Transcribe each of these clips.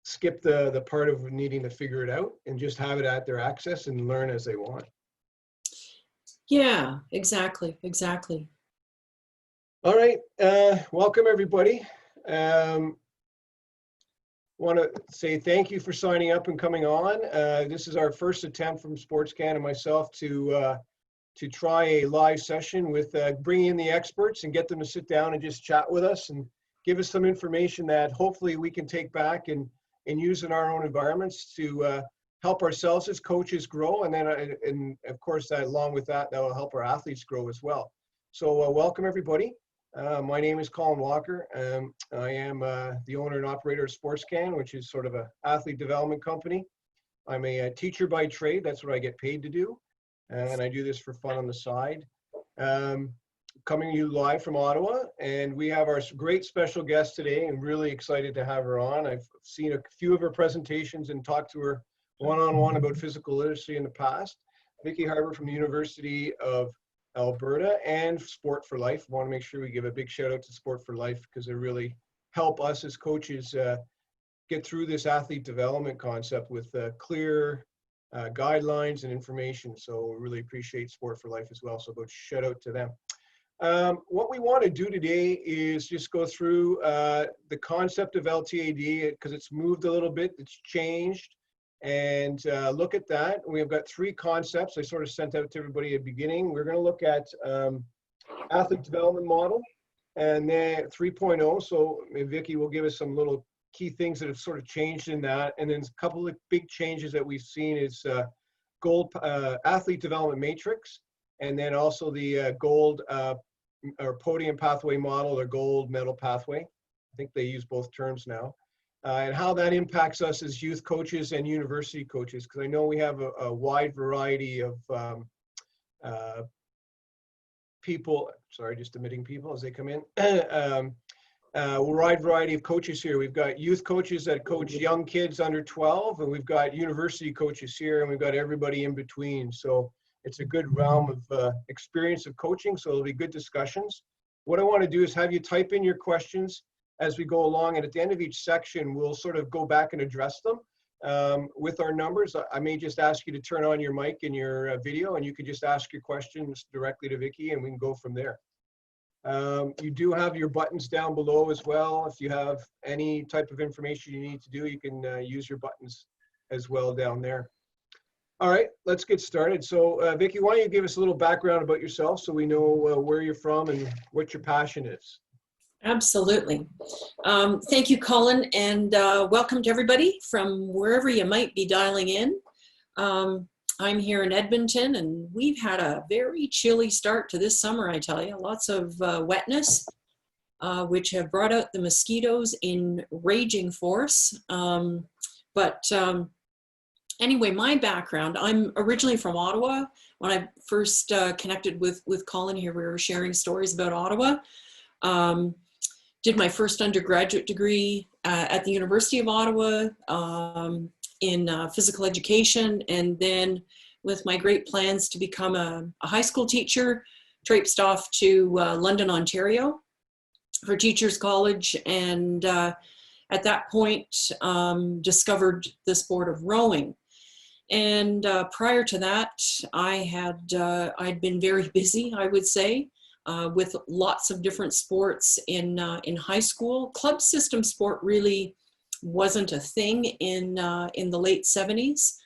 skip the part of needing to figure it out and just have it at their access and learn as they want. Yeah, exactly, exactly. All right, welcome everybody. Want to say thank you for signing up and coming on. This is our first attempt from Sportscan and myself to try a live session with bringing in the experts and get them to sit down and just chat with us and give us some information that hopefully we can take back and use in our own environments to help ourselves as coaches grow. And then, and of course, that along with that, that will help our athletes grow as well. So welcome everybody. My name is Colin Walker. I am the owner and operator of Sportscan, which is sort of an athlete development company. I'm a teacher by trade. That's what I get paid to do. And I do this for fun on the side. Coming to you live from Ottawa. And we have our great special guest today. I'm really excited to have her on. I've seen a few of her presentations and talked to her one-on-one about physical literacy in the past. Vicki Harber from the University of Alberta and Sport for Life. I want to make sure we give a big shout out to Sport for Life because they really help us as coaches get through this athlete development concept with clear guidelines and information. So we really appreciate Sport for Life as well. So go shout out to them. What we want to do today is just go through the concept of LTAD because it's moved a little bit, it's changed. And look at that. We've got three concepts I sort of sent out to everybody at the beginning. We're going to look at athlete development model and then 3.0. So Vicki will give us some little key things that have sort of changed in that. And then a couple of big changes that we've seen is gold athlete development matrix, and then also the gold or podium pathway model or gold medal pathway. I think they use both terms now. And how that impacts us as youth coaches and university coaches, because I know we have a wide variety of people, sorry, just admitting people as they come in, a wide variety of coaches here. We've got youth coaches that coach young kids under 12, and we've got university coaches here, and we've got everybody in between. So it's a good realm of experience of coaching, so it'll be good discussions. What I want to do is have you type in your questions as we go along, and at the end of each section, we'll sort of go back and address them with our numbers. I may just ask you to turn on your mic and your video, and you can just ask your questions directly to Vicki, and we can go from there. You do have your buttons down below as well. If you have any type of information you need to do, you can use your buttons as well down there. All right, let's get started. So Vicki, why don't you give us a little background about yourself so we know where you're from and what your passion is. Absolutely. Thank you, Colin, and welcome to everybody from wherever you might be dialing in. I'm here in Edmonton, and we've had a very chilly start to this summer, I tell you. Lots of wetness, which have brought out the mosquitoes in raging force. Anyway, my background, I'm originally from Ottawa. When I first connected with Colin here, we were sharing stories about Ottawa. Did my first undergraduate degree at the University of Ottawa in physical education, and then with my great plans to become a high school teacher, traipsed off to London, Ontario for Teachers College, and at that point discovered the sport of rowing. And prior to that, I'd been very busy, I would say, with lots of different sports in high school. Club system sport really wasn't a thing in the late 70s.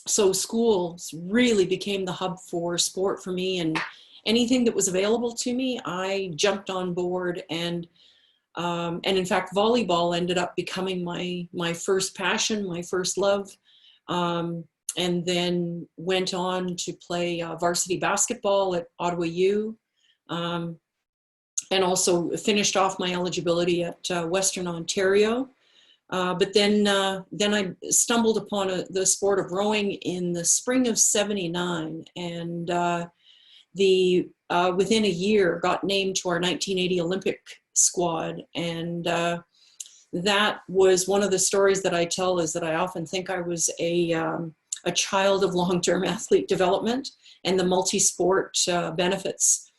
So schools really became the hub for sport for me, and anything that was available to me, I jumped on board. And in fact, volleyball ended up becoming my first passion, my first love. And then went on to play varsity basketball at Ottawa U, and also finished off my eligibility at Western Ontario. But then I stumbled upon the sport of rowing in the spring of '79, and within a year got named to our 1980 Olympic squad. And that was one of the stories that I tell, is that I often think I was a child of long-term athlete development and the multi-sport benefits.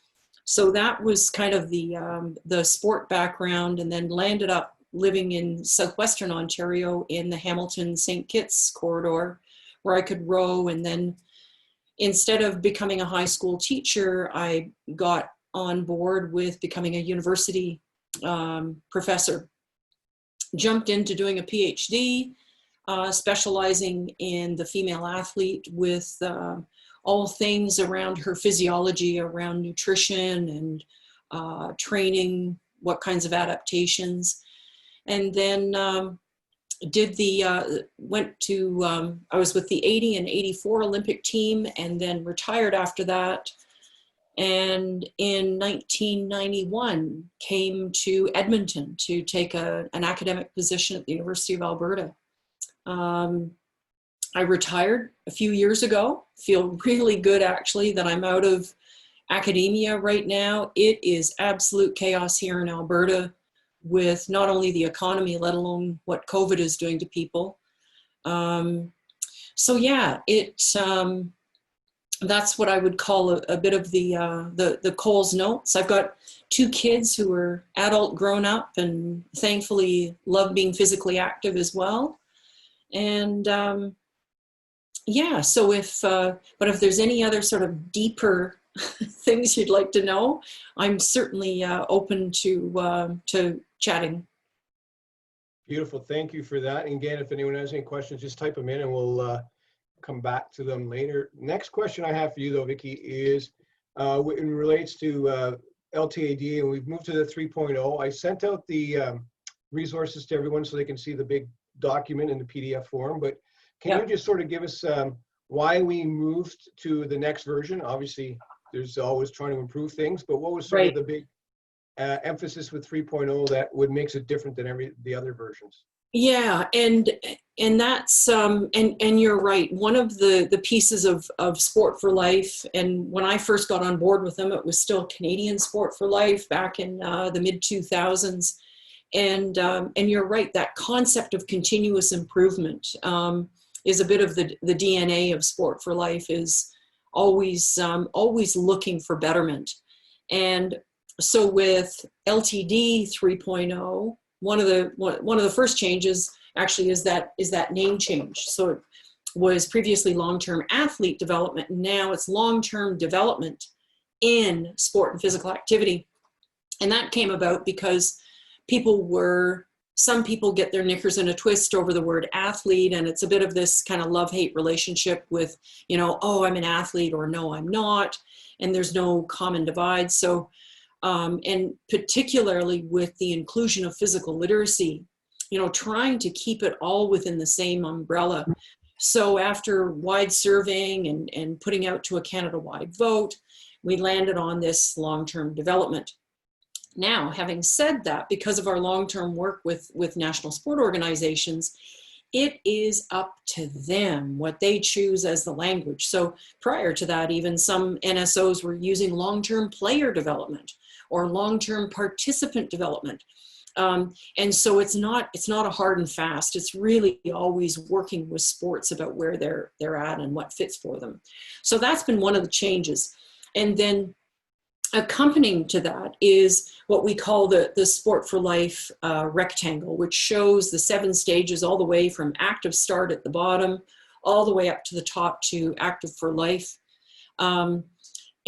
So that was kind of the sport background, and then landed up living in southwestern Ontario in the Hamilton-St. Kitts corridor, where I could row. And then instead of becoming a high school teacher, I got on board with becoming a university professor. Jumped into doing a PhD, specializing in the female athlete with all things around her physiology, around nutrition and training, what kinds of adaptations. And then went to, I was with the 80 and 84 Olympic team, and then retired after that. And in 1991, came to Edmonton to take an academic position at the University of Alberta. I retired a few years ago. Feel really good, actually, that I'm out of academia right now. It is absolute chaos here in Alberta with not only the economy, let alone what COVID is doing to people. So yeah, that's what I would call a bit of the Coles Notes. I've got 2 kids who are adult, grown up, and thankfully love being physically active as well. And yeah, so but if there's any other sort of deeper things you'd like to know, I'm certainly open to chatting. Beautiful. Thank you for that. And again, if anyone has any questions, just type them in and we'll come back to them later. Next question I have for you though, Vicki, is it relates to LTAD, and we've moved to the 3.0. I sent out the resources to everyone so they can see the big document in the PDF form, but can you just sort of give us why we moved to the next version? Obviously, there's always trying to improve things, but what was sort of the big emphasis with 3.0 that would makes it different than the other versions? Yeah, and that's and you're right. One of the pieces of Sport for Life, and when I first got on board with them, it was still Canadian Sport for Life back in the mid 2000s. And you're right, that concept of continuous improvement is a bit of the DNA of Sport for Life, is always looking for betterment. And so with LTD 3.0, one of the first changes actually is that name change. So it was previously long-term athlete development, and now it's long-term development in sport and physical activity. And that came about because some people get their knickers in a twist over the word athlete, and it's a bit of this kind of love-hate relationship with, oh, I'm an athlete, or no, I'm not, and there's no common divide. So and particularly with the inclusion of physical literacy, trying to keep it all within the same umbrella. So after wide surveying and putting out to a Canada-wide vote, we landed on this long-term development. Now, having said that, because of our long-term work with national sport organizations, it is up to them what they choose as the language. So prior to that, even some NSOs were using long-term player development or long-term participant development. And so it's not a hard and fast. It's really always working with sports about where they're at and what fits for them. So that's been one of the changes. And then accompanying to that is what we call the Sport for Life rectangle, which shows the 7 stages all the way from active start at the bottom, all the way up to the top to active for life.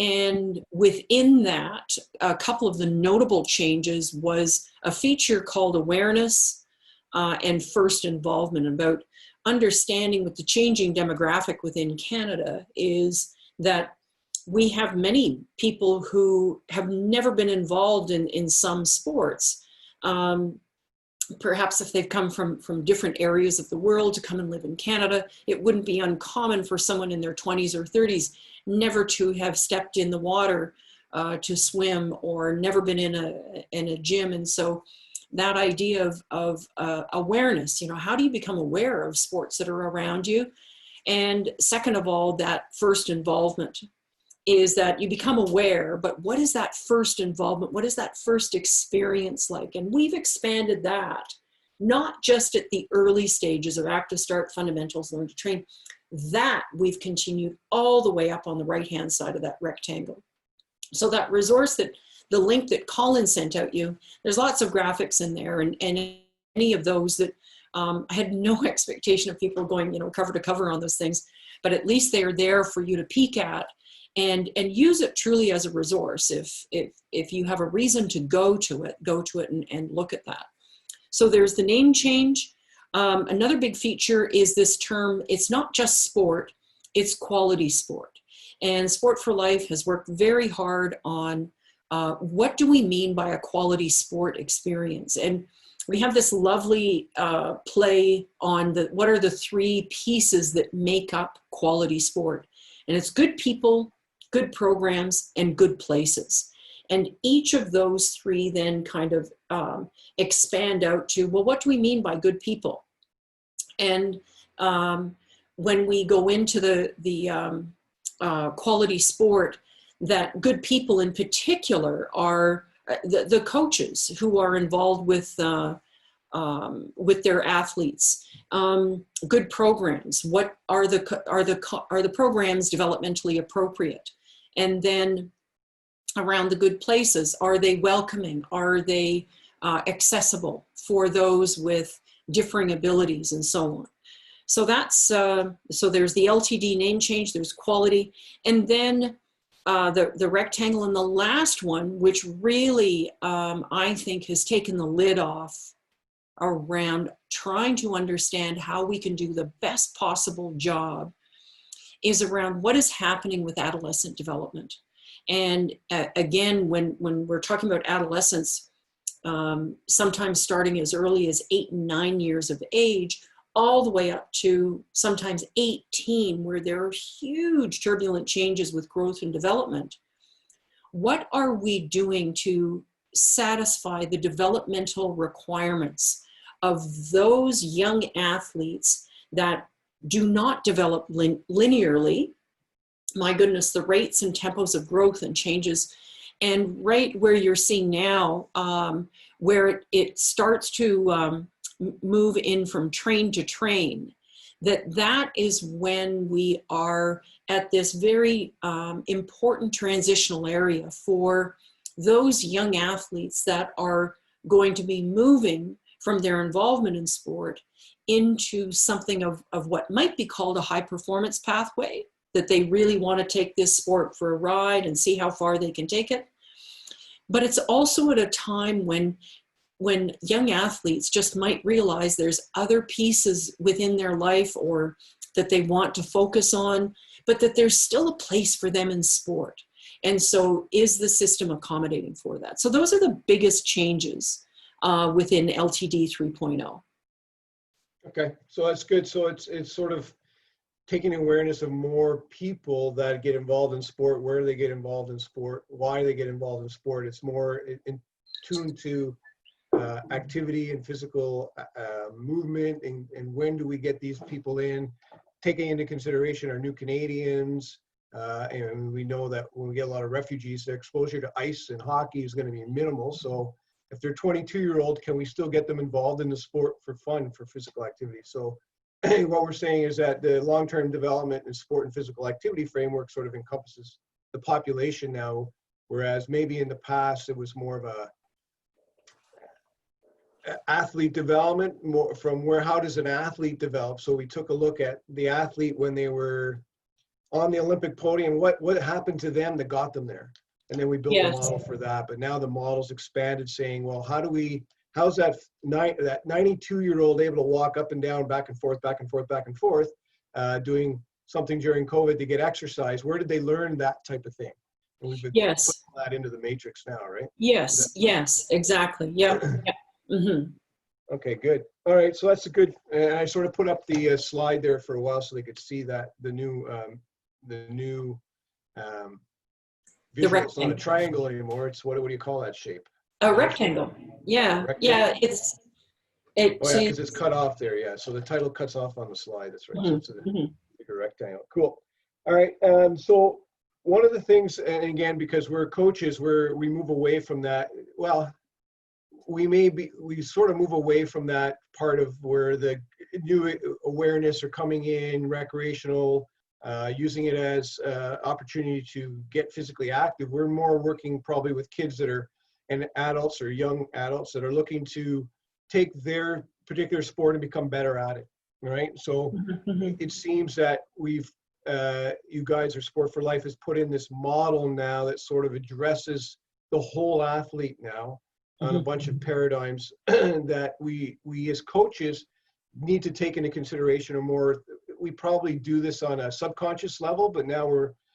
And within that, a couple of the notable changes was a feature called awareness and first involvement, about understanding with the changing demographic within Canada is that we have many people who have never been involved in some sports. Perhaps if they've come from different areas of the world to come and live in Canada, it wouldn't be uncommon for someone in their 20s or 30s never to have stepped in the water to swim, or never been in a gym. And so that idea of awareness, how do you become aware of sports that are around you? And second of all, that first involvement is that you become aware, but what is that first involvement? What is that first experience like? And we've expanded that, not just at the early stages of active start, fundamentals, learn to train, that we've continued all the way up on the right-hand side of that rectangle. So that resource, the link that Colin sent out you, there's lots of graphics in there, and of those that I had no expectation of people going, cover to cover on those things, but at least they are there for you to peek at and use it truly as a resource. If you have a reason to go to it and look at that. So there's the name change. Another big feature is this term, it's not just sport, it's quality sport. And Sport for Life has worked very hard on what do we mean by a quality sport experience? And we have this lovely play on what are the three pieces that make up quality sport. And it's good people, good programs, and good places. And each of those three then kind of expand out to, well, what do we mean by good people? And when we go into the quality sport, that good people in particular are the coaches who are involved with their athletes. Good programs. What are the programs developmentally appropriate? And then around the good places, are they welcoming? Are they accessible for those with differing abilities and so on? So that's so there's the LTD name change. There's quality, and then the rectangle, and the last one, which really I think has taken the lid off around trying to understand how we can do the best possible job, is around what is happening with adolescent development. And again, when we're talking about adolescence, sometimes starting as early as 8 and 9 years of age, all the way up to sometimes 18, where there are huge turbulent changes with growth and development. What are we doing to satisfy the developmental requirements of those young athletes that do not develop linearly? My goodness, the rates and tempos of growth and changes. And right where you're seeing now, where it starts to move in from train to train, that is when we are at this very important transitional area for those young athletes that are going to be moving from their involvement in sport into something of what might be called a high performance pathway, that they really want to take this sport for a ride and see how far they can take it. But it's also at a time when young athletes just might realize there's other pieces within their life or that they want to focus on, but that there's still a place for them in sport. And so is the system accommodating for that? So those are the biggest changes within LTD 3.0. Okay, so that's good. So it's sort of taking awareness of more people that get involved in sport, where they get involved in sport, why they get involved in sport. It's more in tune to activity and physical movement, and when do we get these people in, taking into consideration our new Canadians, and we know that when we get a lot of refugees, their exposure to ice and hockey is going to be minimal. So if they're 22-year-old, can we still get them involved in the sport for fun, for physical activity? So what we're saying is that the long-term development in sport and physical activity framework sort of encompasses the population now, whereas maybe in the past it was more of a athlete development, more from how does an athlete develop? So we took a look at the athlete when they were on the Olympic podium, what happened to them that got them there? And then we built a model for that. But now the model's expanded, saying, well, how's that 92-year-old able to walk up and down, back and forth, doing something during COVID to get exercise? Where did they learn that type of thing? And we've been putting that into the matrix now, right? Yes, exactly. Yeah. Mm-hmm. Okay, good. All right, so that's a good. And I sort of put up the slide there for a while so they could see that the new visual. It's not a triangle anymore. It's what do you call that shape? A rectangle. Yeah, rectangle. Yeah. Because it's cut off there. Yeah, so the title cuts off on the slide. That's right. Mm-hmm. So it's like a rectangle. Cool. All right. So one of the things, and again, because we're coaches, we move away from that. Well, we sort of move away from that part of where the new awareness are coming in, recreational, using it as opportunity to get physically active. We're more working probably with kids that are, and adults or young adults that are looking to take their particular sport and become better at it, right? So it seems that you guys, or Sport for Life, has put in this model now that sort of addresses the whole athlete now on a bunch of paradigms that we as coaches need to take into consideration. Or more, we probably do this on a subconscious level, but now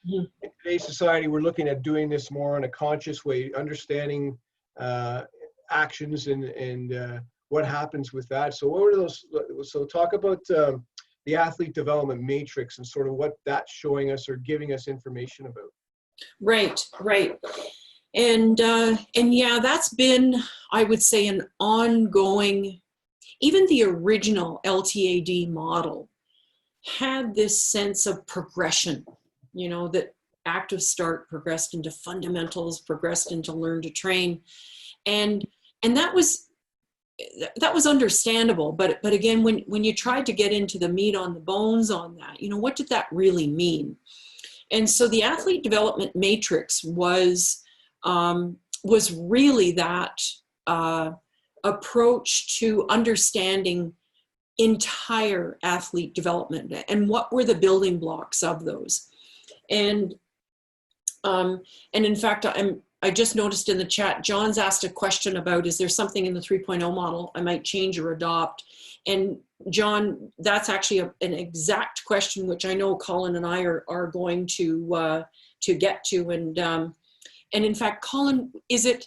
in today's society, we're looking at doing this more on a conscious way, understanding actions and what happens with that. So what are those? So talk about the athlete development matrix and sort of what that's showing us or giving us information about. Right. And yeah, that's been, I would say, an ongoing, even the original LTAD model had this sense of progression, that active start progressed into fundamentals, progressed into learn to train. And that was understandable. But again, when you tried to get into the meat on the bones on that, what did that really mean? And so the athlete development matrix was really that approach to understanding entire athlete development and what were the building blocks of those. And in fact, I just noticed in the chat, John's asked a question about, is there something in the 3.0 model I might change or adopt? And John, that's actually an exact question, which I know Colin and I are going to get to. And in fact, Colin, is it,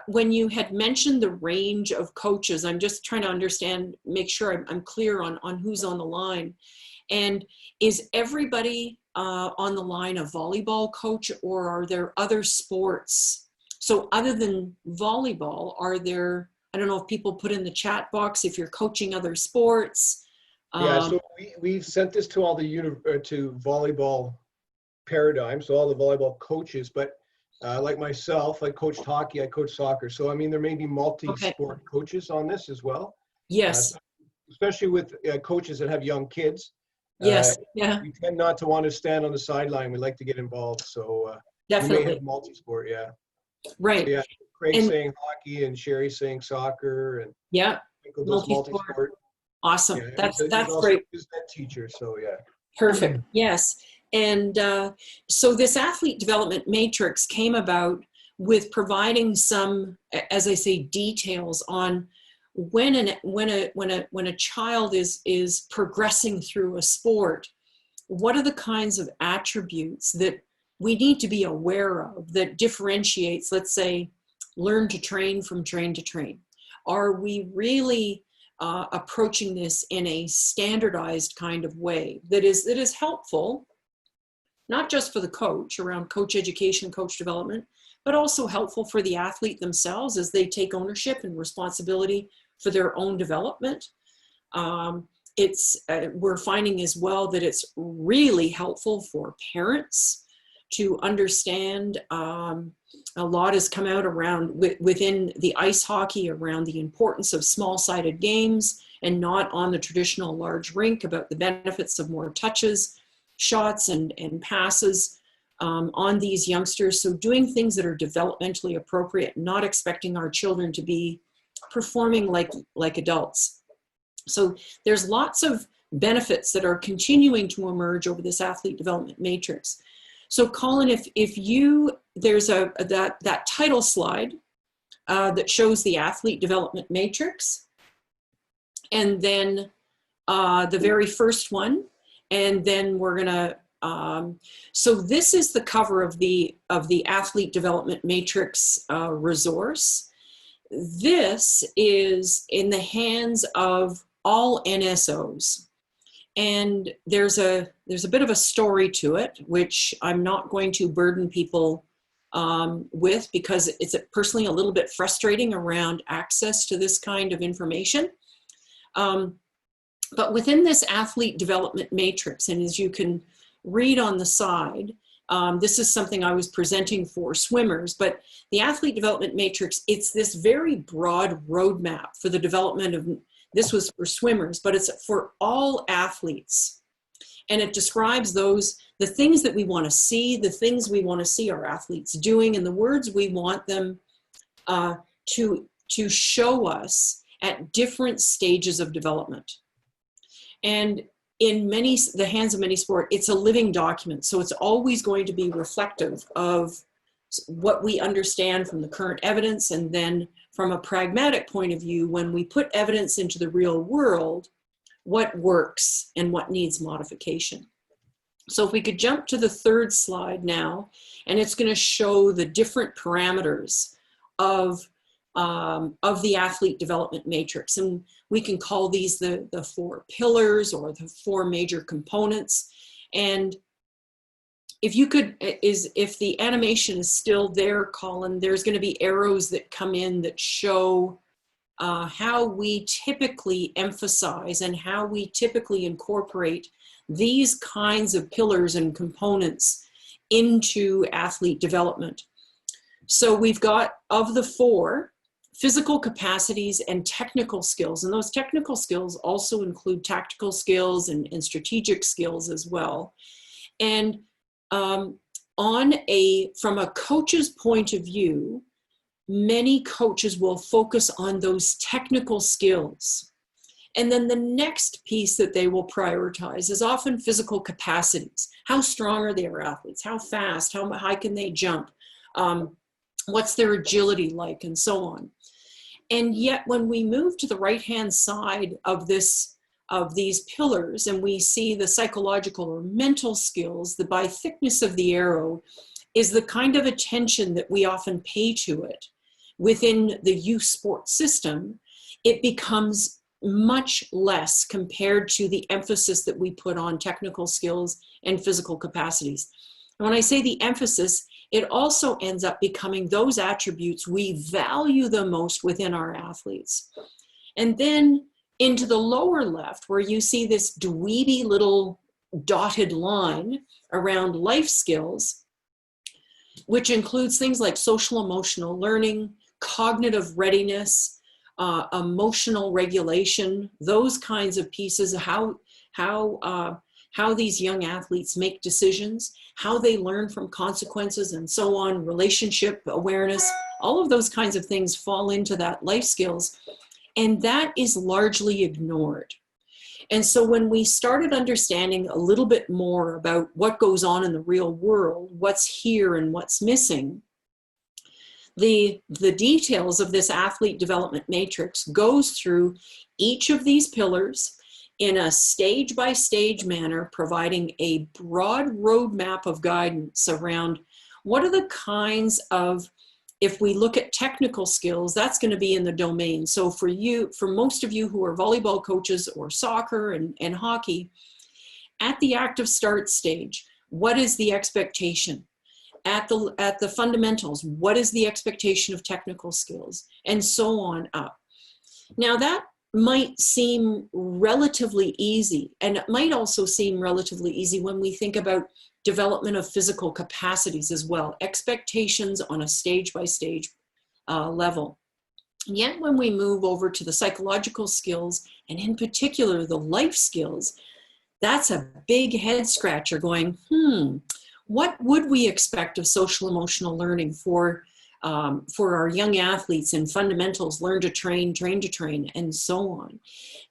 when you had mentioned the range of coaches, I'm just trying to understand, make sure I'm clear on who's on the line. And is everybody on the line a volleyball coach, or are there other sports? So other than volleyball, are there, I don't know if people put in the chat box if you're coaching other sports. Yeah, so we've sent this to all the to volleyball paradigms, so all the volleyball coaches, but like myself, I coached hockey, I coach soccer. So I mean, there may be multi-sport coaches on this as well. Yes. Especially with coaches that have young kids. Yes. Yeah. We tend not to want to stand on the sideline. We like to get involved. So definitely. we may have multi-sport. Yeah. Right. So, yeah. Craig's saying hockey and Sherry's saying soccer, and yeah, multi-sport. Awesome. Yeah, that's also great. He's that teacher. So yeah. Perfect. Yes. And so this athlete development matrix came about with providing some, as I say, details on when a child is progressing through a sport, what are the kinds of attributes that we need to be aware of that differentiates, let's say, learn to train from train to train? Are we really approaching this in a standardized kind of way that is helpful, not just for the coach around coach education, coach development, but also helpful for the athlete themselves as they take ownership and responsibility for their own development. We're finding as well that it's really helpful for parents to understand. A lot has come out around within the ice hockey around the importance of small-sided games and not on the traditional large rink, about the benefits of more touches, shots, and passes on these youngsters. So doing things that are developmentally appropriate, not expecting our children to be performing like adults. So there's lots of benefits that are continuing to emerge over this athlete development matrix. So Colin, if you, there's that title slide that shows the athlete development matrix, and then the very first one, and then we're gonna, so this is the cover of the athlete development matrix resource. This is in the hands of all NSOs. And there's a bit of a story to it, which I'm not going to burden people with, because it's personally a little bit frustrating around access to this kind of information. But within this athlete development matrix, and as you can read on the side, this is something I was presenting for swimmers, but the athlete development matrix, it's this very broad roadmap for the development of, this was for swimmers, but it's for all athletes. And it describes the things that we want to see, the things we want to see our athletes doing, and the words we want them to show us at different stages of development. And in the hands of many sport, it's a living document. So it's always going to be reflective of what we understand from the current evidence. And then from a pragmatic point of view, when we put evidence into the real world, what works and what needs modification. So if we could jump to the third slide now, and it's going to show the different parameters of the athlete development matrix. And we can call these the 4 pillars or the 4 major components. And if you could, if the animation is still there, Colin, there's going to be arrows that come in that show how we typically emphasize and how we typically incorporate these kinds of pillars and components into athlete development. So we've got, of the 4, physical capacities and technical skills. And those technical skills also include tactical skills and strategic skills as well. And from a coach's point of view, many coaches will focus on those technical skills. And then the next piece that they will prioritize is often physical capacities. How strong are their athletes? How fast? How high can they jump? What's their agility like, and so on. And yet when we move to the right-hand side of these pillars and we see the psychological or mental skills, by thickness of the arrow is the kind of attention that we often pay to it within the youth sports system, it becomes much less compared to the emphasis that we put on technical skills and physical capacities. And when I say the emphasis, it also ends up becoming those attributes we value the most within our athletes. And then into the lower left, where you see this dweeby little dotted line around life skills, which includes things like social emotional learning, cognitive readiness, emotional regulation, those kinds of pieces, how these young athletes make decisions, how they learn from consequences and so on, relationship awareness, all of those kinds of things fall into that life skills. And that is largely ignored. And so when we started understanding a little bit more about what goes on in the real world, what's here and what's missing, the details of this athlete development matrix goes through each of these pillars in a stage-by-stage manner, providing a broad roadmap of guidance around what are the kinds of, if we look at technical skills, that's going to be in the domain. So for most of you who are volleyball coaches or soccer and hockey, at the active start stage, what is the expectation? At the fundamentals, what is the expectation of technical skills? And so on up. Now that might seem relatively easy, and it might also seem relatively easy when we think about development of physical capacities as well, expectations on a stage-by-stage level. And yet when we move over to the psychological skills, and in particular the life skills, that's a big head scratcher going, what would we expect of social emotional learning for our young athletes in fundamentals, learn to train, and so on.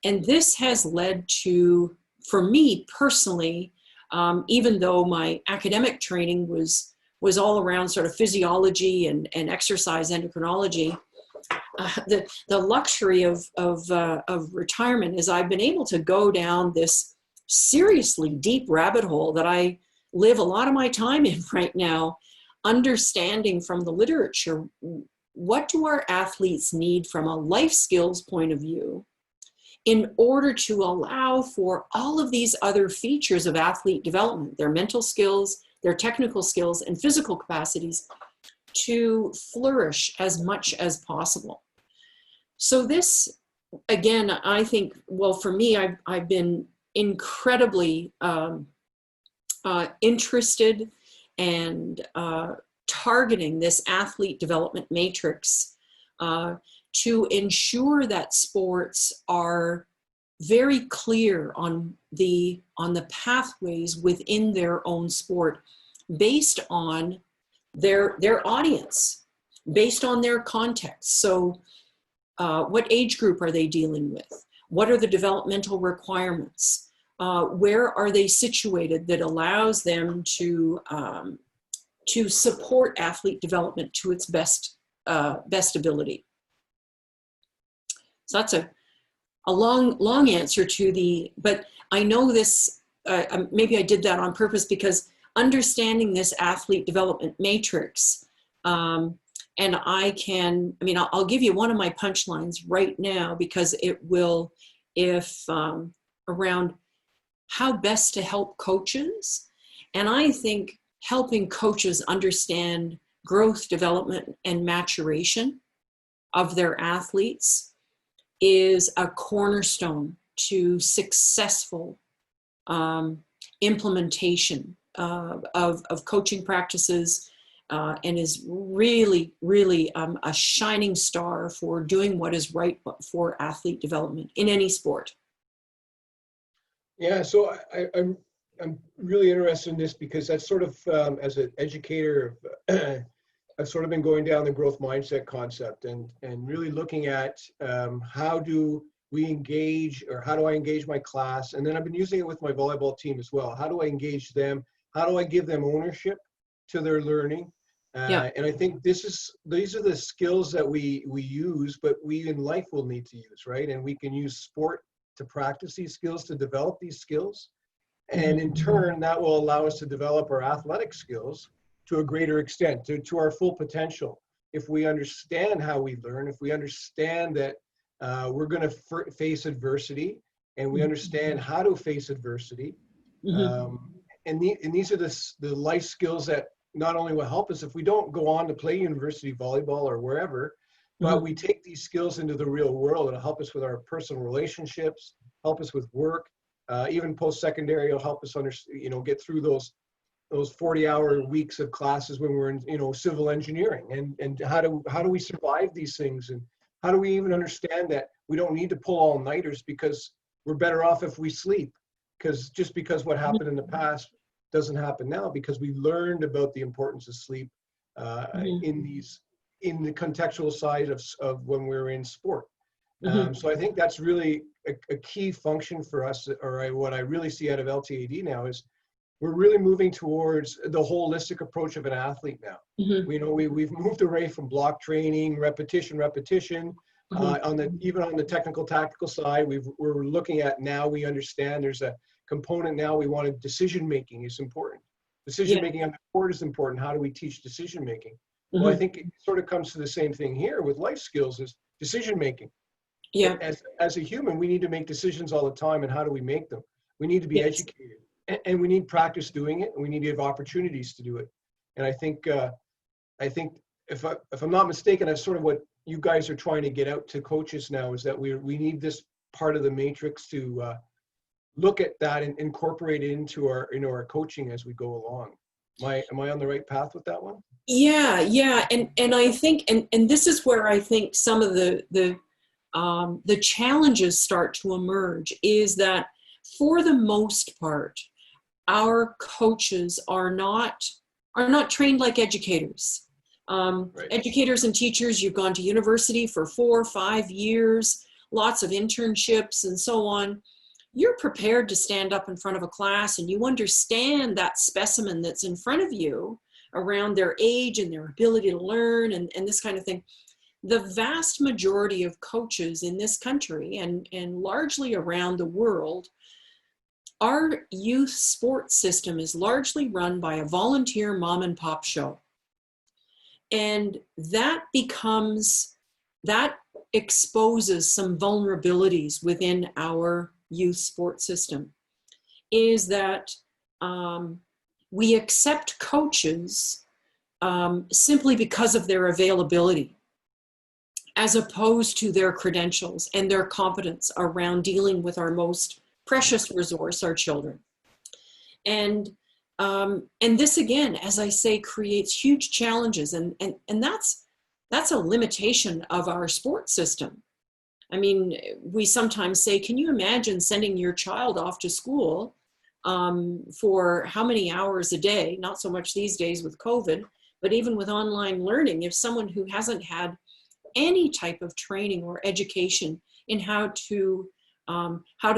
And this has led to, for me personally, even though my academic training was all around sort of physiology and exercise endocrinology, the luxury of retirement is I've been able to go down this seriously deep rabbit hole that I live a lot of my time in right now, understanding from the literature, what do our athletes need from a life skills point of view in order to allow for all of these other features of athlete development, their mental skills, their technical skills, and physical capacities to flourish as much as possible. So this, again, I think, well, for me, I've been incredibly interested and targeting this athlete development matrix to ensure that sports are very clear on the pathways within their own sport based on their audience, based on their context. So What age group are they dealing with? What are the developmental requirements? Where are they situated that allows them to support athlete development to its best ability? So that's a long answer to the, but I know this, maybe I did that on purpose, because understanding this athlete development matrix, and I'll give you one of my punchlines right now, because it will, around how best to help coaches. And I think helping coaches understand growth, development, and maturation of their athletes is a cornerstone to successful implementation of coaching practices, and is really, really a shining star for doing what is right for athlete development in any sport. Yeah, so I'm really interested in this, because that's sort of, as an educator, I've sort of been going down the growth mindset concept, and really looking at how do we engage, or how do I engage my class? And then I've been using it with my volleyball team as well. How do I engage them? How do I give them ownership to their learning? And I think these are the skills that we use, but we in life will need to use, right? And we can use sport to practice these skills, to develop these skills. And in turn, that will allow us to develop our athletic skills to a greater extent, to our full potential. If we understand how we learn, if we understand that we're going to face adversity, and we understand how to face adversity, and these are the life skills that not only will help us if we don't go on to play university volleyball or wherever, but we take these skills into the real world. It'll help us with our personal relationships, help us with work, even post-secondary. It'll help us get through those 40-hour weeks of classes when we're in civil engineering, and how do we survive these things, and how do we even understand that we don't need to pull all-nighters, because we're better off if we sleep, because what happened in the past doesn't happen now, because we learned about the importance of sleep in the contextual side of when we're in sport. So I think that's really a key function for us, or what I really see out of LTAD now is we're really moving towards the holistic approach of an athlete now. We've moved away from block training, repetition. Even on the technical tactical side, we're looking at, now we understand there's a component now we wanted. Decision making is important. Decision making on the court is important. How do we teach decision making? Well, I think it sort of comes to the same thing here with life skills, is decision making. Yeah. As a human, we need to make decisions all the time, and how do we make them? We need to be educated, and we need practice doing it, and we need to have opportunities to do it. And I think if I'm not mistaken, that's sort of what you guys are trying to get out to coaches now, is that we need this part of the matrix to look at that and incorporate it into our coaching as we go along. Am I on the right path with that one? Yeah. And I think, and this is where I think some of the challenges start to emerge, is that for the most part, our coaches are not trained like educators. Right. Educators and teachers, you've gone to university for 4 or 5 years, lots of internships and so on. You're prepared to stand up in front of a class, and you understand that specimen that's in front of you around their age and their ability to learn and this kind of thing. The vast majority of coaches in this country and largely around the world, our youth sports system is largely run by a volunteer mom and pop show. And that exposes some vulnerabilities within our youth sports system, is that we accept coaches simply because of their availability, as opposed to their credentials and their competence around dealing with our most precious resource, our children. And this, again, as I say, creates huge challenges, and that's a limitation of our sports system. I mean, we sometimes say, can you imagine sending your child off to school for how many hours a day? Not so much these days with COVID, but even with online learning, if someone who hasn't had any type of training or education in how to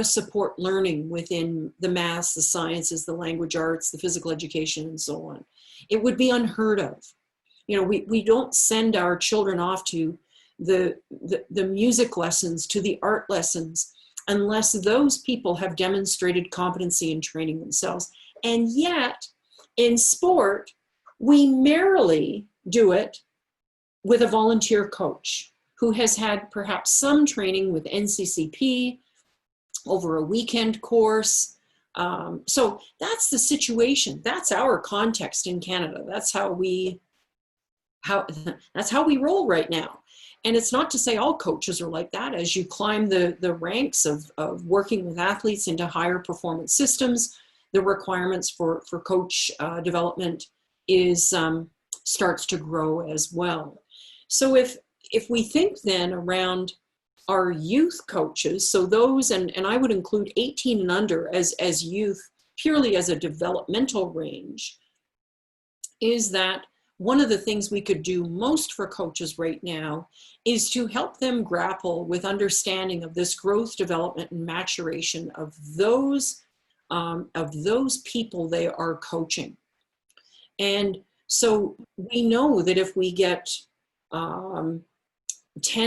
support learning within the maths, the sciences, the language arts, the physical education, and so on. It would be unheard of. You know, we don't send our children off to the music lessons, to the art lessons, unless those people have demonstrated competency in training themselves. And yet, in sport, we merely do it with a volunteer coach who has had perhaps some training with NCCP over a weekend course. So that's the situation. That's our context in Canada. That's how we roll right now. And it's not to say all coaches are like that. As you climb the ranks of working with athletes into higher performance systems, the requirements for coach development starts to grow as well. So if we think then around our youth coaches, so those, and I would include 18 and under as youth, purely as a developmental range, is that one of the things we could do most for coaches right now is to help them grapple with understanding of this growth, development, and maturation of those people they are coaching. And so we know that if we get 10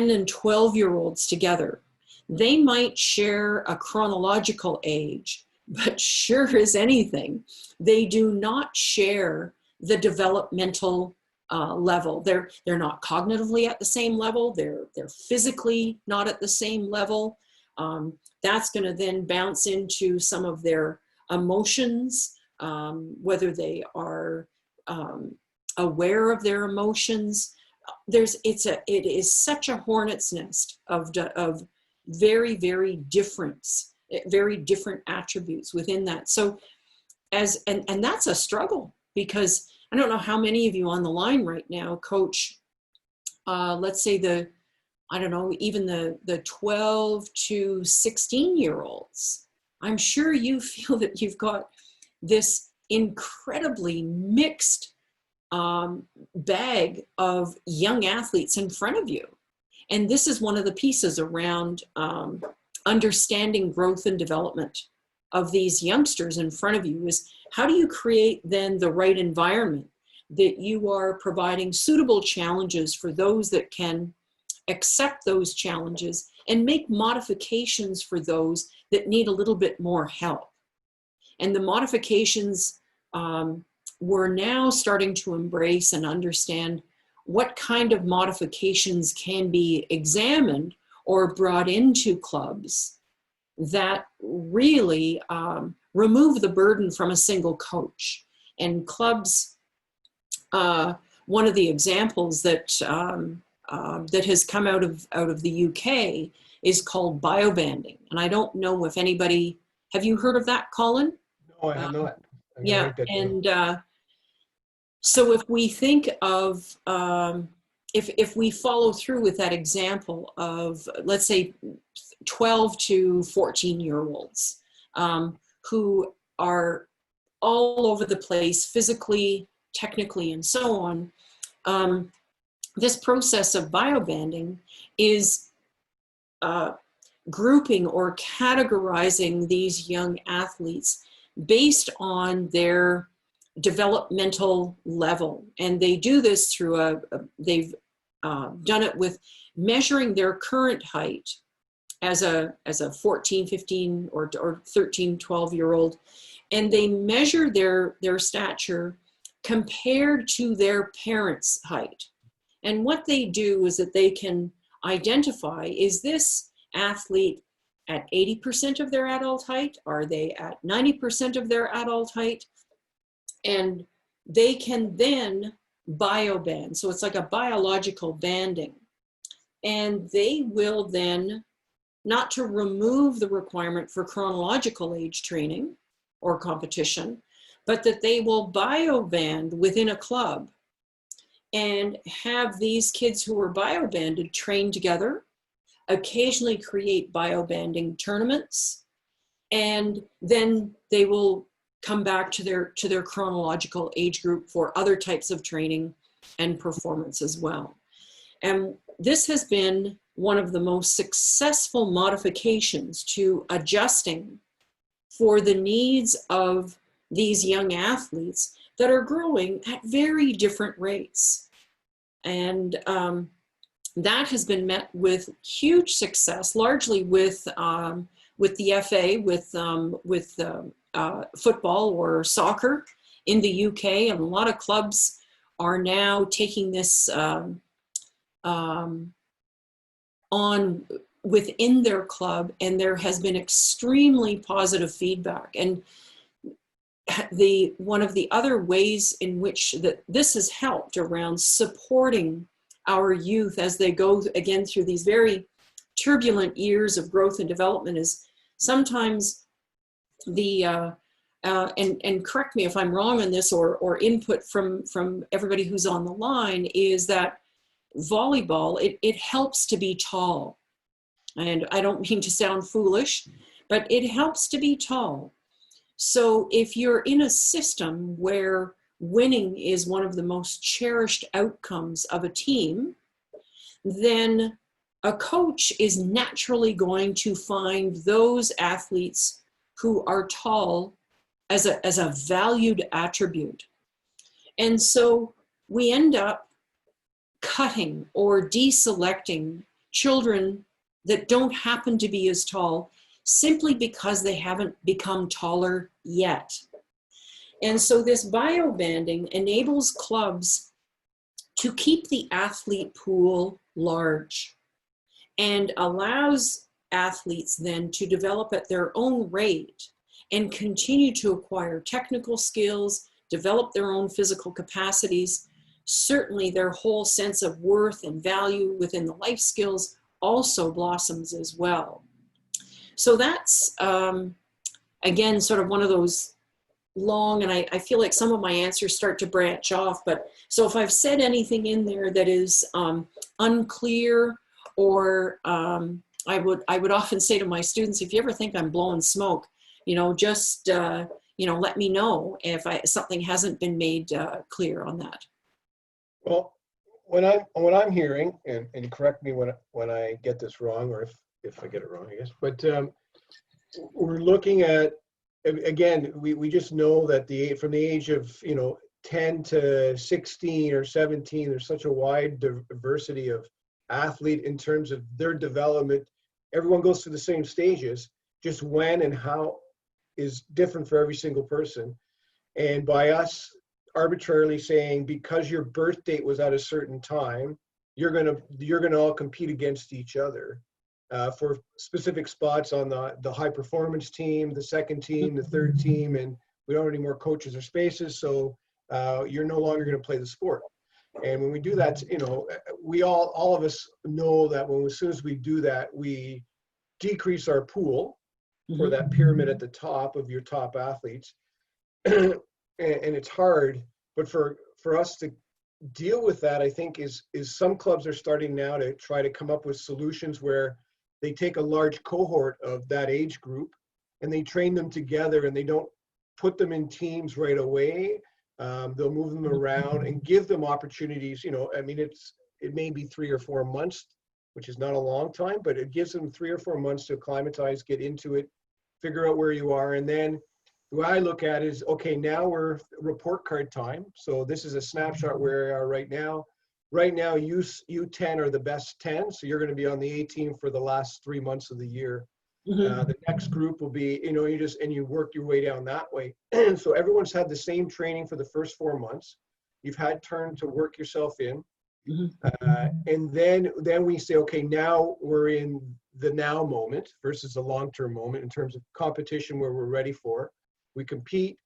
and 12-year-olds together, they might share a chronological age, but sure as anything, they do not share the developmental level. They're not cognitively at the same level. They're physically not at the same level. That's going to then bounce into some of their emotions, whether they are aware of their emotions. It is such a hornet's nest of very, very different attributes within that. So and that's a struggle, because I don't know how many of you on the line right now coach, let's say even the 12 to 16-year-olds. I'm sure you feel that you've got this incredibly mixed bag of young athletes in front of you. And this is one of the pieces around understanding growth and development of these youngsters in front of you, is how do you create then the right environment that you are providing suitable challenges for those that can accept those challenges and make modifications for those that need a little bit more help. And the modifications we're now starting to embrace and understand what kind of modifications can be examined or brought into clubs that really remove the burden from a single coach. And clubs, one of the examples that has come out of the UK is called biobanding. And I don't know if anybody, have you heard of that, Colin? No, I have not. Yeah, and so if we think of, if we follow through with that example of, let's say, 12 to 14-year-olds who are all over the place physically, technically, and so on, this process of biobanding is grouping or categorizing these young athletes based on their developmental level. And they do this through they've done it with measuring their current height as a 14, 15, or 13, 12-year-old. And they measure their stature compared to their parents' height. And what they do is that they can identify, is this athlete at 80% of their adult height? Are they at 90% of their adult height? And they can then bioband. So it's like a biological banding. And they will then, not to remove the requirement for chronological age training or competition, but that they will bioband within a club and have these kids who are biobanded train together, occasionally create biobanding tournaments, and then they will come back to their chronological age group for other types of training and performance as well. And this has been one of the most successful modifications to adjusting for the needs of these young athletes that are growing at very different rates. And that has been met with huge success, largely with the FA, with football or soccer in the UK, and a lot of clubs are now taking this on within their club, and there has been extremely positive feedback. And one of the other ways in which this has helped around supporting our youth as they go again through these very turbulent years of growth and development is sometimes and correct me if I'm wrong on this, or input from everybody who's on the line, is that volleyball, it helps to be tall. And I don't mean to sound foolish, but it helps to be tall. So if you're in a system where winning is one of the most cherished outcomes of a team, then a coach is naturally going to find those athletes who are tall as a valued attribute. And so we end up cutting or deselecting children that don't happen to be as tall simply because they haven't become taller yet. And so this bio-banding enables clubs to keep the athlete pool large and allows athletes then to develop at their own rate and continue to acquire technical skills, develop their own physical capacities. Certainly their whole sense of worth and value within the life skills also blossoms as well. So that's, again, sort of one of those long, and I feel like some of my answers start to branch off, but so if I've said anything in there that is unclear, or I would often say to my students, if you ever think I'm blowing smoke, just let me know if something hasn't been made clear on that. Well, what I'm hearing, and correct me when I get this wrong, or if I get it wrong, I guess, but we're looking at, again, we just know that from the age of 10 to 16 or 17, there's such a wide diversity of athlete in terms of their development. Everyone goes through the same stages, just when and how is different for every single person. And by us arbitrarily saying, because your birth date was at a certain time, you're gonna all compete against each other for specific spots on the high performance team, the second team, the third team, and we don't have any more coaches or spaces, so you're no longer going to play the sport. And when we do that, we all of us know that as soon as we do that, we decrease our pool for that pyramid at the top of your top athletes. And it's hard, but for us to deal with that, I think is some clubs are starting now to try to come up with solutions where they take a large cohort of that age group and they train them together, and they don't put them in teams right away. They'll move them around and give them opportunities. It may be 3 or 4 months, which is not a long time, but it gives them 3 or 4 months to acclimatize, get into it, figure out where you are. And then the way I look at it is, okay, now we're report card time. So this is a snapshot where we are right now. Right now, U10 are the best 10. So you're going to be on the A team for the last 3 months of the year. The next group will be, you work your way down that way. So everyone's had the same training for the first 4 months. You've had turn to work yourself in. And then we say, okay, now we're in the now moment versus the long-term moment in terms of competition where we're ready for. We compete,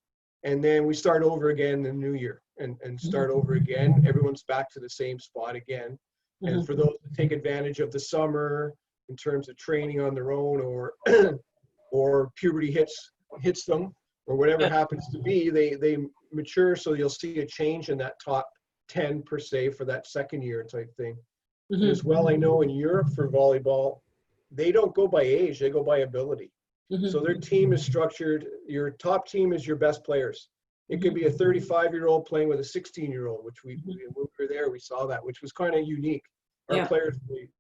and then we start over again in the new year and start over again. Everyone's back to the same spot again. And for those that take advantage of the summer in terms of training on their own, or puberty hits them, or whatever happens to be, they mature, so you'll see a change in that top 10 per se for that second year type thing. As well, I know in Europe for volleyball, they don't go by age, they go by ability. So their team is structured, your top team is your best players. It could be a 35-year-old playing with a 16-year-old, which when we were there, we saw that, which was kind of unique. our Yeah. players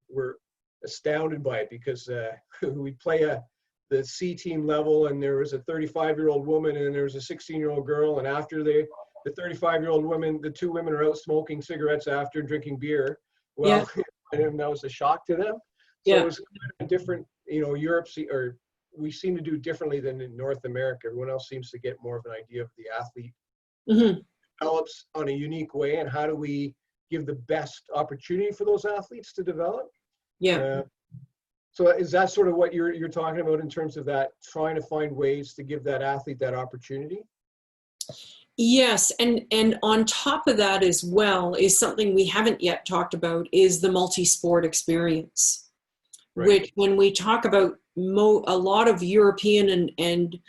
were astounded by it, because we play the C team level, and there was a 35-year-old woman and there was a 16-year-old girl, and after the 35-year-old woman, the two women are out smoking cigarettes after, drinking beer. Well, and that was a shock to them. So Yeah. it was kind of different, or we seem to do differently than in North America. Everyone else seems to get more of an idea of the athlete Mm-hmm. develops on a unique way, and how do we give the best opportunity for those athletes to develop. Yeah. So is that sort of what you're talking about in terms of that, trying to find ways to give that athlete that opportunity? Yes, and on top of that as well is something we haven't yet talked about, is the multi-sport experience. Right. Which, when we talk about a lot of European and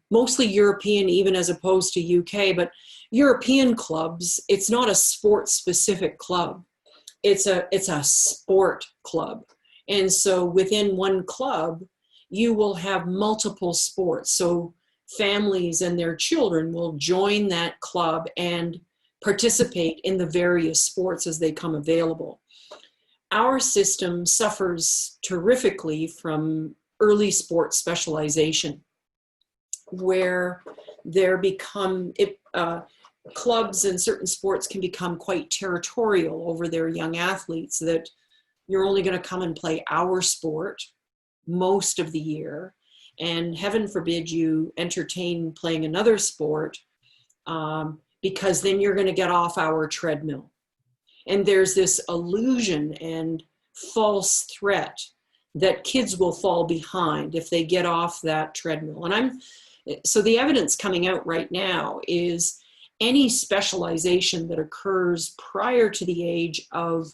mostly European, even as opposed to UK, but European clubs, it's not a sport-specific club. It's a sport club. And so within one club, you will have multiple sports. So families and their children will join that club and participate in the various sports as they come available. Our system suffers terrifically from early sports specialization, where clubs in certain sports can become quite territorial over their young athletes, that you're only going to come and play our sport most of the year, and heaven forbid you entertain playing another sport, because then you're going to get off our treadmill. And there's this illusion and false threat that kids will fall behind if they get off that treadmill. And so the evidence coming out right now is any specialization that occurs prior to the age of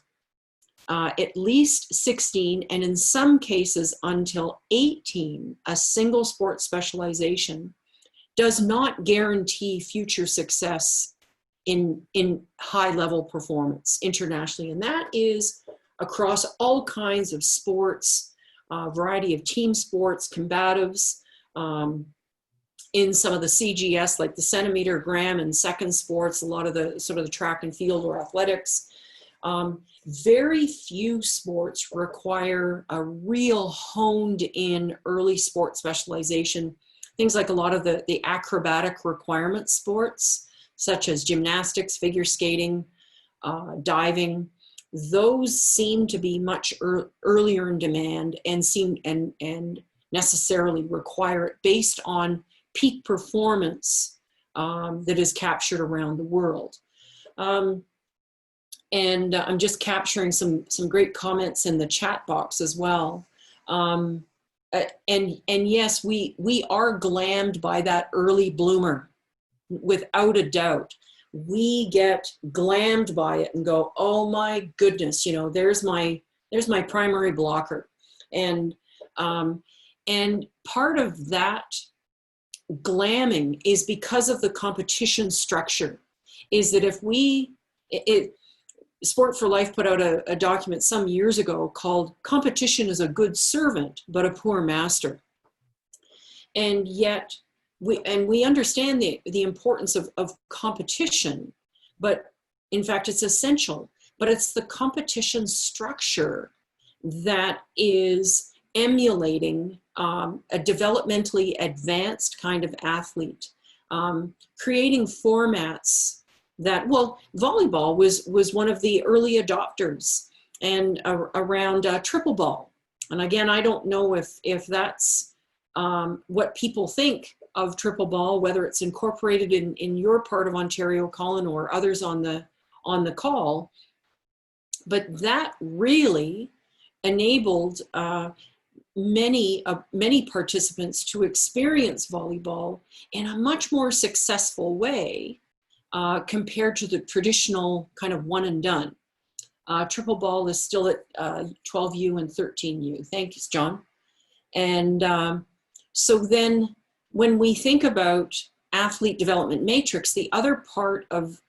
at least 16, and in some cases until 18, a single sport specialization does not guarantee future success in high level performance internationally. And that is across all kinds of sports, a variety of team sports, combatives, in some of the CGS, like the centimeter, gram, and second sports, a lot of the sort of the track and field or athletics. Very few sports require a real honed in early sport specialization. Things like a lot of the acrobatic requirement sports, such as gymnastics, figure skating, diving, those seem to be much earlier in demand and necessarily require it based on peak performance that is captured around the world. And I'm just capturing some great comments in the chat box as well. And yes, we are glammed by that early bloomer, without a doubt. We get glammed by it and go, oh my goodness, there's my primary blocker. And part of that glamming is because of the competition structure, is that if Sport for Life put out a document some years ago called "Competition is a Good Servant, but a Poor Master." And yet, we understand the importance of competition, but in fact, it's essential. But it's the competition structure that is emulating a developmentally advanced kind of athlete, creating formats that, well, volleyball was one of the early adopters, and around triple ball. And again, I don't know if that's what people think of triple ball, whether it's incorporated in your part of Ontario, Colin, or others on the call, but that really enabled many participants to experience volleyball in a much more successful way compared to the traditional kind of one and done. Triple ball is still at 12U and 13U. Thanks, John. And so then when we think about athlete development matrix, the other part of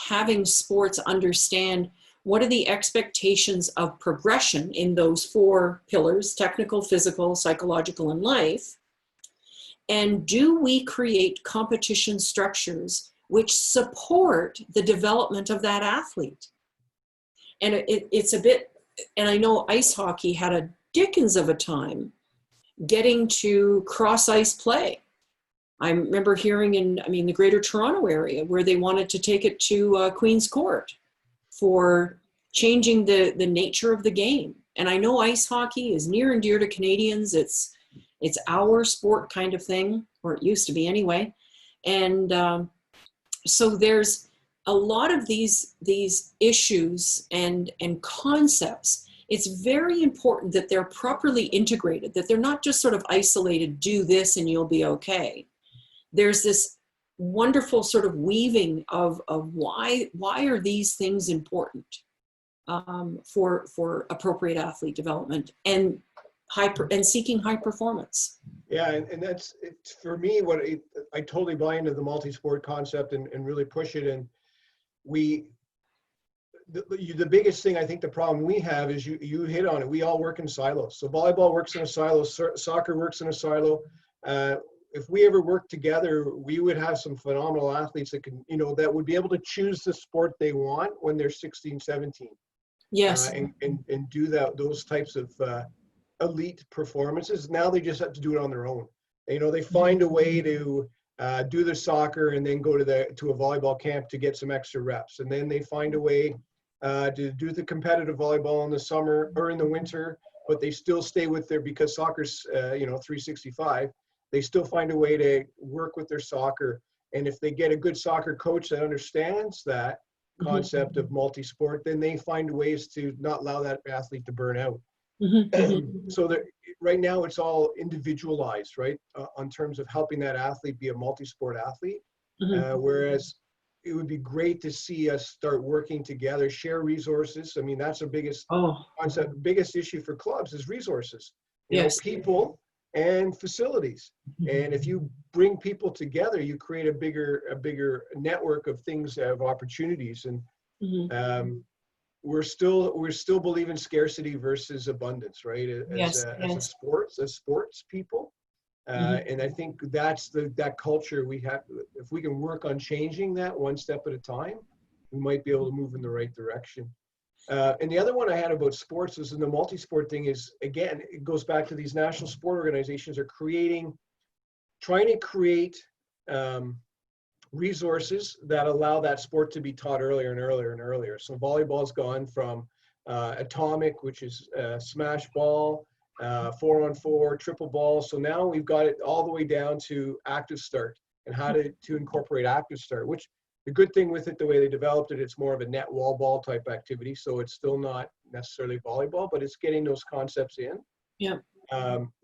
having sports understand what are the expectations of progression in those four pillars: technical, physical, psychological, and life. And do we create competition structures which support the development of that athlete? And it's a bit, and I know ice hockey had a dickens of a time getting to cross ice play. I remember hearing in, the Greater Toronto area where they wanted to take it to Queen's Court for changing the nature of the game. And I know ice hockey is near and dear to Canadians. It's our sport kind of thing, or it used to be anyway. And so there's a lot of these issues and concepts. It's very important that they're properly integrated, that they're not just sort of isolated, do this and you'll be okay. There's this wonderful sort of weaving of why are these things important for appropriate athlete development and seeking high performance. Yeah, and that's, for me, I totally buy into the multi-sport concept and really push it. And the biggest thing, I think the problem we have is you hit on it. We all work in silos. So volleyball works in a silo, soccer works in a silo. If we ever work together, we would have some phenomenal athletes that can, that would be able to choose the sport they want when they're 16, 17. Yes. And do those types of elite performances. Now they just have to do it on their own. They find a way to do the soccer and then go to a volleyball camp to get some extra reps. And then they find a way to do the competitive volleyball in the summer or in the winter, but they still stay with because soccer's, 365. They still find a way to work with their soccer. And if they get a good soccer coach that understands that concept of multi-sport, then they find ways to not allow that athlete to burn out. So right now it's all individualized, right? On terms of helping that athlete be a multi-sport athlete. Whereas it would be great to see us start working together, share resources. That's our biggest concept, biggest issue for clubs is resources. People and facilities. And if you bring people together, you create a bigger network of things, of opportunities. And we're still believe in scarcity versus abundance, right? As sports people. And I think that's that culture we have. If we can work on changing that one step at a time, we might be able to move in the right direction. And the other one I had about sports was in the multi-sport thing is, again, it goes back to these national sport organizations are trying to create resources that allow that sport to be taught earlier and earlier and earlier. So volleyball's gone from atomic, which is smash ball, 4-on-4, triple ball. So now we've got it all the way down to active start and how to incorporate active start, which the good thing with it, the way they developed it, it's more of a net wall ball type activity. So it's still not necessarily volleyball, but it's getting those concepts in. Yeah.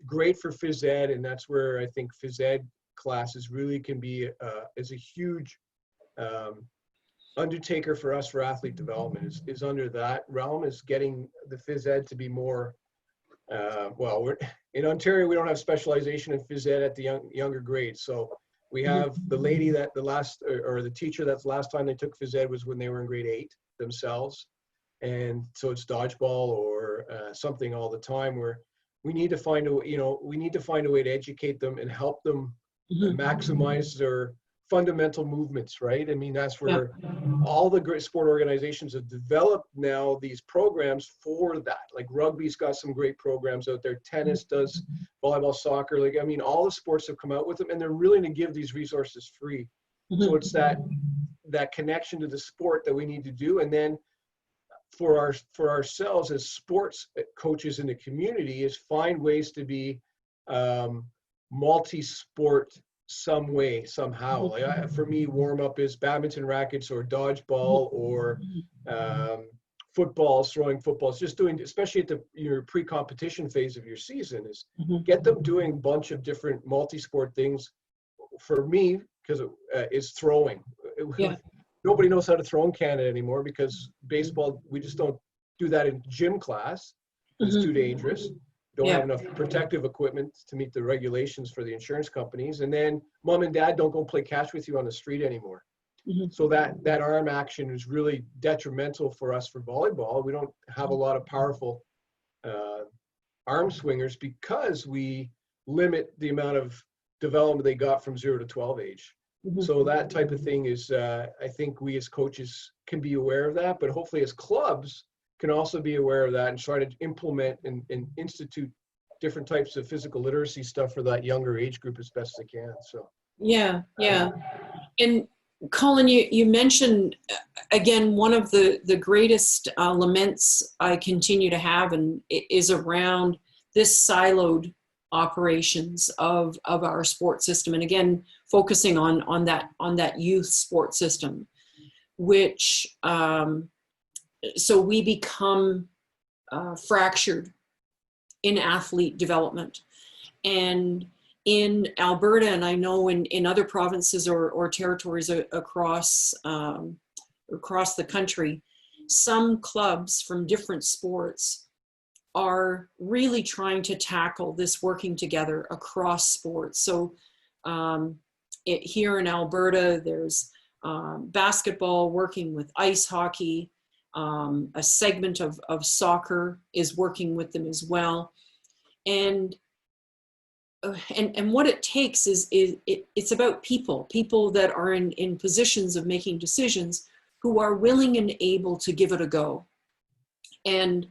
Great for phys ed. And that's where I think phys ed classes really can be is a huge undertaker for us for athlete development is under that realm, is getting the phys ed to be more, we're in Ontario, we don't have specialization in phys ed at the younger grades. So we have the lady that the teacher that's last time they took phys ed was when they were in grade 8 themselves. And so it's dodgeball or something all the time where we need to find a way to educate them and help them maximize their fundamental movements, right? That's where all the great sport organizations have developed now these programs for that. Like rugby's got some great programs out there. Tennis does, volleyball, soccer. All the sports have come out with them, and they're willing to give these resources free. So it's that connection to the sport that we need to do. And then for ourselves as sports coaches in the community is find ways to be multi-sport some way, somehow. For me, warm up is badminton rackets or dodgeball or footballs, throwing footballs, just doing, especially at your pre-competition phase of your season, is get them doing a bunch of different multi-sport things. For me, because is throwing. Nobody knows how to throw in Canada anymore because baseball, we just don't do that in gym class. It's too dangerous. Don't have enough protective equipment to meet the regulations for the insurance companies. And then mom and dad don't go play catch with you on the street anymore. So that arm action is really detrimental for us for volleyball. We don't have a lot of powerful arm swingers because we limit the amount of development they got from 0 to 12 age. So that type of thing is, I think we as coaches can be aware of that, but hopefully as clubs can also be aware of that and try to implement and institute different types of physical literacy stuff for that younger age group as best as they can. So Yeah, yeah. And Colin, you mentioned, again, one of the greatest laments I continue to have and is around this siloed operations of our sports system. And again, focusing on that youth sports system, which, so we become fractured in athlete development. And in Alberta, and I know in other provinces or territories across the country, some clubs from different sports are really trying to tackle this working together across sports. So here in Alberta, there's basketball working with ice hockey. A segment of soccer is working with them as well. And what it takes is it's about people that are in positions of making decisions who are willing and able to give it a go, and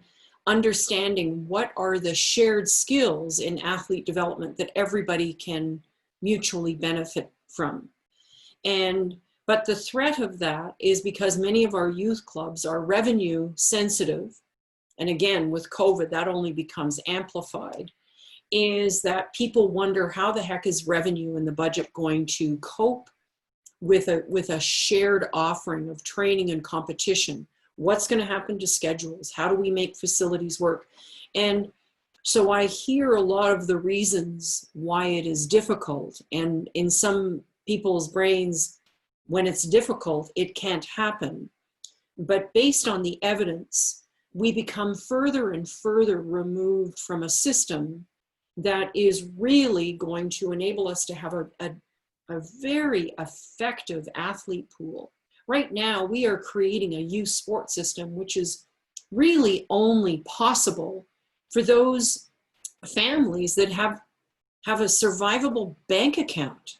understanding what are the shared skills in athlete development that everybody can mutually benefit from. But the threat of that is because many of our youth clubs are revenue sensitive, and again, with COVID, that only becomes amplified, is that people wonder how the heck is revenue in the budget going to cope with a shared offering of training and competition. What's going to happen to schedules? How do we make facilities work? And so I hear a lot of the reasons why it is difficult. And in some people's brains, when it's difficult, it can't happen. But based on the evidence, we become further and further removed from a system that is really going to enable us to have a very effective athlete pool. Right now, we are creating a youth sports system, which is really only possible for those families that have a survivable bank account.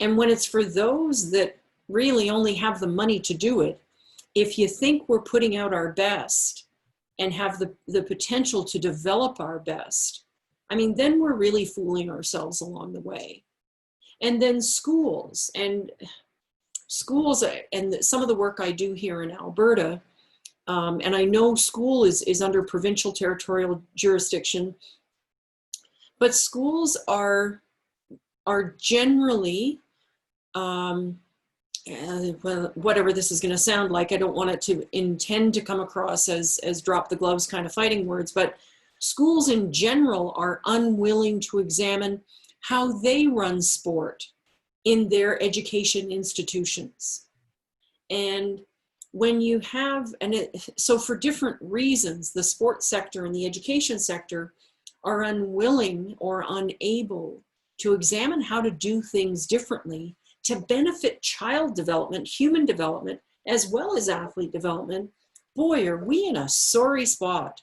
And when it's for those that really only have the money to do it, if you think we're putting out our best and have the potential to develop our best, I mean, then we're really fooling ourselves along the way. And then schools and some of the work I do here in Alberta, and I know school is under provincial territorial jurisdiction, but schools are generally, well, whatever this is going to sound like, I don't want it to intend to come across as drop the gloves kind of fighting words, but schools in general are unwilling to examine how they run sport in their education institutions. And when you have, so for different reasons, the sports sector and the education sector are unwilling or unable to examine how to do things differently to benefit child development, human development, as well as athlete development. Boy, are we in a sorry spot.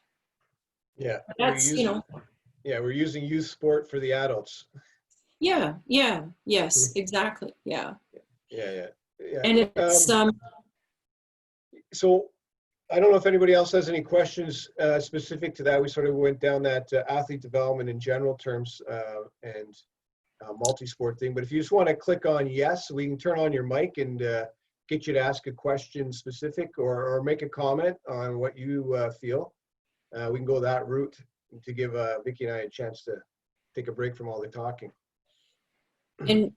Yeah, that's, we're using youth sport for the adults. Yes, exactly. Yeah. And it's so I don't know if anybody else has any questions specific to that. We sort of went down that athlete development in general terms and multi-sport thing. But if you just want to click on yes, we can turn on your mic and get you to ask a question specific or make a comment on what you feel. We can go that route to give Vicki and I a chance to take a break from all the talking. And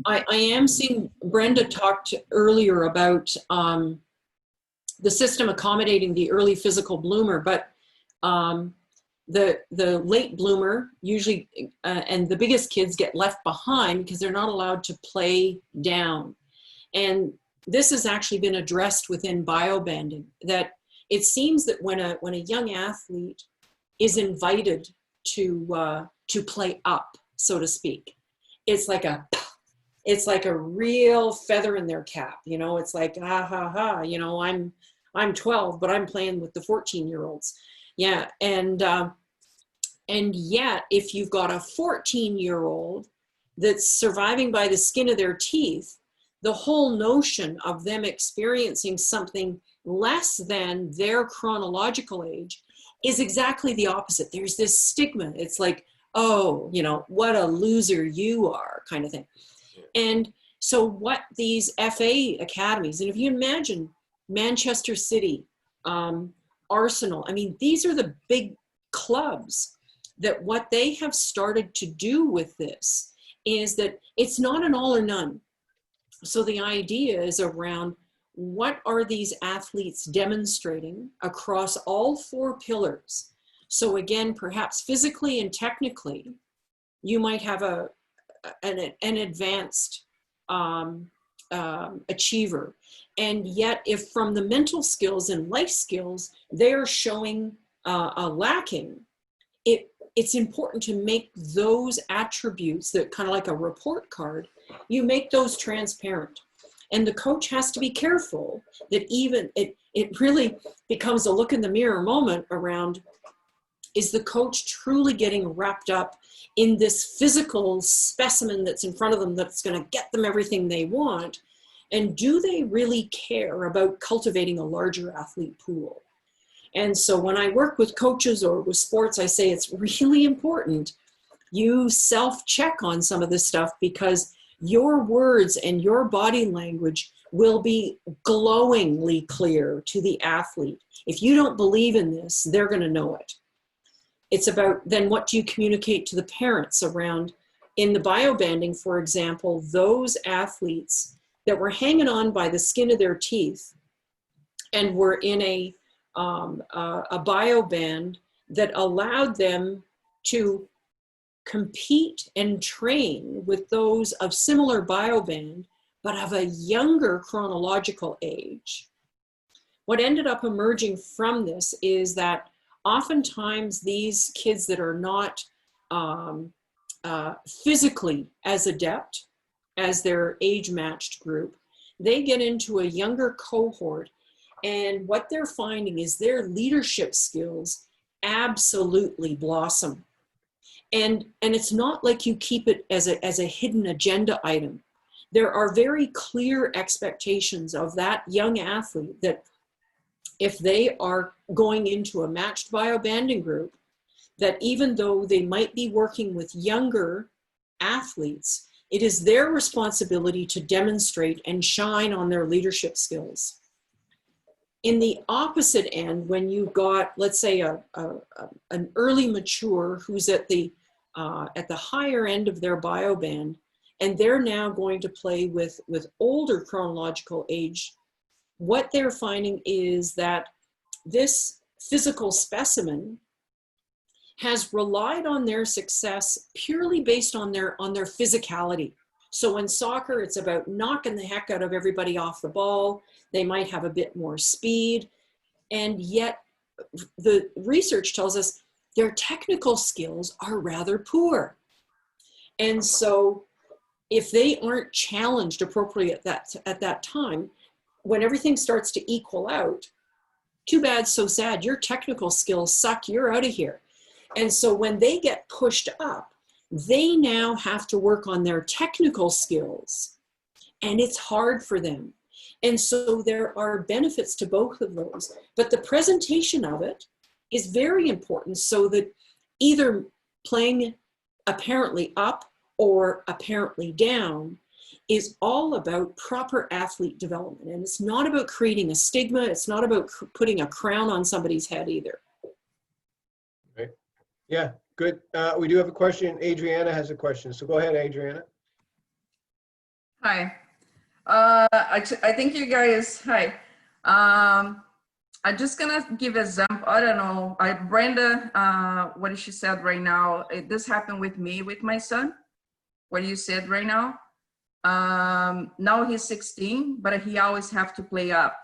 I am seeing Brenda talked earlier about the system accommodating the early physical bloomer, but the late bloomer usually and the biggest kids get left behind because they're not allowed to play down. And this has actually been addressed within biobanding, that it seems that when a young athlete is invited to play up, so to speak, it's like a real feather in their cap. It's like, I'm 12, but I'm playing with the 14-year-olds. Yeah. And yet if you've got a 14-year-old that's surviving by the skin of their teeth, the whole notion of them experiencing something less than their chronological age is exactly the opposite. There's this stigma. It's like, oh, you know, what a loser you are, kind of thing. And so what these FA academies, and if you imagine Manchester City, Arsenal, I mean, these are the big clubs that what they have started to do with this is that it's not an all or none. So the idea is around what are these athletes demonstrating across all 4 pillars. So again, perhaps physically and technically, you might have an advanced achiever. And yet if from the mental skills and life skills, they're showing a lacking, it's important to make those attributes that kind of like a report card, you make those transparent. And the coach has to be careful that even it really becomes a look in the mirror moment around, is the coach truly getting wrapped up in this physical specimen that's in front of them that's going to get them everything they want? And do they really care about cultivating a larger athlete pool? And so when I work with coaches or with sports, I say it's really important you self-check on some of this stuff, because your words and your body language will be glowingly clear to the athlete. If you don't believe in this, they're going to know it. It's about then what do you communicate to the parents around, in the biobanding, for example, those athletes that were hanging on by the skin of their teeth and were in a bioband that allowed them to compete and train with those of similar bioband, but of a younger chronological age. What ended up emerging from this is that oftentimes these kids that are not physically as adept as their age-matched group, they get into a younger cohort, and what they're finding is their leadership skills absolutely blossom. And it's not like you keep it as a hidden agenda item. There are very clear expectations of that young athlete that if they are going into a matched biobanding group, that even though they might be working with younger athletes, it is their responsibility to demonstrate and shine on their leadership skills. In the opposite end, when you've got, let's say, an early mature who's at the higher end of their bioband, and they're now going to play with older chronological age, what they're finding is that this physical specimen has relied on their success purely based on their physicality. So in soccer, it's about knocking the heck out of everybody off the ball. They might have a bit more speed. And yet the research tells us their technical skills are rather poor. And so if they aren't challenged appropriately at that time, when everything starts to equal out, too bad, so sad, your technical skills suck, you're out of here. And so when they get pushed up, they now have to work on their technical skills, and it's hard for them. And so there are benefits to both of those, but the presentation of it is very important, so that either playing apparently up or apparently down is all about proper athlete development. And it's not about creating a stigma. It's not about putting a crown on somebody's head either. Okay. Yeah, good. We do have a question. Adriana has a question. So go ahead, Adriana. Hi. I think you guys, hi. I'm just gonna give example. I don't know. Brenda, what she said right now, this happened with me, with my son, what you said right now. Now he's 16, but he always have to play up.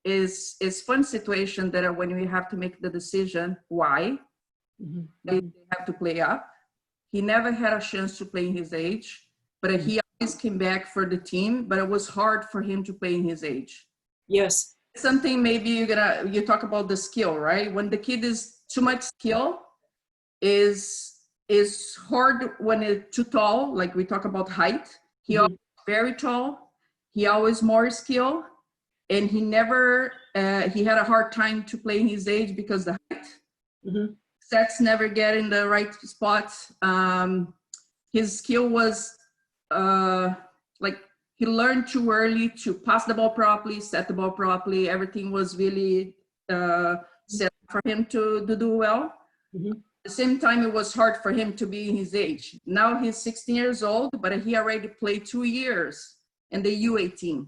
Is fun situation that when we have to make the decision why they have to play up. He never had a chance to play in his age, but he always came back for the team, but it was hard for him to play in his age. Yes. Something maybe you talk about the skill, right? When the kid is too much skill, is hard when it's too tall, like we talk about height. He always very tall, he always more skill, and he never he had a hard time to play in his age because the height. Mm-hmm. Sets never get in the right spot. His skill was like he learned too early to pass the ball properly, set the ball properly. Everything was really set for him to do well. Mm-hmm. At the same time, it was hard for him to be in his age. Now he's 16 years old, but he already played 2 years in the U18.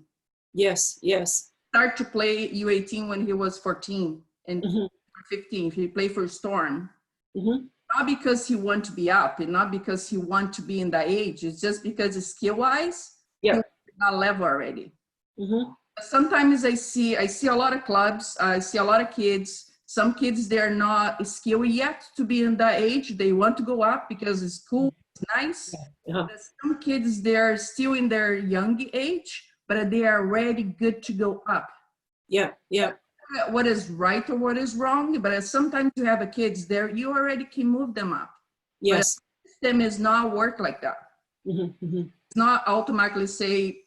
Yes, yes. Started to play U18 when he was 14 and Mm-hmm. 15. He played for Storm. Mm-hmm. Not because he want to be up and not because he want to be in that age. It's just because skill-wise, Yeah. he's at that level already. Mm-hmm. Sometimes I see a lot of clubs, I see a lot of kids. Some kids, they're not skilled yet to be in that age. They want to go up because it's cool, it's nice. Uh-huh. But some kids, they're still in their young age, but they are already good to go up. Yeah, yeah. What is right or what is wrong, but sometimes you have a kids there, you already can move them up. Yes. But the system is not work like that. Mm-hmm. Mm-hmm. It's not automatically say,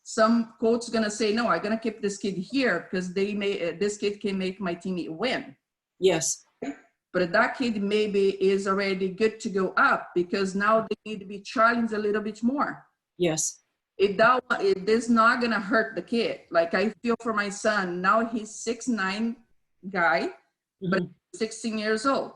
some coach is gonna say, no, I'm gonna keep this kid here because this kid can make my team win. Yes. But that kid maybe is already good to go up because now they need to be challenged a little bit more. Yes. It is not gonna hurt the kid. Like I feel for my son, now he's 6'9" guy, but 16 years old,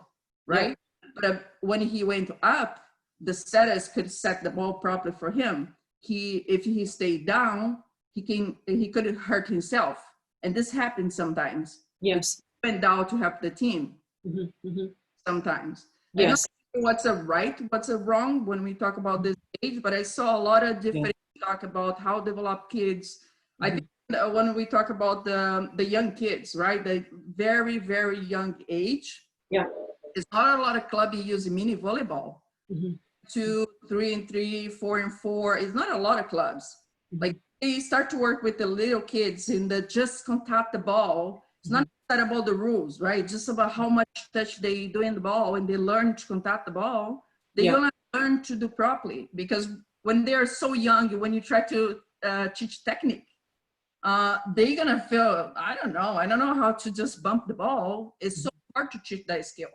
right? Yeah. But when he went up, the setters could set the ball properly for him. If he stayed down, he could hurt himself. And this happens sometimes. Yes. He went down to help the team. Mm-hmm. Mm-hmm. Sometimes. Yes. I don't know what's a right, what's a wrong when we talk about this age, but I saw a lot of different talk about how develop kids. I think when we talk about the young kids, right? The very, very young age. Yeah. There's not a lot of clubs use mini volleyball. Mm-hmm. 2, 3-3, 4-4. It's not a lot of clubs. Mm-hmm. Like they start to work with the little kids and just contact the ball. It's not about the rules, right? Just about how much touch they do in the ball and they learn to contact the ball. They're gonna learn to do properly because when they're so young, when you try to teach technique, they're gonna feel, I don't know how to just bump the ball. It's so hard to teach that skill.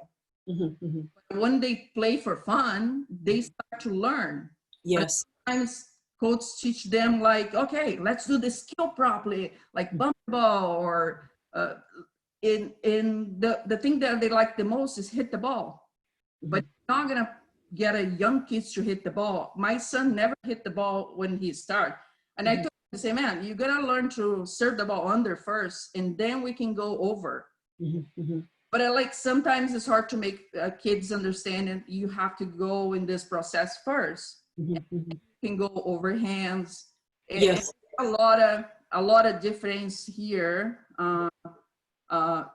Mm-hmm. Mm-hmm. But when they play for fun, they start to learn. Yes. But sometimes coaches teach them like, okay, let's do the skill properly, like bump the ball or in the thing that they like the most is hit the ball. Mm-hmm. But you're not gonna get a young kids to hit the ball. My son never hit the ball when he started. And I told him, I say, man, you gotta learn to serve the ball under first and then we can go over. Mm-hmm. Mm-hmm. But I like sometimes it's hard to make kids understand and you have to go in this process first. Mm-hmm. Mm-hmm. You can go over hands. Yes. A lot of difference here.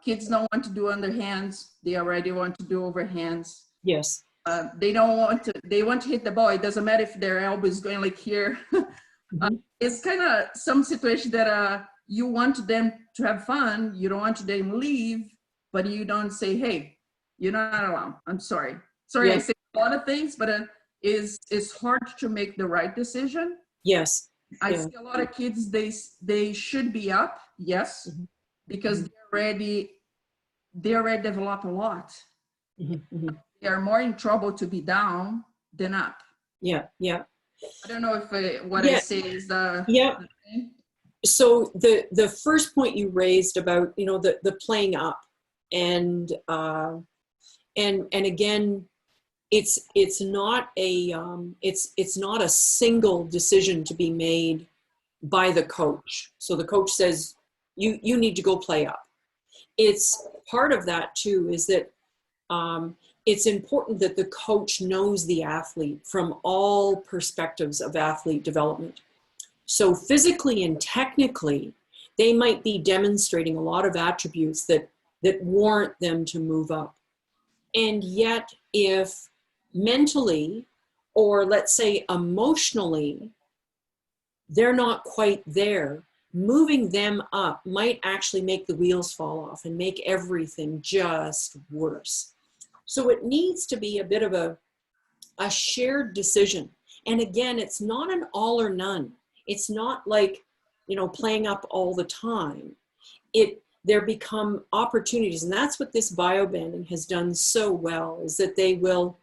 Kids don't want to do underhands. They already want to do overhands. Yes. They want to hit the ball. It doesn't matter if their elbow is going like here. It's kind of some situation that you want them to have fun. You don't want them to leave, but you don't say, hey, you're not allowed. I'm sorry. Sorry, I say a lot of things, but it's hard to make the right decision. Yes. I see a lot of kids, they should be up, yes, because they already develop a lot. Mm-hmm. They are more in trouble to be down than up. Yeah, yeah. I don't know if what I say is the thing. So the first point you raised about, the playing up and again, it's not a single decision to be made by the coach. So the coach says, you need to go play up. It's part of that too, is that it's important that the coach knows the athlete from all perspectives of athlete development. So physically and technically, they might be demonstrating a lot of attributes that warrant them to move up. And yet, if mentally, or let's say emotionally, they're not quite there, moving them up might actually make the wheels fall off and make everything just worse. So it needs to be a bit of a shared decision. And again, it's not an all or none. It's not like, playing up all the time. there become opportunities. And that's what this biobanding has done so well, is that they will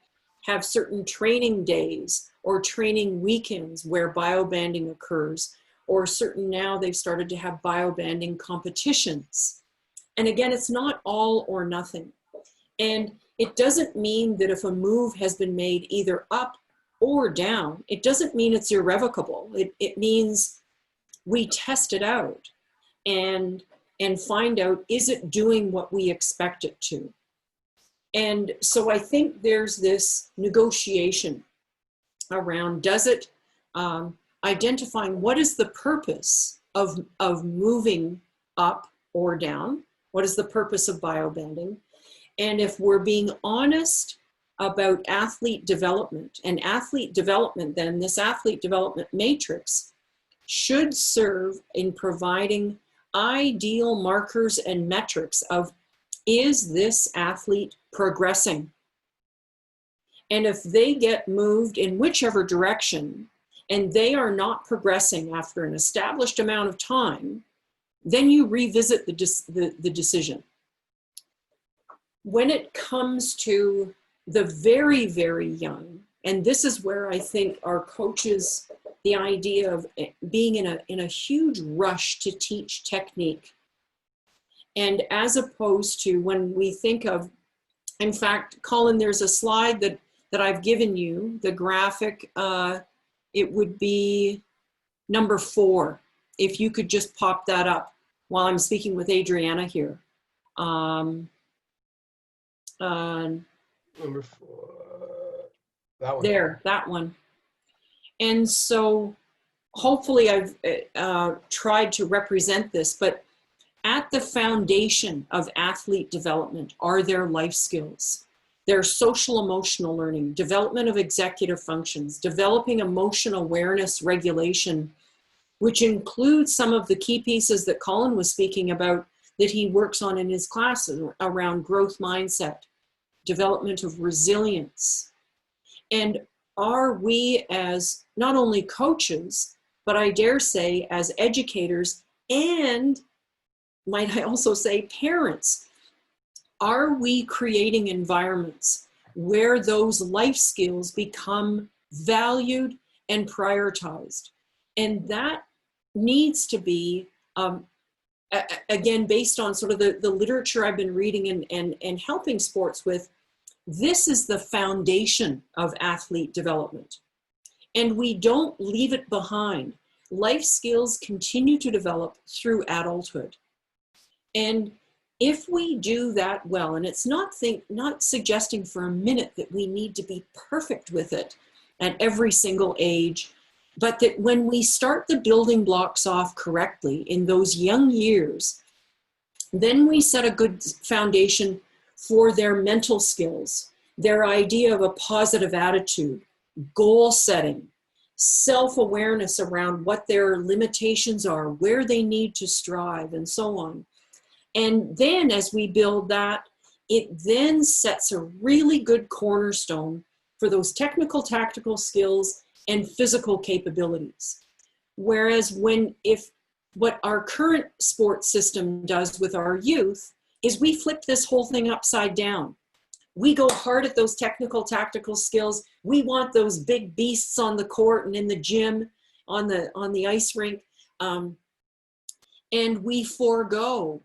have certain training days or training weekends where biobanding occurs, or now they've started to have biobanding competitions. And again, it's not all or nothing. And it doesn't mean that if a move has been made either up or down, it doesn't mean it's irrevocable. It means we test it out and find out, is it doing what we expect it to? And so I think there's this negotiation around, does it, identifying what is the purpose of moving up or down? What is the purpose of biobanding? And if we're being honest about athlete development, and athlete development, then this athlete development matrix should serve in providing ideal markers and metrics of, is this athlete progressing? And if they get moved in whichever direction and they are not progressing after an established amount of time, then you revisit the decision. When it comes to the very, very young, and this is where I think our coaches, the idea of being in a huge rush to teach technique, and as opposed to when we think of, in fact, Colin, there's a slide that I've given you, the graphic, it would be number 4. If you could just pop that up while I'm speaking with Adriana here. Number 4, that one. There, that one. And so hopefully I've tried to represent this, but at the foundation of athlete development are their life skills, their social emotional learning, development of executive functions, developing emotional awareness regulation, which includes some of the key pieces that Colin was speaking about that he works on in his classes around growth mindset, development of resilience. And are we, as not only coaches, but I dare say as educators, and might I also say parents, are we creating environments where those life skills become valued and prioritized? And that needs to be, again, based on sort of the literature I've been reading and helping sports with. This is the foundation of athlete development. And we don't leave it behind. Life skills continue to develop through adulthood. And if we do that well, and it's not suggesting for a minute that we need to be perfect with it at every single age, but that when we start the building blocks off correctly in those young years, then we set a good foundation for their mental skills, their idea of a positive attitude, goal setting, self-awareness around what their limitations are, where they need to strive, and so on. And then as we build that, it then sets a really good cornerstone for those technical, tactical skills and physical capabilities. Whereas what our current sports system does with our youth is we flip this whole thing upside down. We go hard at those technical, tactical skills. We want those big beasts on the court and in the gym, on the ice rink. And we forego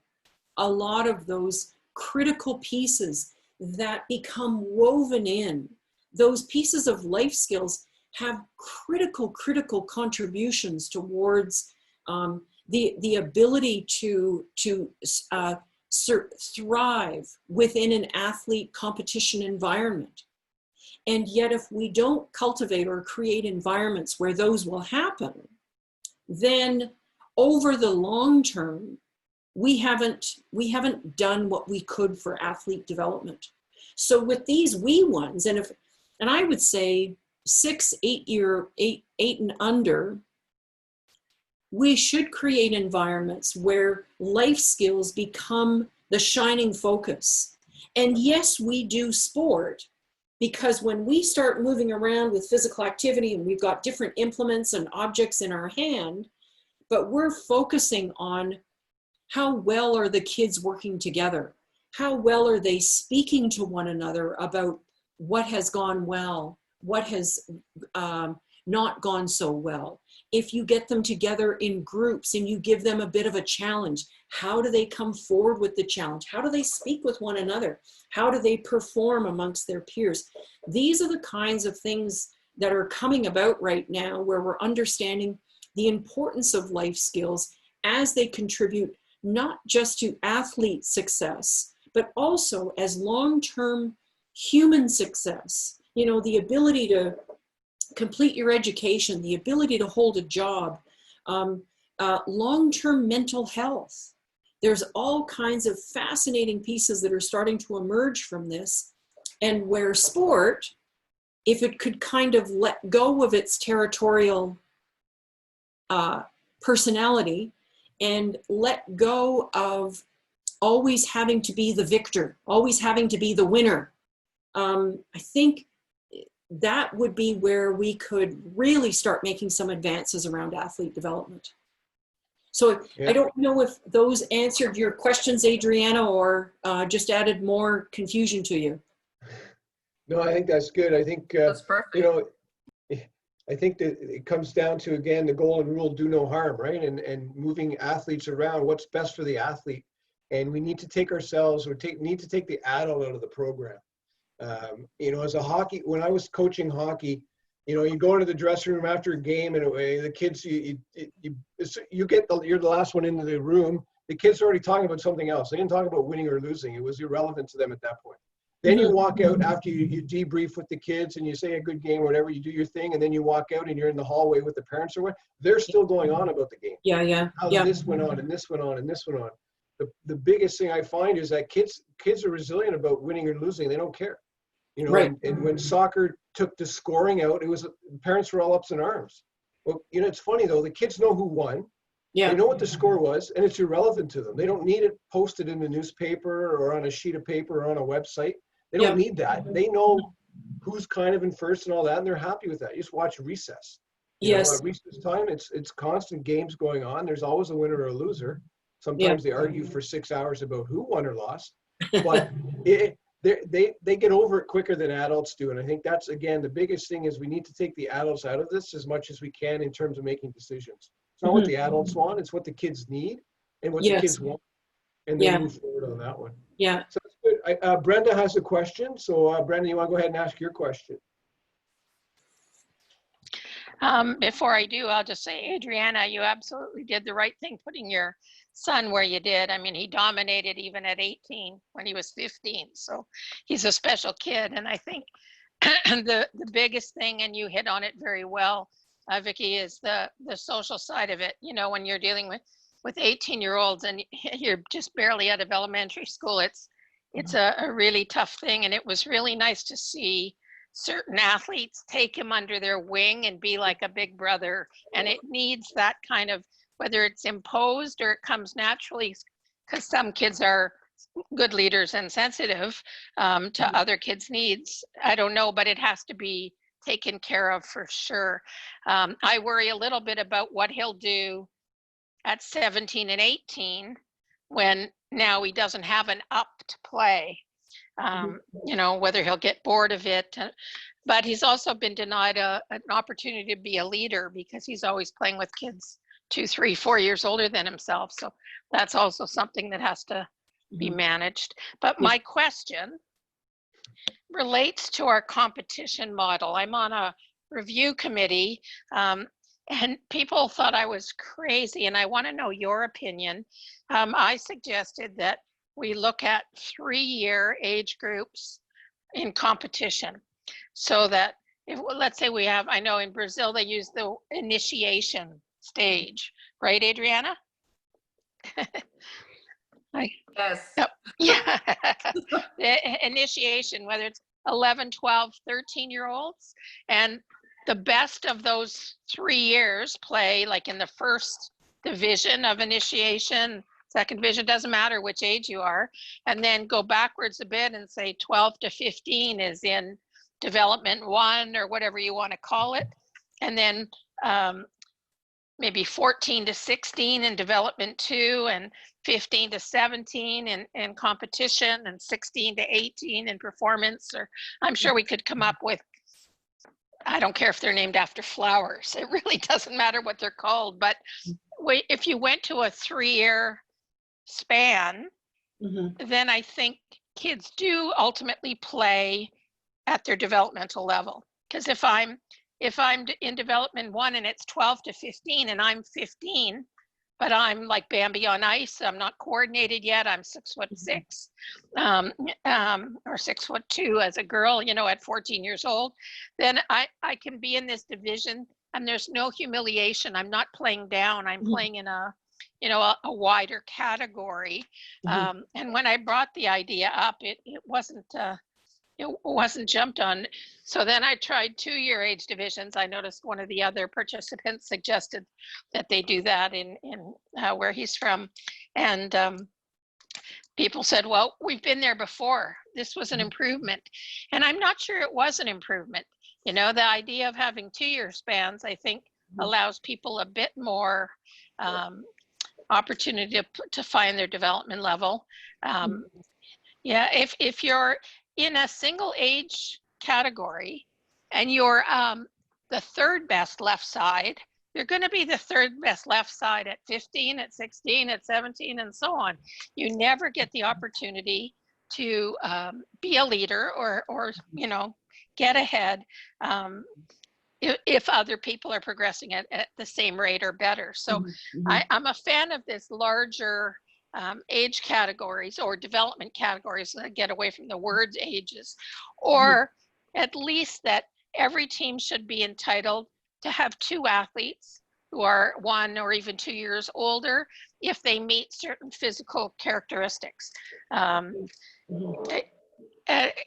a lot of those critical pieces that become woven in. Those pieces of life skills have critical contributions towards the ability to thrive within an athlete competition environment. And yet if we don't cultivate or create environments where those will happen, then over the long term, we haven't done what we could for athlete development. So with these wee ones, and I would say 6, 8 and under, we should create environments where life skills become the shining focus. And yes, we do sport, because when we start moving around with physical activity and we've got different implements and objects in our hand, but we're focusing on How well are the kids working together? How well are they speaking to one another about what has gone well, what has not gone so well? If you get them together in groups and you give them a bit of a challenge, how do they come forward with the challenge? How do they speak with one another? How do they perform amongst their peers? These are the kinds of things that are coming about right now, where we're understanding the importance of life skills as they contribute not just to athlete success, but also as long-term human success. You know, the ability to complete your education, the ability to hold a job, long-term mental health. There's all kinds of fascinating pieces that are starting to emerge from this, and where sport, if it could kind of let go of its territorial personality and let go of always having to be the victor, always having to be the winner, I think that would be where we could really start making some advances around athlete development. So Yeah. I don't know if those answered your questions, Adriana, or just added more confusion to you. No, I think that's good. I think, That's perfect. you know, I think that it comes down to, again, the golden rule, do no harm, right? And moving athletes around, what's best for the athlete. And we need to take ourselves, need to take the adult out of the program. You know, as a hockey, when I was coaching hockey, you know, you go into the dressing room after a game, and the kids, you're the last one into the room. The kids are already talking about something else. They didn't talk about winning or losing. It was irrelevant to them at that point. Then you walk out after you debrief with the kids and you say a good game or whatever, you do your thing, and then you walk out and you're in the hallway with the parents or what. They're still going on about the game. Yeah. How this went on and this went on and this went on. The biggest thing I find is that kids are resilient about winning or losing. They don't care. You know, Right. and when soccer took the scoring out, it was, parents were all ups in arms. Well, you know, it's funny though, the kids know who won. Yeah. They know what the score was, and it's irrelevant to them. They don't need it posted in the newspaper or on a sheet of paper or on a website. They don't need that. They know who's kind of in first and all that, and they're happy with that. You just watch recess. You know, at recess time, it's constant games going on. There's always a winner or a loser. Sometimes they argue for 6 hours about who won or lost, but they get over it quicker than adults do. And I think that's, again, the biggest thing is we need to take the adults out of this as much as we can in terms of making decisions. It's not what the adults want, it's what the kids need and what the kids want. And then move forward on that one. Yeah. So that's good. Brenda has a question. So Brenda, you want to go ahead and ask your question? Before I do, I'll just say, Adriana, you absolutely did the right thing putting your son where you did. I mean, he dominated even at 18 when he was 15. So he's a special kid. And I think the biggest thing, and you hit on it very well, Vicki, is the social side of it. You know, when you're dealing with 18-year-olds and you're just barely out of elementary school, it's a really tough thing. And it was really nice to see certain athletes take him under their wing and be like a big brother. And it needs that kind of, whether it's imposed or it comes naturally, because some kids are good leaders and sensitive to other kids' needs. I don't know, but it has to be taken care of for sure. I worry a little bit about what he'll do at 17 and 18 when now he doesn't have an up to play. You know, whether he'll get bored of it, but he's also been denied an opportunity to be a leader because he's always playing with kids 2, 3, 4 years older than himself. So that's also something that has to be managed. But my question relates to our competition model. I'm on a review committee and people thought I was crazy, and I want to know your opinion. I suggested that we look at 3-year age groups in competition, so that if, let's say we have, I know in Brazil they use the initiation stage, right, Adriana? Yes. Yeah. The initiation, whether it's 11, 12, 13-year-olds, and the best of those 3 years play like in the first division of initiation, second division, doesn't matter which age you are, and then go backwards a bit and say 12 to 15 is in development 1 or whatever you want to call it. And then maybe 14 to 16 in development 2, and 15 to 17 in competition, and 16 to 18 in performance. Or I'm sure we could come up with, I don't care if they're named after flowers. It really doesn't matter what they're called. But if you went to a 3-year span, then I think kids do ultimately play at their developmental level. Because if I'm in development 1 and it's 12 to 15 and I'm 15, but I'm like Bambi on ice, I'm not coordinated yet, I'm 6'6", or 6'2" as a girl, you know, at 14 years old, then I can be in this division and there's no humiliation. I'm not playing down, I'm playing in a, you know, a wider category. And when I brought the idea up, it wasn't jumped on. So then I tried 2-year age divisions. I noticed one of the other participants suggested that they do that in where he's from. And people said, well, we've been there before. This was an improvement. And I'm not sure it was an improvement. You know, the idea of having 2-year spans, I think, allows people a bit more opportunity to find their development level. Yeah, if you're in a single age category and you're the 3rd best left side, you're going to be the 3rd best left side at 15, at 16, at 17, and so on. You never get the opportunity to be a leader or you know, get ahead if other people are progressing at the same rate or better. So I'm a fan of this larger age categories or development categories that get away from the words ages, or at least that every team should be entitled to have 2 athletes who are 1 or even 2 years older if they meet certain physical characteristics.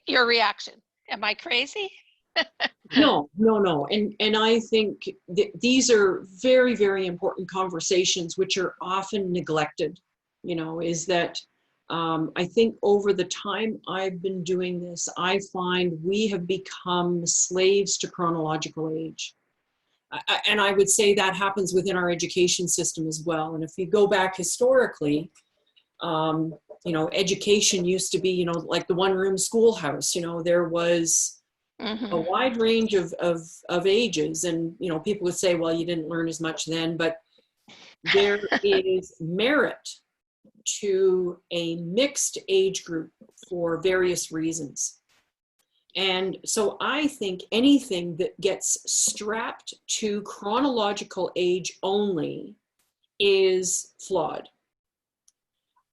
Your reaction? Am I crazy? No. And I think these are very, very important conversations, which are often neglected. You know, is that I think over the time I've been doing this, I find we have become slaves to chronological age. And I would say that happens within our education system as well. And if you go back historically, you know, education used to be, you know, like the one-room schoolhouse. You know, there was a wide range of ages. And, you know, people would say, well, you didn't learn as much then, but there is merit to a mixed age group for various reasons. And so I think anything that gets strapped to chronological age only is flawed.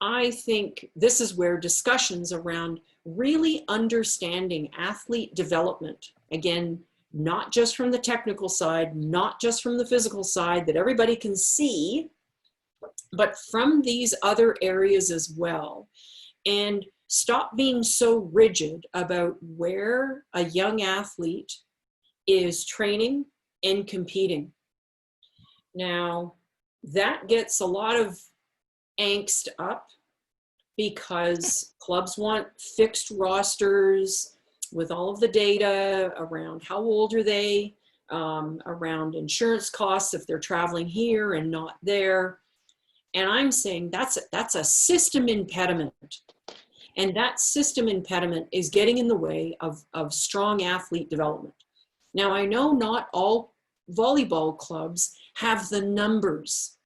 I think this is where discussions around really understanding athlete development, again, not just from the technical side, not just from the physical side that everybody can see, but from these other areas as well. And stop being so rigid about where a young athlete is training and competing. Now, that gets a lot of angst up because clubs want fixed rosters with all of the data around how old are they, around insurance costs if they're traveling here and not there. And I'm saying that's a system impediment. And that system impediment is getting in the way of strong athlete development. Now, I know not all volleyball clubs have the numbers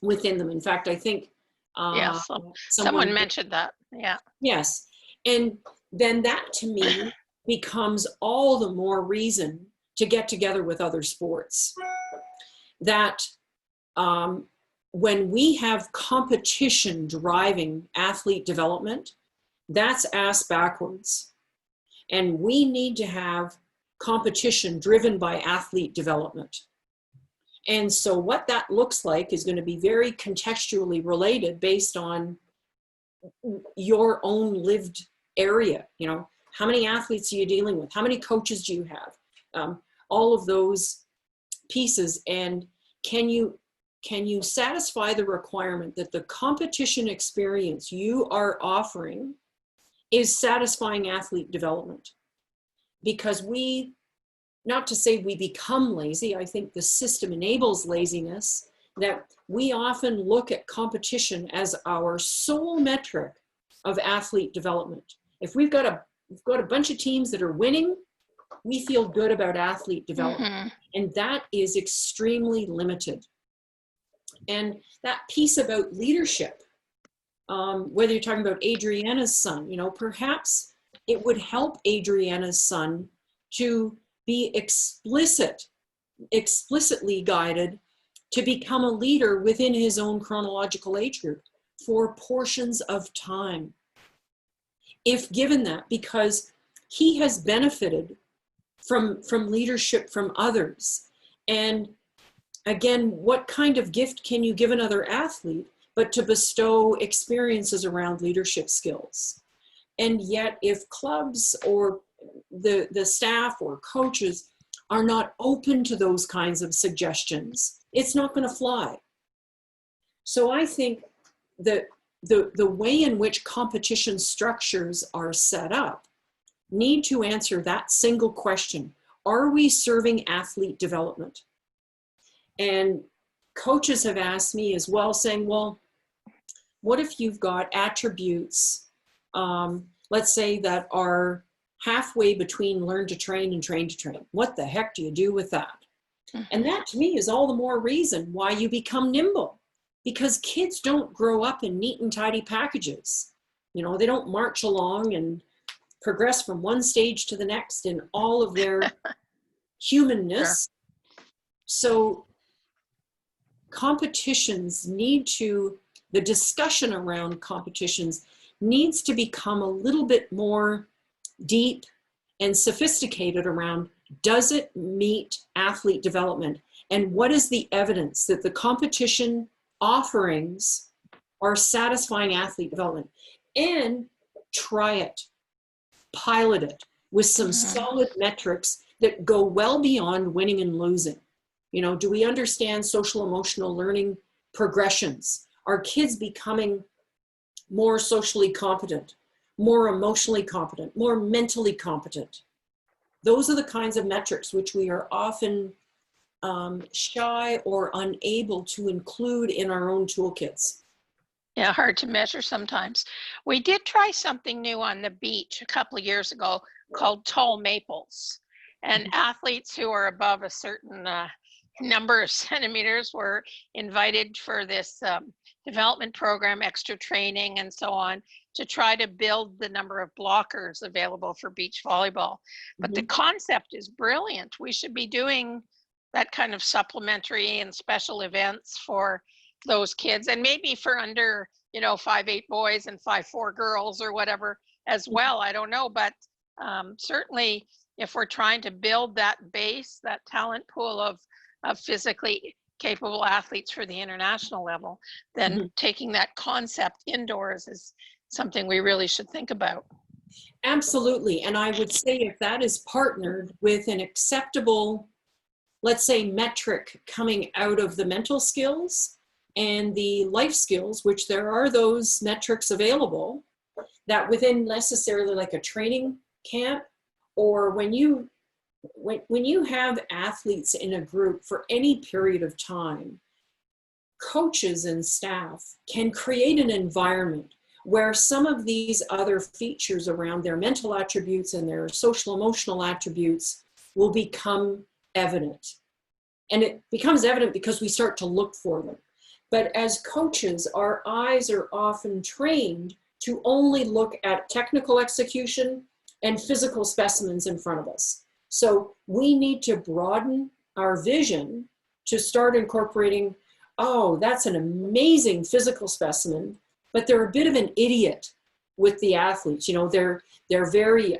within them. In fact, I think Yes, someone mentioned that. Yeah. Yes. And then that to me becomes all the more reason to get together with other sports. That when we have competition driving athlete development, that's ass backwards. And we need to have competition driven by athlete development. And so what that looks like is going to be very contextually related based on your own lived area. You know, how many athletes are you dealing with? How many coaches do you have? All of those pieces. And can you satisfy the requirement that the competition experience you are offering is satisfying athlete development? Because we not to say we become lazy, I think the system enables laziness, that we often look at competition as our sole metric of athlete development. If we've got a bunch of teams that are winning, we feel good about athlete development. And that is extremely limited. And that piece about leadership, whether you're talking about Adriana's son, you know, perhaps it would help Adriana's son to be explicitly guided to become a leader within his own chronological age group for portions of time. If given that, because he has benefited from leadership from others. And again, what kind of gift can you give another athlete but to bestow experiences around leadership skills? And yet if clubs or the staff or coaches are not open to those kinds of suggestions, it's not going to fly. So I think that the way in which competition structures are set up need to answer that single question. Are we serving athlete development? And coaches have asked me as well, saying, well, what if you've got attributes, let's say, that are halfway between learn to train and train to train? What the heck do you do with that? And that to me is all the more reason why you become nimble, because kids don't grow up in neat and tidy packages. You know, they don't march along and progress from one stage to the next in all of their humanness. Sure. So competitions the discussion around competitions needs to become a little bit more deep and sophisticated around, does it meet athlete development? And what is the evidence that the competition offerings are satisfying athlete development? And try it, pilot it with some solid metrics that go well beyond winning and losing. You know, do we understand social emotional learning progressions? Are kids becoming more socially competent, more emotionally competent, more mentally competent? Those are the kinds of metrics which we are often shy or unable to include in our own toolkits. Yeah, hard to measure sometimes. We did try something new on the beach a couple of years ago called tall maples. And athletes who are above a certain number of centimeters were invited for this development program, extra training and so on, to try to build the number of blockers available for beach volleyball. But the concept is brilliant. We should be doing that kind of supplementary and special events for those kids, and maybe for under, 5'8" boys and 5'4" girls or whatever as well. I don't know, but certainly if we're trying to build that base, that talent pool of physically capable athletes for the international level, then taking that concept indoors is something we really should think about. Absolutely. And I would say if that is partnered with an acceptable, let's say, metric coming out of the mental skills and the life skills, which there are those metrics available, that within necessarily like a training camp, or when you have athletes in a group for any period of time, coaches and staff can create an environment where some of these other features around their mental attributes and their social emotional attributes will become evident. And it becomes evident because we start to look for them. But as coaches, our eyes are often trained to only look at technical execution and physical specimens in front of us. So we need to broaden our vision to start incorporating, oh, that's an amazing physical specimen, but they're a bit of an idiot with the athletes. They're very,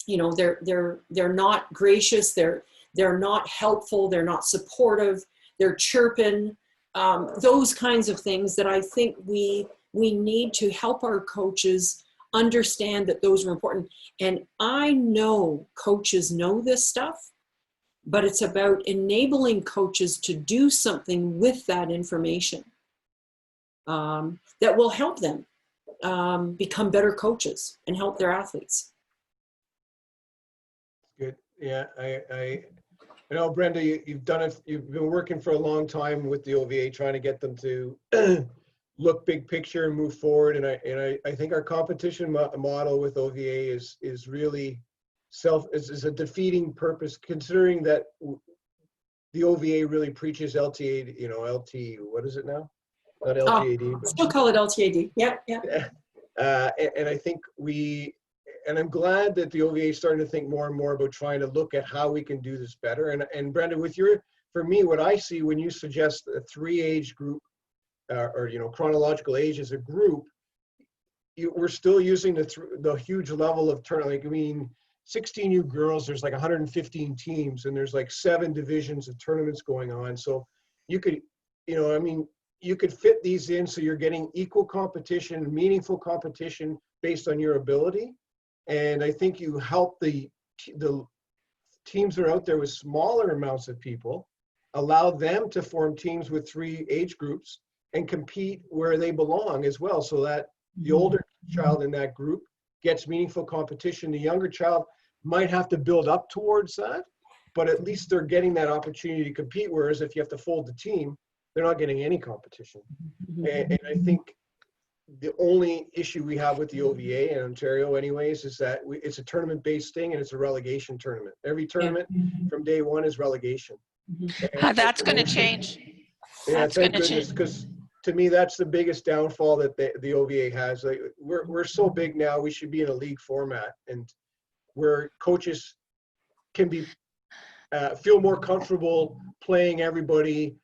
they're not gracious. They're not helpful. They're not supportive. They're chirping. Those kinds of things that I think we need to help our coaches understand that those are important. And I know coaches know this stuff, but it's about enabling coaches to do something with that information that will help them become better coaches and help their athletes. Good. Yeah, I know, Brenda, you've done it. You've been working for a long time with the OVA, trying to get them to look big picture and move forward. And I think our competition model with OVA is really is a defeating purpose, considering that the OVA really preaches LTAD, what is it now? Not LTAD, but Still call it LTAD. Yeah, yeah. and I think and I'm glad that the OVA is starting to think more and more about trying to look at how we can do this better. And Brenda, for me, what I see when you suggest a 3-age group, or chronological age as a group, we're still using the huge level of tournament. Like, I mean, 16U girls, there's like 115 teams, and there's like 7 divisions of tournaments going on. So you could, you could fit these in so you're getting equal competition, meaningful competition based on your ability. And I think you help the teams that are out there with smaller amounts of people, allow them to form teams with 3 age groups and compete where they belong as well, so that the older child in that group gets meaningful competition. The younger child might have to build up towards that, but at least they're getting that opportunity to compete, whereas if you have to fold the team, they're not getting any competition. And I think the only issue we have with the OVA in Ontario anyways is that it's a tournament-based thing, and it's a relegation tournament. Every tournament from day one is relegation. That's going to change. Yeah, That's thank gonna goodness, change. because to me, that's the biggest downfall that the OVA has. Like, we're so big now, we should be in a league format, and where coaches can be feel more comfortable playing everybody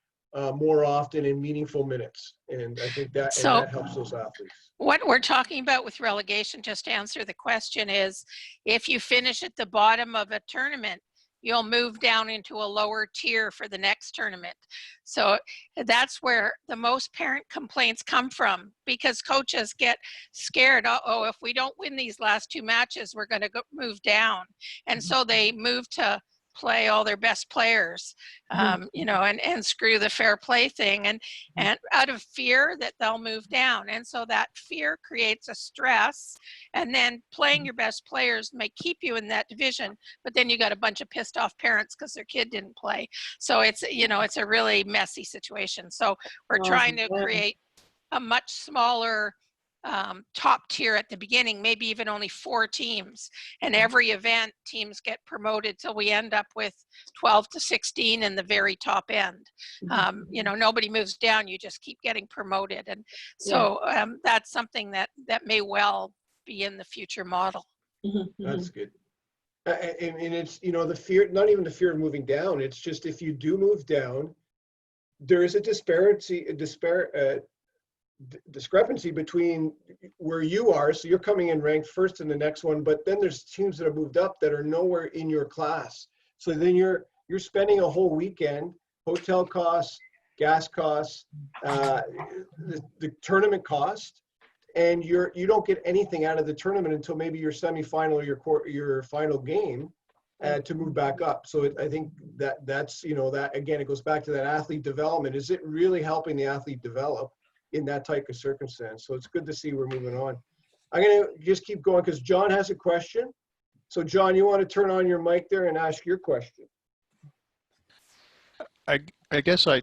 more often in meaningful minutes. And I think that helps those athletes. What we're talking about with relegation, just to answer the question, is if you finish at the bottom of a tournament, you'll move down into a lower tier for the next tournament. So that's where the most parent complaints come from, because coaches get scared. Oh, if we don't win these last 2 matches, we're going to move down. And so they move to play all their best players, and screw the fair play thing, and out of fear that they'll move down. And so that fear creates a stress, and then playing your best players may keep you in that division, but then you got a bunch of pissed off parents because their kid didn't play. So it's a really messy situation. So we're trying to create a much smaller top tier at the beginning, maybe even only 4 teams, and every event teams get promoted till we end up with 12 to 16 in the very top end. Nobody moves down, you just keep getting promoted. And so that's something that may well be in the future model. That's good. And it's, the fear, not even the fear of moving down, it's just if you do move down, there is a discrepancy between where you are, so you're coming in ranked first in the next one, but then there's teams that have moved up that are nowhere in your class. So then you're spending a whole weekend, hotel costs, gas costs, the tournament cost, and you don't get anything out of the tournament until maybe your semifinal or your final game to move back up. So I think that's that again, it goes back to that athlete development. Is it really helping the athlete develop in that type of circumstance? So it's good to see we're moving on. I'm going to just keep going because John has a question. So John, you want to turn on your mic there and ask your question? I guess I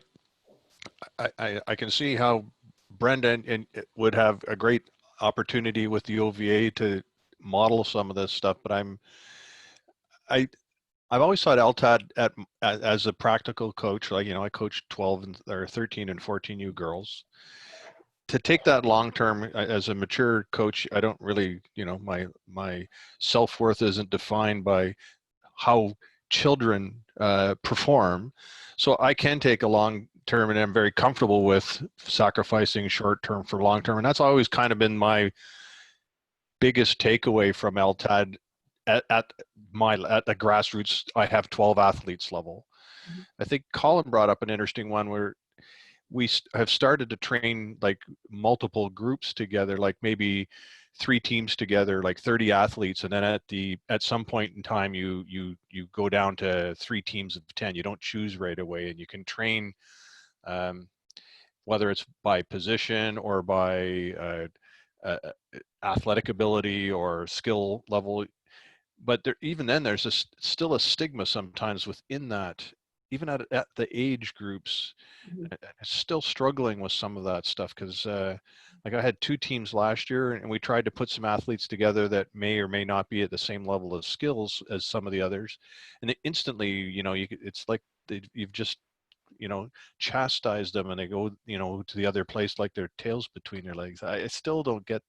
can see how Brendan would have a great opportunity with the OVA to model some of this stuff, but I've always thought LTAD as a practical coach, like, I coach 13 and 14U girls. To take that long term as a mature coach, I don't really, my self-worth isn't defined by how children perform. So I can take a long term, and I'm very comfortable with sacrificing short term for long term. And that's always kind of been my biggest takeaway from LTAD at the grassroots. I have 12 athletes level. I think Colin brought up an interesting one where we have started to train like multiple groups together, like maybe 3 teams together, like 30 athletes, and then at some point in time you go down to 3 teams of 10. You don't choose right away, and you can train whether it's by position or by athletic ability or skill level. but there, even then, there's still a stigma sometimes within that, even at the age groups, still struggling with some of that stuff. Because like I had 2 teams last year, and we tried to put some athletes together that may or may not be at the same level of skills as some of the others, and they instantly, it's like you've just chastised them, and they go to the other place like their tails between their legs. I still don't get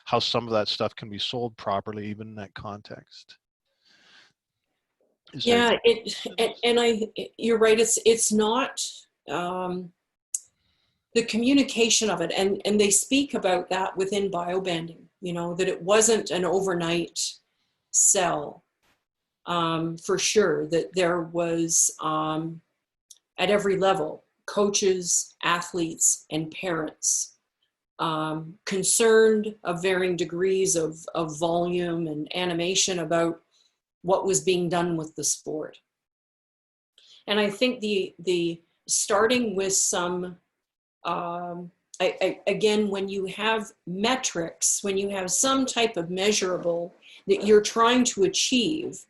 how some of that stuff can be sold properly, even in that context. Yeah, you're right. It's not the communication of it, and they speak about that within biobanding. That it wasn't an overnight sell, for sure. That there was at every level, coaches, athletes, and parents concerned of varying degrees of volume and animation about what was being done with the sport. And I think the starting with some, again, when you have metrics, when you have some type of measurable that you're trying to achieve,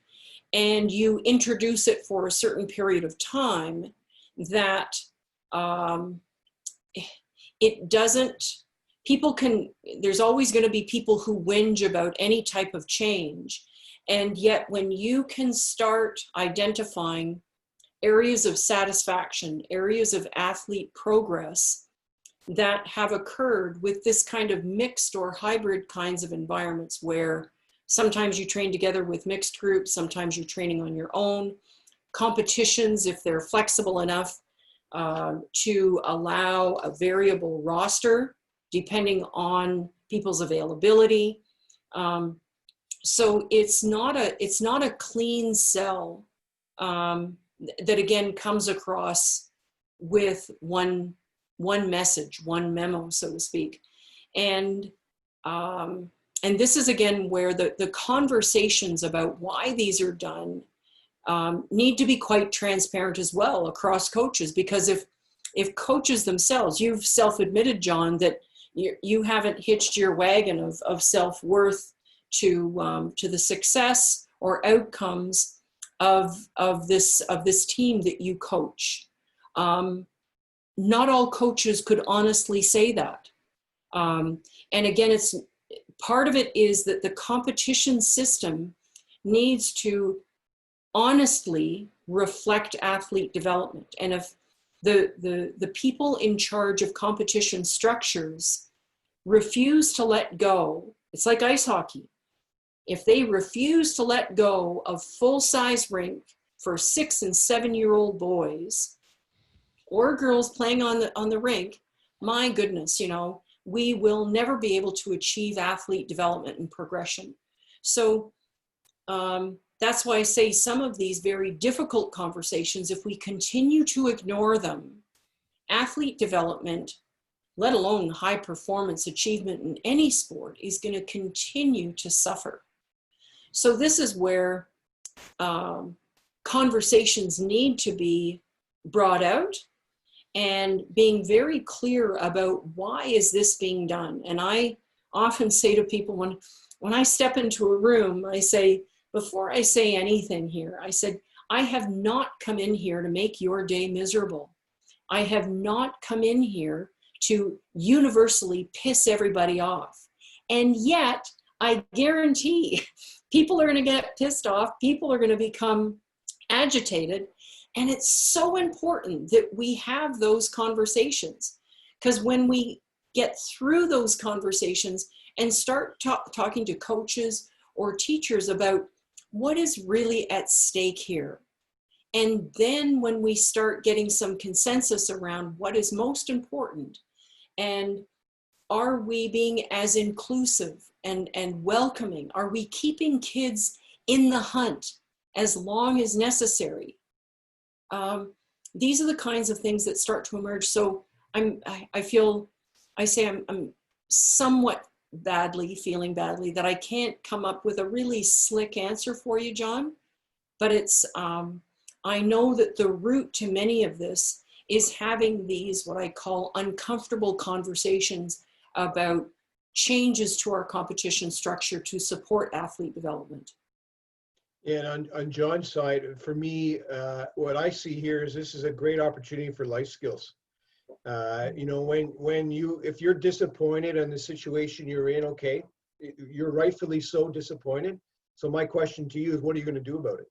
and you introduce it for a certain period of time, that it doesn't, there's always going to be people who whinge about any type of change. And yet when you can start identifying areas of satisfaction, areas of athlete progress that have occurred with this kind of mixed or hybrid kinds of environments, where sometimes you train together with mixed groups, sometimes you're training on your own, competitions, if they're flexible enough to allow a variable roster depending on people's availability. So it's not a clean sell that again comes across with one message, one memo, so to speak. And this is again where the conversations about why these are done need to be quite transparent as well across coaches, because if coaches themselves, you've self-admitted, John, that you haven't hitched your wagon of self-worth to the success or outcomes of this team that you coach. Not all coaches could honestly say that. And again, part of it is that the competition system needs to honestly reflect athlete development. And if the people in charge of competition structures refuse to let go, it's like ice hockey. If they refuse to let go of full-size rink for 6 and 7-year-old boys or girls playing on the rink, my goodness, we will never be able to achieve athlete development and progression. So that's why I say some of these very difficult conversations, if we continue to ignore them, athlete development, let alone high performance achievement in any sport, is going to continue to suffer. So this is where conversations need to be brought out, and being very clear about why is this being done. And I often say to people when I step into a room, I say, before I say anything here, I said, I have not come in here to make your day miserable. I have not come in here to universally piss everybody off. And yet, I guarantee people are going to get pissed off. People are going to become agitated. And it's so important that we have those conversations, because when we get through those conversations and start talking to coaches or teachers about what is really at stake here, and then when we start getting some consensus around what is most important, and are we being as inclusive and welcoming? Are we keeping kids in the hunt as long as necessary? These are the kinds of things that start to emerge. So I'm somewhat feeling badly that I can't come up with a really slick answer for you, John, but it's, I know that the root to many of this is having these, what I call uncomfortable conversations about changes to our competition structure to support athlete development. And on John's side, for me, what I see here is this is a great opportunity for life skills. You know, if you're disappointed in the situation you're in, okay, you're rightfully so disappointed. So my question to you is, what are you going to do about it?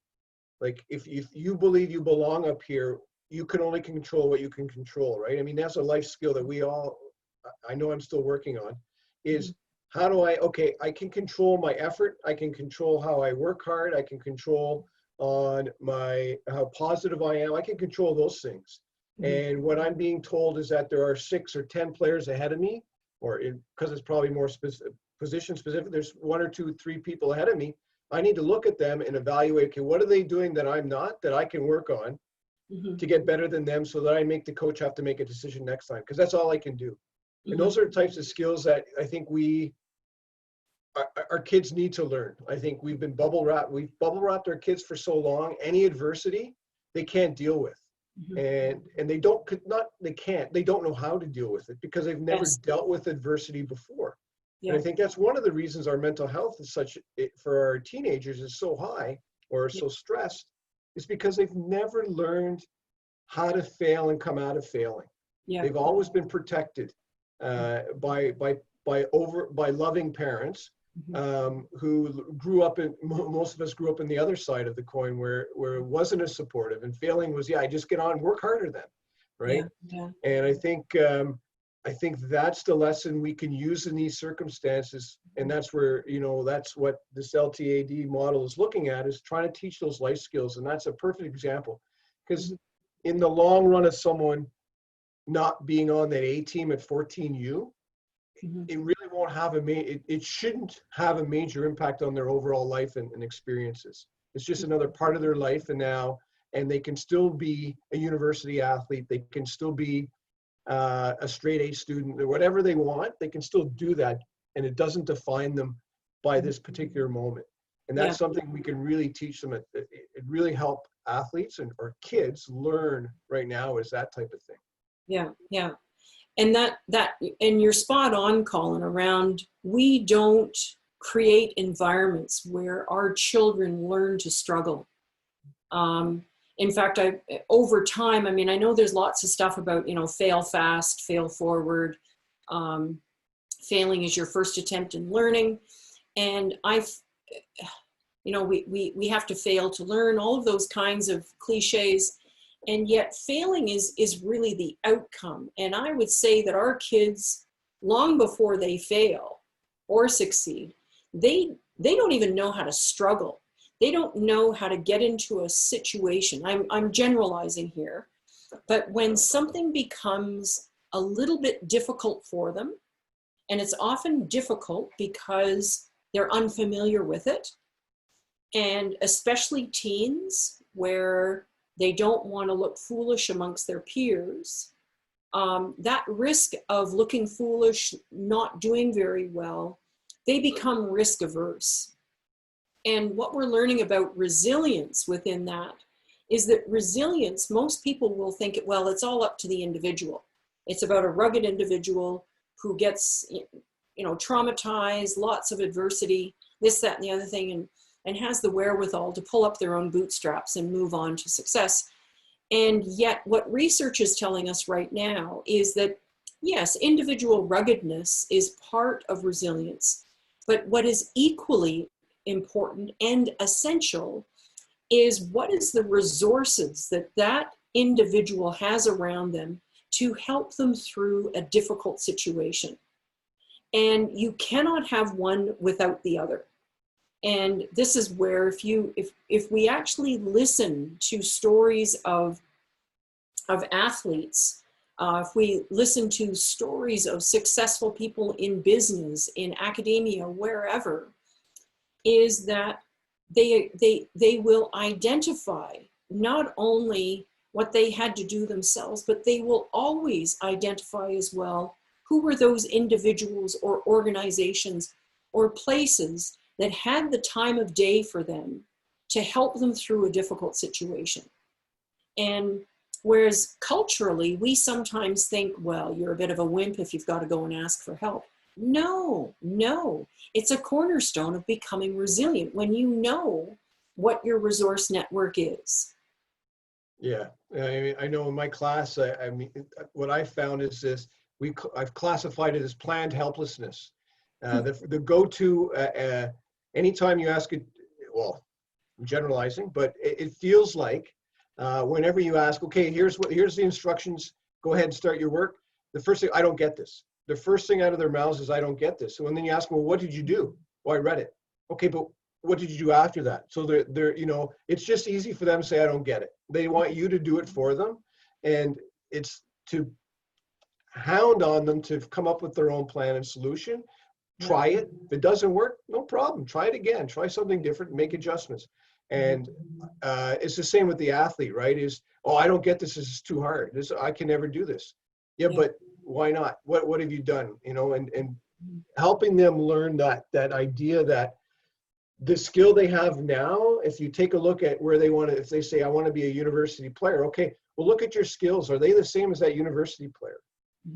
Like, if you believe you belong up here, you can only control what you can control, right? I mean, that's a life skill that I know I'm still working on, is how do I can control my effort. I can control how I work hard. I can control on how positive I am. I can control those things. And what I'm being told is that there are 6 or 10 players ahead of me, because it's probably more position specific, there's 1 or 2, 3 people ahead of me. I need to look at them and evaluate, okay, what are they doing that I'm not, that I can work on to get better than them, so that I make the coach have to make a decision next time, because that's all I can do. And those are the types of skills that I think our kids need to learn. I think we've bubble wrapped our kids for so long. Any adversity they can't deal with. And they don't know how to deal with it, because they've never dealt with adversity before. And I think that's one of the reasons our mental health is for our teenagers is so high, or so stressed, is because they've never learned how to fail and come out of failing. They've always been protected by loving parents who most of us grew up in the other side of the coin, where it wasn't as supportive, and failing was, I just get on, work harder then, right? And I think that's the lesson we can use in these circumstances, and that's where, that's what this LTAD model is looking at, is trying to teach those life skills. And that's a perfect example, because in the long run of someone not being on that A team at 14U, it really won't have it shouldn't have a major impact on their overall life and experiences. It's just another part of their life, and they can still be a university athlete. They can still be a straight A student, or whatever they want. They can still do that, and it doesn't define them by this particular moment. And that's something we can really teach them. It really help athletes or kids learn right now, is that type of thing. Yeah. And and you're spot on, Colin, around, we don't create environments where our children learn to struggle. In fact, over time, I mean, I know there's lots of stuff about, fail fast, fail forward. Failing is your first attempt in learning. And we have to fail to learn, all of those kinds of cliches. And yet failing is really the outcome. And I would say that our kids, long before they fail or succeed, they don't even know how to struggle. They don't know how to get into a situation. I'm generalizing here, but when something becomes a little bit difficult for them, and it's often difficult because they're unfamiliar with it, and especially teens, where they don't want to look foolish amongst their peers, that risk of looking foolish, not doing very well, they become risk averse. And what we're learning about resilience within that is that resilience, most people will think, well, it's all up to the individual. It's about a rugged individual who gets, traumatized, lots of adversity, this, that, and the other thing, and has the wherewithal to pull up their own bootstraps and move on to success. And yet what research is telling us right now is that, yes, individual ruggedness is part of resilience, but what is equally important and essential is, what is the resources that individual has around them to help them through a difficult situation. And you cannot have one without the other. And this is where if we actually listen to stories of athletes, if we listen to stories of successful people in business, in academia, wherever, is that they will identify not only what they had to do themselves, but they will always identify as well who were those individuals or organizations or places that had the time of day for them to help them through a difficult situation. And whereas culturally, we sometimes think, well, you're a bit of a wimp if you've got to go and ask for help. No, it's a cornerstone of becoming resilient. When you know what your resource network is. Yeah, I mean, I know in my class, I mean, what I found is this, I've classified it as planned helplessness. The go-to, anytime you ask it, well, I'm generalizing, but it feels like whenever you ask, okay, here's the instructions, go ahead and start your work. The first thing, I don't get this. The first thing out of their mouths is, I don't get this. And then you ask them, well, what did you do? Well, I read it. Okay, but what did you do after that? So they're, you know, it's just easy for them to say, I don't get it. They want you to do it for them. And it's to hound on them to come up with their own plan and solution. Try it. If it doesn't work, no problem. Try it again. Try something different, make adjustments. And it's the same with the athlete, right? Is, oh, I don't get this. This is too hard. I can never do this. Yeah, but why not? What have you done? You know, and helping them learn that idea that the skill they have now, if you take a look at where they want to, if they say, I want to be a university player, okay, well, look at your skills. Are they the same as that university player?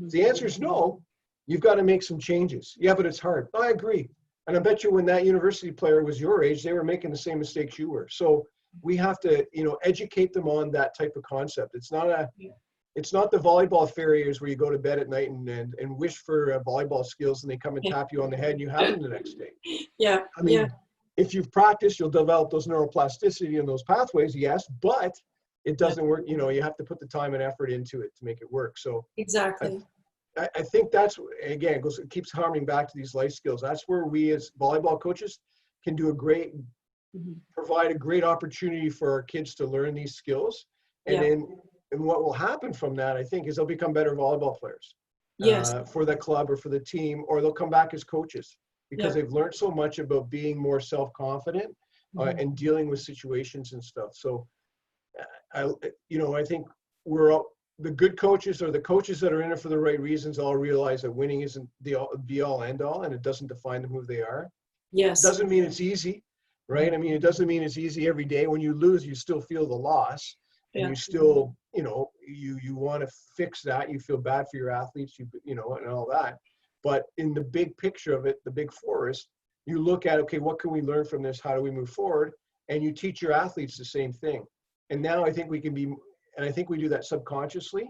If the answer is no, you've got to make some changes. Yeah, but it's hard. I agree. And I bet you when that university player was your age, they were making the same mistakes you were. So we have to, you know, educate them on that type of concept. It's not the volleyball farriers where you go to bed at night and wish for volleyball skills and they come and tap you on the head and you have them the next day. Yeah. I mean, if you've practiced, you'll develop those neuroplasticity and those pathways, yes, but it doesn't work. You know, you have to put the time and effort into it to make it work. So exactly. I think that's, again, it keeps harming back to these life skills. That's where we as volleyball coaches can do provide a great opportunity for our kids to learn these skills. And what will happen from that, I think, is they'll become better volleyball players. Yes. For the club or for the team, or they'll come back as coaches because they've learned so much about being more self-confident and dealing with situations and stuff. So, I think the good coaches or the coaches that are in it for the right reasons all realize that winning isn't the be-all, end-all, and it doesn't define them who they are. Yes. It doesn't mean it's easy, right? I mean, it doesn't mean it's easy every day. When you lose, you still feel the loss. And you still, you want to fix that. You feel bad for your athletes, and all that. But in the big picture of it, the big forest, you look at, okay, what can we learn from this? How do we move forward? And you teach your athletes the same thing. And now I think we can and I think we do that subconsciously,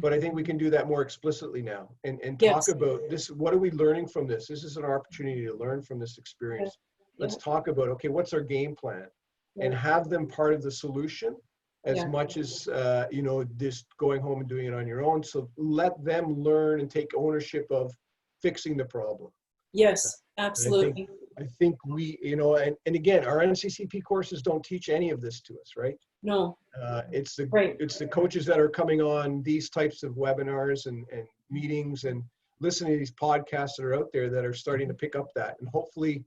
but I think we can do that more explicitly now and talk about this. What are we learning from this? This is an opportunity to learn from this experience. Let's talk about, okay, what's our game plan? And have them part of the solution as much as, just going home and doing it on your own. So let them learn and take ownership of fixing the problem. Yes, absolutely. I think we, and again, our NCCP courses don't teach any of this to us, right? No. It's the coaches that are coming on these types of webinars and meetings and listening to these podcasts that are out there that are starting to pick up that. And hopefully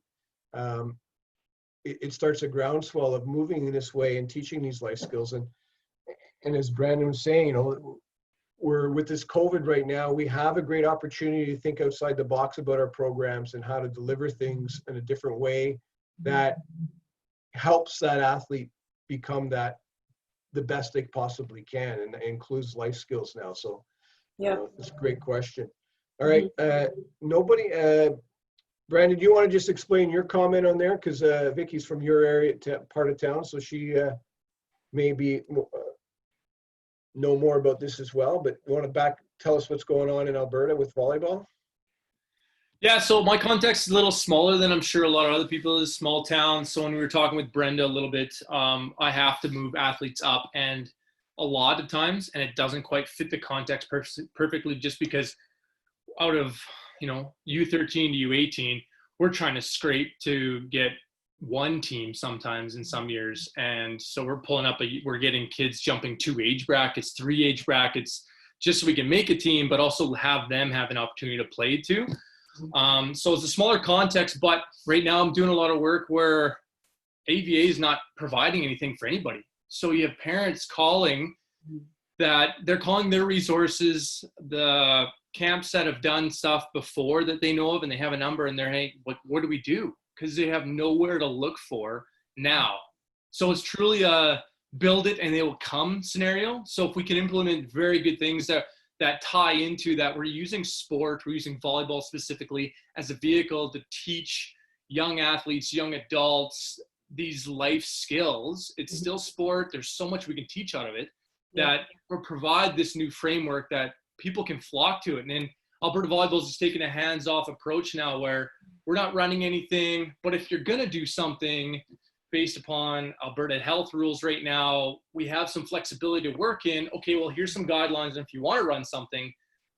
it starts a groundswell of moving in this way and teaching these life skills. And as Brandon was saying, we're with this COVID right now, we have a great opportunity to think outside the box about our programs and how to deliver things in a different way that helps that athlete become the best they possibly can, and it includes life skills now. So it's a great question. All right, Brandon, do you want to just explain your comment on there? Because Vicki's from your area, part of town, so she maybe know more about this as well. But you want to tell us what's going on in Alberta with volleyball? Yeah, so my context is a little smaller than I'm sure a lot of other people is, small town. So when we were talking with Brenda a little bit, I have to move athletes up, and a lot of times, and it doesn't quite fit the context perfectly, just because out of U13 to U18, we're trying to scrape to get one team sometimes in some years. And so we're pulling up, we're getting kids jumping 2 age brackets, 3 age brackets, just so we can make a team, but also have them have an opportunity to play too. So it's a smaller context, but right now I'm doing a lot of work where AVA is not providing anything for anybody. So you have parents calling that they're calling their resources, the camps that have done stuff before that they know of, and they have a number, and they're, hey, what do we do? Because they have nowhere to look for now. So it's truly a build it and they will come scenario. So if we can implement very good things that tie into that, we're using sport, we're using volleyball specifically as a vehicle to teach young athletes, young adults, these life skills. It's still sport. There's so much we can teach out of it that will provide this new framework that people can flock to it. And then Alberta Volleyball is just taking a hands-off approach now where we're not running anything, but if you're going to do something based upon Alberta health rules right now, we have some flexibility to work in. Okay, well, here's some guidelines. And if you want to run something,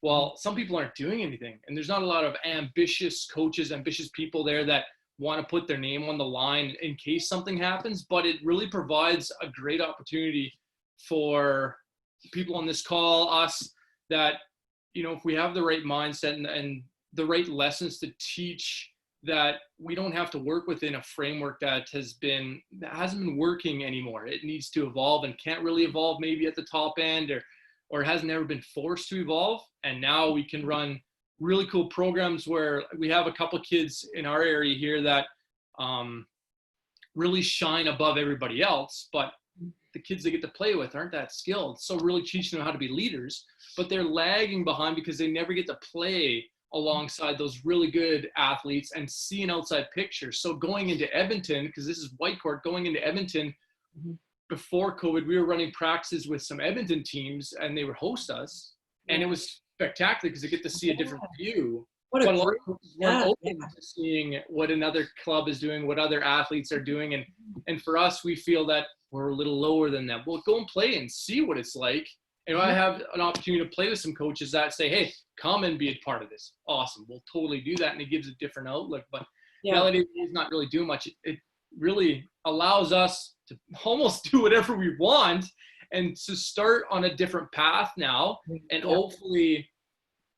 well, some people aren't doing anything. And there's not a lot of ambitious coaches, ambitious people there that want to put their name on the line in case something happens. But it really provides a great opportunity for people on this call, us, that, you know, if we have the right mindset and the right lessons to teach, that we don't have to work within a framework that hasn't been working anymore. It needs to evolve and can't really evolve maybe at the top end, or hasn't ever been forced to evolve. And now we can run really cool programs where we have a couple kids in our area here that really shine above everybody else, but the kids they get to play with aren't that skilled. So really teaching them how to be leaders, but they're lagging behind because they never get to play alongside those really good athletes and see an outside picture. So going into Edmonton, because this is white court, going into Edmonton before COVID, we were running practices with some Edmonton teams and they would host us. And it was spectacular because they get to see a different view. But a lot of people aren't open to seeing what another club is doing, what other athletes are doing. And for us, we feel that we're a little lower than them. Well, go and play and see what it's like. And I have an opportunity to play with some coaches that say, hey, come and be a part of this. Awesome. We'll totally do that. And it gives a different outlook. But LTAD is not really doing much. It really allows us to almost do whatever we want and to start on a different path now. And hopefully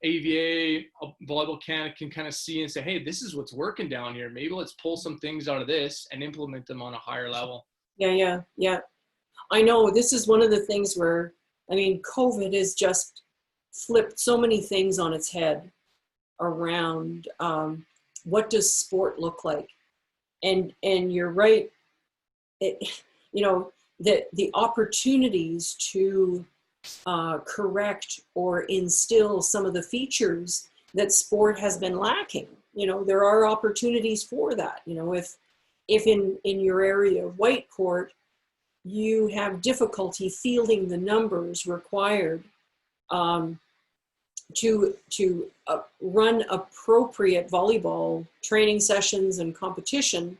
AVA, Volleyball Canada can kind of see and say, hey, this is what's working down here. Maybe let's pull some things out of this and implement them on a higher level. Yeah. I know this is one of the things where, I mean, COVID has just flipped so many things on its head around what does sport look like? And you're right, the opportunities to correct or instill some of the features that sport has been lacking. You know, there are opportunities for that. You know, if in your area of white court, you have difficulty fielding the numbers required to run appropriate volleyball training sessions and competition,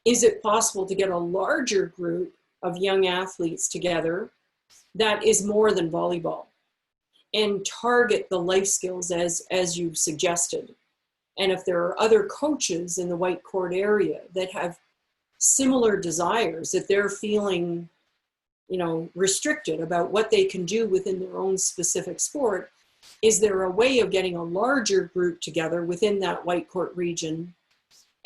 is it possible to get a larger group of young athletes together that is more than volleyball and target the life skills as you've suggested? And if there are other coaches in the white court area that have similar desires, that they're feeling, restricted about what they can do within their own specific sport, is there a way of getting a larger group together within that white court region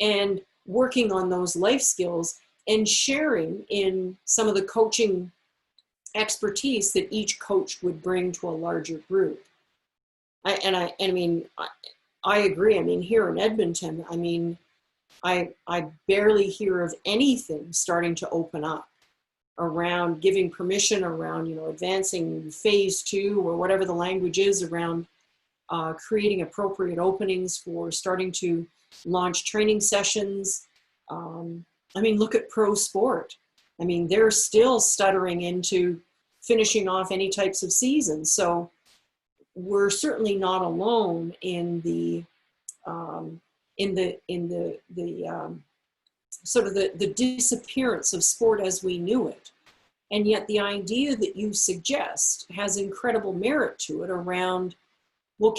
and working on those life skills and sharing in some of the coaching expertise that each coach would bring to a larger group? I agree. I mean, here in Edmonton, I barely hear of anything starting to open up around giving permission around, advancing phase 2 or whatever the language is around creating appropriate openings for starting to launch training sessions. Look at pro sport. They're still stuttering into finishing off any types of seasons. So we're certainly not alone in the sort of the disappearance of sport as we knew it. And yet the idea that you suggest has incredible merit to it around, well,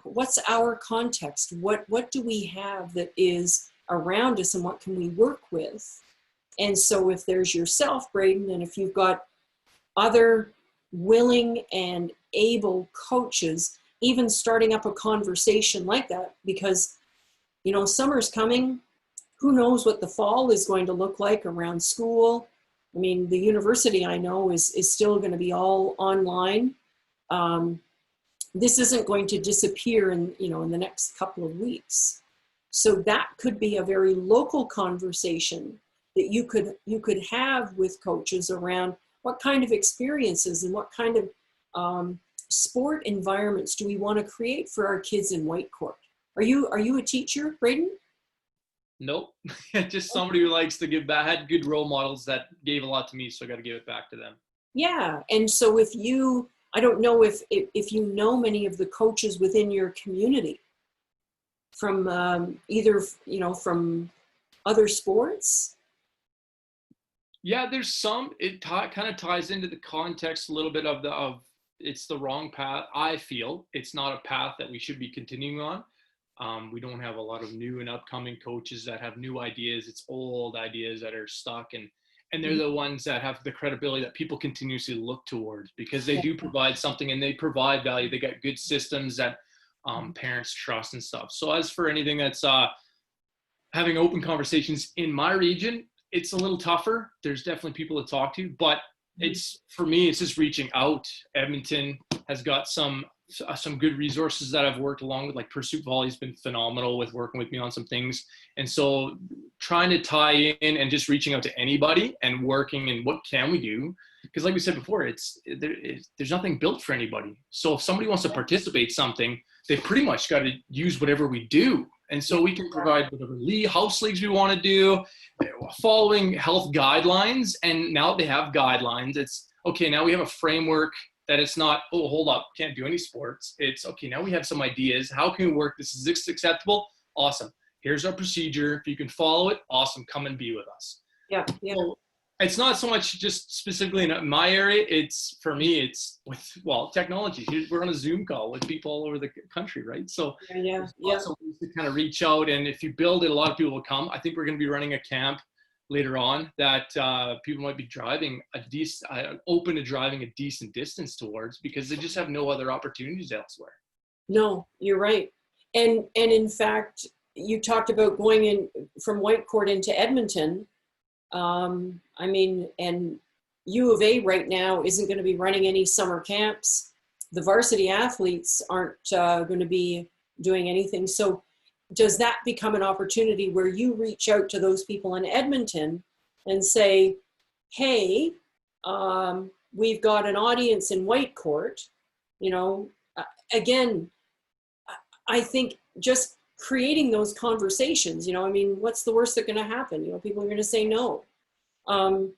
what's our context? What do we have that is around us and what can we work with? And so if there's yourself, Braden, and if you've got other willing and able coaches, even starting up a conversation like that, because, summer's coming. Who knows what the fall is going to look like around school? The university, I know, is still going to be all online. This isn't going to disappear in the next couple of weeks. So that could be a very local conversation that you could have with coaches around what kind of experiences and what kind of sport environments do we want to create for our kids in white court. Are you a teacher, Braden? Nope. Just somebody who likes to give back, had good role models that gave a lot to me, so I got to give it back to them. Yeah, and so if you, I don't know if you know many of the coaches within your community from either, you know, from other sports. Yeah, there's some. It kind of ties into the context a little bit of it's the wrong path. I feel it's not a path that we should be continuing on. We don't have a lot of new and upcoming coaches that have new ideas. It's old ideas that are stuck, and they're the ones that have the credibility that people continuously look towards because they do provide something and they provide value. They got good systems that parents trust and stuff. So as for anything that's having open conversations in my region, it's a little tougher. There's definitely people to talk to, but it's, for me, it's just reaching out. Edmonton has got some good resources that I've worked along with, like Pursuit Volley has been phenomenal with working with me on some things. And so trying to tie in and just reaching out to anybody and working and what can we do? Because like we said before, there's nothing built for anybody. So if somebody wants to participate something, they pretty much got to use whatever we do. And so we can provide whatever house leagues we want to do, following health guidelines. And now they have guidelines. It's okay. Now we have a framework that it's not, oh, hold up, can't do any sports. It's okay. Now we have some ideas. How can we work? This is acceptable. Awesome. Here's our procedure. If you can follow it, awesome. Come and be with us. Yeah. Yeah. So it's not so much just specifically in my area. It's, for me, it's with, well, technology. We're on a Zoom call with people all over the country, right? So Yeah. lots of ways to kind of reach out. And if you build it, a lot of people will come. I think we're going to be running a camp later on that people might be driving open to driving a decent distance towards because they just have no other opportunities elsewhere. No, you're right. And in fact, you talked about going in from Whitecourt into Edmonton. I mean, and U of A right now isn't going to be running any summer camps. The varsity athletes aren't going to be doing anything. So does that become an opportunity where you reach out to those people in Edmonton and say, hey, we've got an audience in Whitecourt, you know, again, I think just creating those conversations, you know, I mean, what's the worst that's going to happen? You know, people are going to say no. And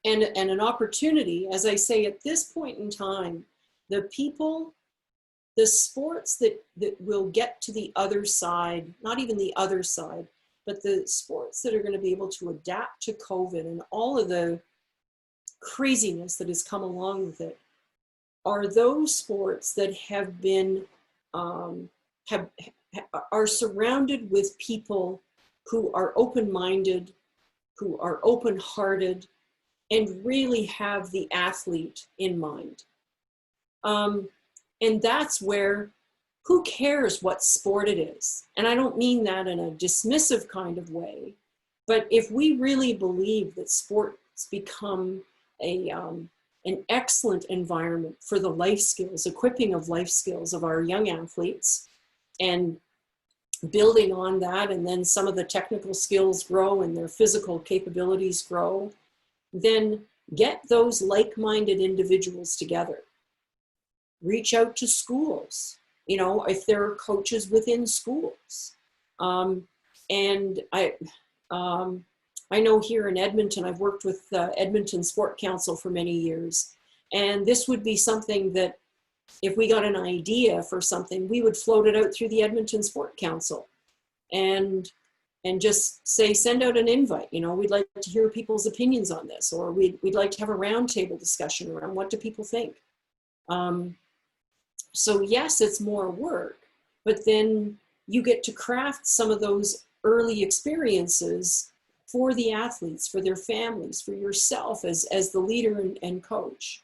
an opportunity, as I say, at this point in time, the sports that will get to the other side, not even the other side, but the sports that are going to be able to adapt to COVID and all of the craziness that has come along with it, are those sports that have been, are surrounded with people who are open-minded, who are open-hearted, and really have the athlete in mind. And that's where, who cares what sport it is? And I don't mean that in a dismissive kind of way, but if we really believe that sports become an excellent environment for the life skills, equipping of life skills of our young athletes, and building on that, and then some of the technical skills grow and their physical capabilities grow, then get those like-minded individuals together. Reach out to schools, you know, if there are coaches within schools. And I know here in Edmonton, I've worked with Edmonton Sport Council for many years. And this would be something that if we got an idea for something, we would float it out through the Edmonton Sport Council and just say, send out an invite. You know, we'd like to hear people's opinions on this, or we'd like to have a roundtable discussion around what do people think. So yes, it's more work, but then you get to craft some of those early experiences for the athletes, for their families, for yourself as the leader and coach.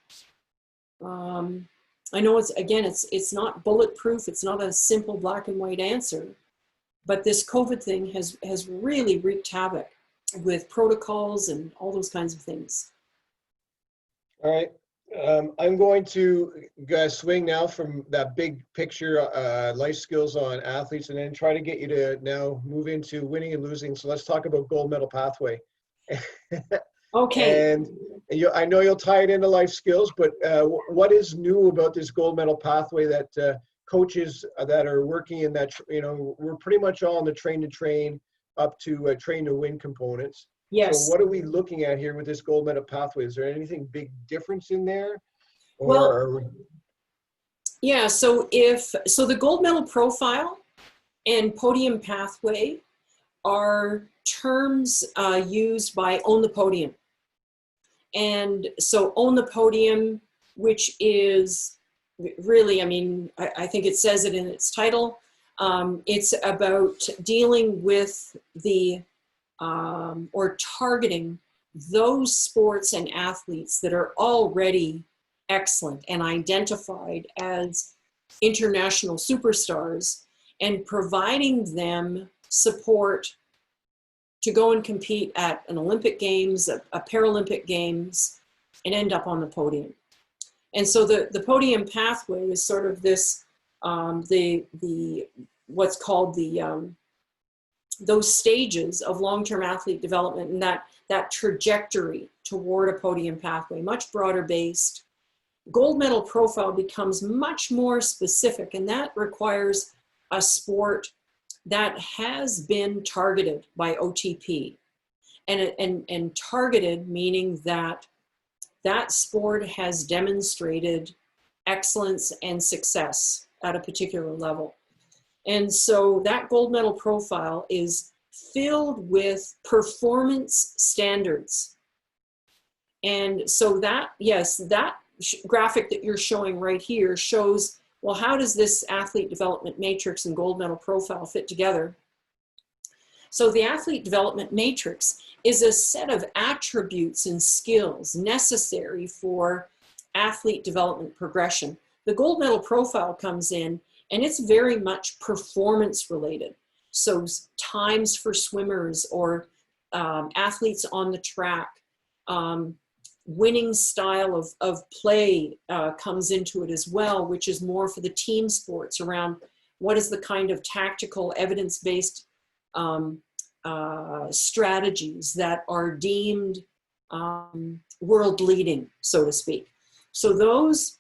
I know it's not bulletproof. It's not a simple black and white answer, but this COVID thing has really wreaked havoc with protocols and all those kinds of things. All right. I'm going to swing now from that big picture, life skills on athletes, and then try to get you to now move into winning and losing. So let's talk about gold medal pathway. Okay. And I know you'll tie it into life skills, but what is new about this gold medal pathway that coaches that are working in that, you know, we're pretty much all on the train to train. up to train to win components. Yes. So what are we looking at here with this gold medal pathway? Is there anything big difference in there? Or Well, are we... Yeah, so the gold medal profile and podium pathway are terms used by Own the Podium. And so Own the Podium, which is really, I mean, I think it says it in its title. It's about dealing with the, or targeting those sports and athletes that are already excellent and identified as international superstars, and providing them support to go and compete at an Olympic Games, a Paralympic Games, and end up on the podium. And so the podium pathway is sort of this, what's called those stages of long-term athlete development, and that trajectory toward a podium pathway, much broader based. Gold medal profile becomes much more specific, and that requires a sport that has been targeted by OTP. And targeted meaning that that sport has demonstrated excellence and success at a particular level. And so that gold medal profile is filled with performance standards. And so that, yes, that graphic that you're showing right here shows, well, how does this athlete development matrix and gold medal profile fit together? So the athlete development matrix is a set of attributes and skills necessary for athlete development progression. The gold medal profile comes in, and it's very much performance related. So times for swimmers or athletes on the track, winning style of play comes into it as well, which is more for the team sports around what is the kind of tactical evidence-based strategies that are deemed world leading, so to speak. So those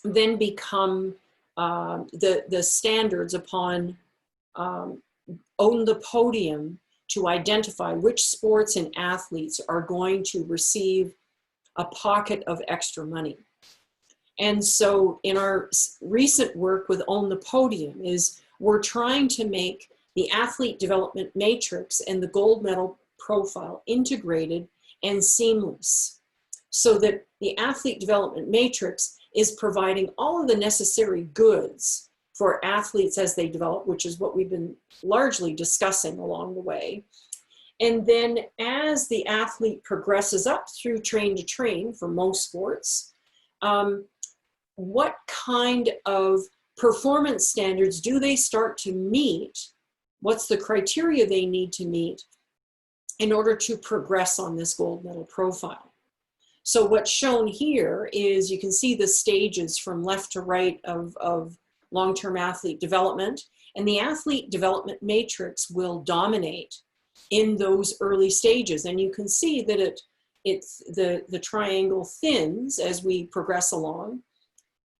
then become the standards upon Own the Podium to identify which sports and athletes are going to receive a pocket of extra money. And so in our recent work with Own the Podium is we're trying to make the athlete development matrix and the gold medal profile integrated and seamless, so that the athlete development matrix is providing all of the necessary goods for athletes as they develop, which is what we've been largely discussing along the way. And then as the athlete progresses up through train to train for most sports, what kind of performance standards do they start to meet? What's the criteria they need to meet in order to progress on this gold medal profile? So what's shown here is you can see the stages from left to right of long-term athlete development, and the athlete development matrix will dominate in those early stages. And you can see that the triangle thins as we progress along,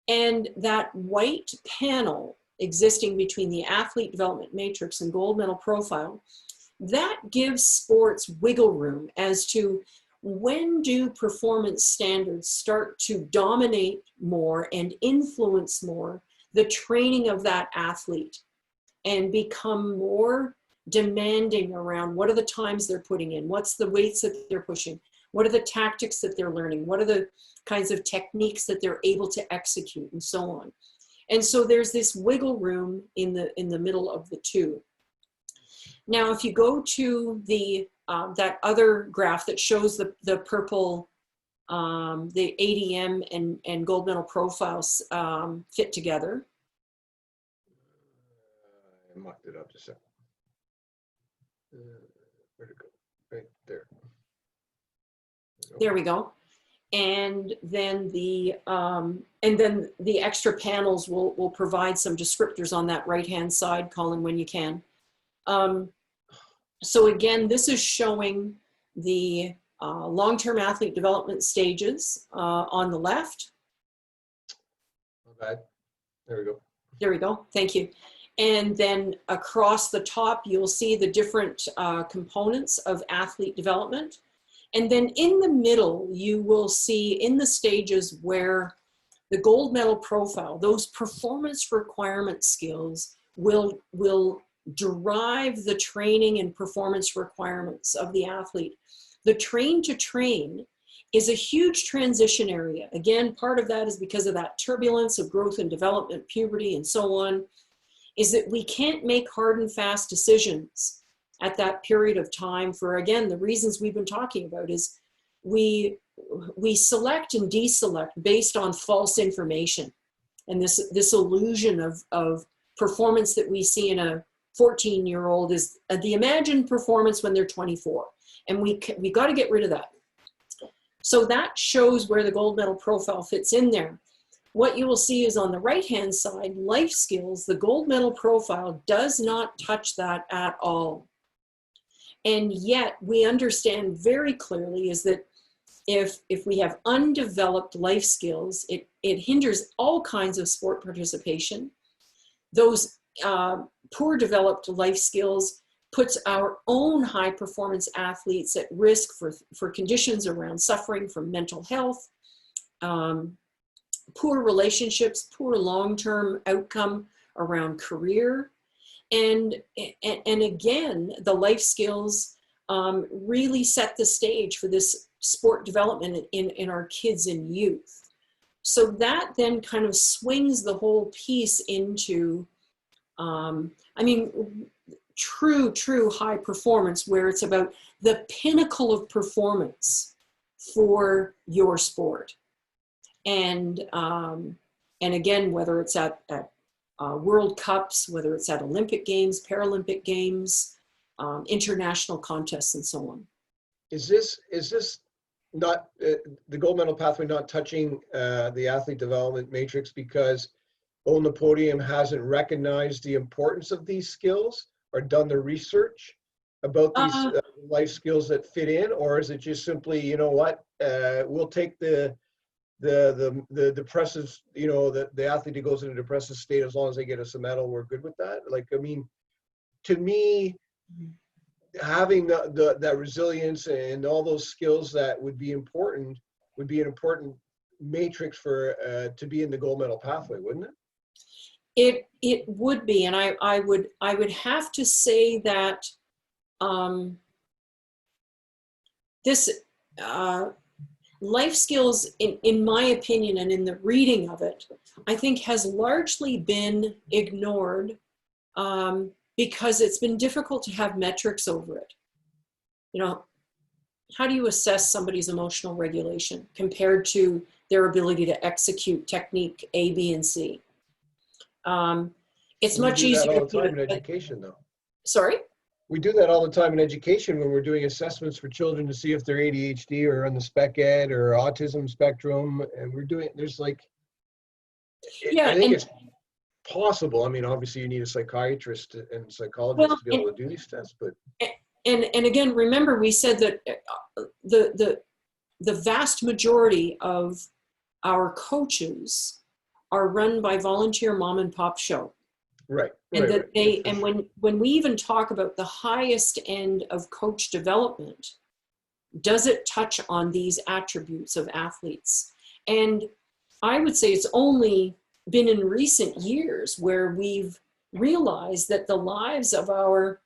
and that white panel existing between the athlete development matrix and gold medal profile, that gives sports wiggle room as to when do performance standards start to dominate more and influence more the training of that athlete and become more demanding around what are the times they're putting in, what's the weights that they're pushing, what are the tactics that they're learning, what are the kinds of techniques that they're able to execute, and so on. And so there's this wiggle room in the middle of the two. Now, if you go to the that other graph that shows the purple, the ADM and gold medal profiles fit together. I mucked it up just a second. Where'd it go? Right there. There we go. And then the extra panels will provide some descriptors on that right-hand side, Colin, when you can. So again, this is showing the long-term athlete development stages on the left. Not bad. There we go. There we go. Thank you. And then across the top, you'll see the different components of athlete development. And then in the middle, you will see in the stages where the gold medal profile, those performance requirement skills will derive the training and performance requirements of the athlete. The train to train is a huge transition area. Again, part of that is because of that turbulence of growth and development, puberty, and so on, is that we can't make hard and fast decisions at that period of time for, again, the reasons we've been talking about is we select and deselect based on false information. And this illusion of performance that we see in a 14-year-old is the imagined performance when they're 24. And we got to get rid of that. So that shows where the gold medal profile fits in there. What you will see is on the right-hand side, life skills, the gold medal profile does not touch that at all. And yet we understand very clearly is that if we have undeveloped life skills, it hinders all kinds of sport participation. Those poor developed life skills puts our own high performance athletes at risk for conditions around suffering from mental health, poor relationships, poor long-term outcome around career. And again, the life skills really set the stage for this sport development in our kids and youth. So that then kind of swings the whole piece into, true high performance, where it's about the pinnacle of performance for your sport. And again, whether it's at World Cups, whether it's at Olympic Games, Paralympic Games, international contests, and so on. Is this not the gold medal pathway not touching the athlete development matrix because On the Podium hasn't recognized the importance of these skills or done the research about these life skills that fit in? Or is it just simply, you know what, we'll take the depressive, the athlete who goes in a depressive state, as long as they get us a medal, we're good with that? Like, I mean, to me, having that resilience and all those skills that would be an important matrix for to be in the gold medal pathway, wouldn't it? It would be, and I would have to say that this life skills, in my opinion, and in the reading of it, I think has largely been ignored because it's been difficult to have metrics over it. How do you assess somebody's emotional regulation compared to their ability to execute technique A, B, and C? It's much easier. We do that all the time in education, though. Sorry? We do that all the time in education when we're doing assessments for children to see if they're ADHD or on the spec ed or autism spectrum. And there's like, yeah, I think it's possible. I mean, obviously you need a psychiatrist and psychologist to be able to do these tests, but. And again, remember we said that the vast majority of our coaches are run by volunteer mom and pop show. Right. And that right. and when we even talk about the highest end of coach development, does it touch on these attributes of athletes? And I would say it's only been in recent years where we've realized that the lives of our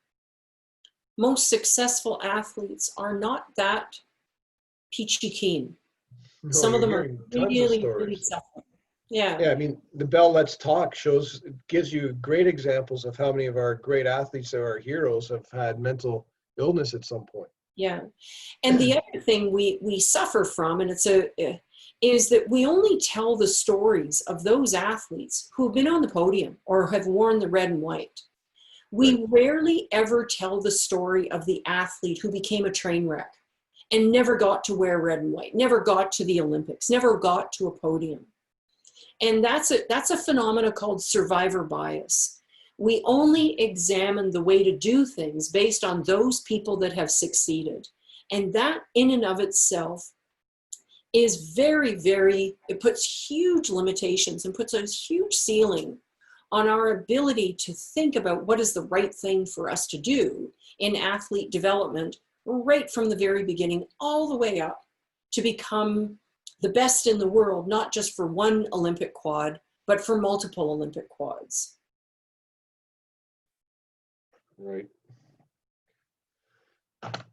most successful athletes are not that peachy keen. No, Some of them are really suffering. Yeah. Yeah, I mean, the Bell Let's Talk gives you great examples of how many of our great athletes that are our heroes have had mental illness at some point. Yeah. And the other thing we suffer from, and is that we only tell the stories of those athletes who have been on the podium or have worn the red and white. We rarely ever tell the story of the athlete who became a train wreck and never got to wear red and white, never got to the Olympics, never got to a podium. And that's a phenomena called survivor bias. We only examine the way to do things based on those people that have succeeded. And that in and of itself is very, very, it puts huge limitations and puts a huge ceiling on our ability to think about what is the right thing for us to do in athlete development right from the very beginning all the way up to become the best in the world, not just for one Olympic quad, but for multiple Olympic quads. Right.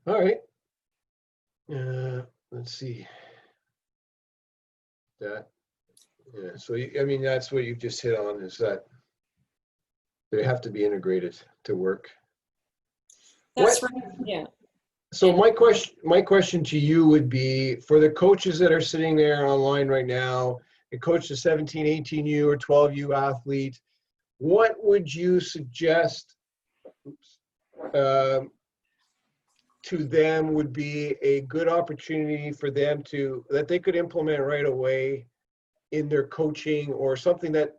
All right. Let's see. That. Yeah. So I mean, that's what you've just hit on, is that they have to be integrated to work. That's right. Yeah. So my question to you would be, for the coaches that are sitting there online right now and coach the 17, 18U or 12U athlete, what would you suggest to them would be a good opportunity for them that they could implement right away in their coaching, or something that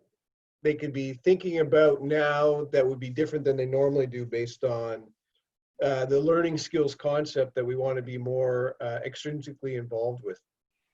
they could be thinking about now that would be different than they normally do based on the learning skills concept that we want to be more extrinsically involved with?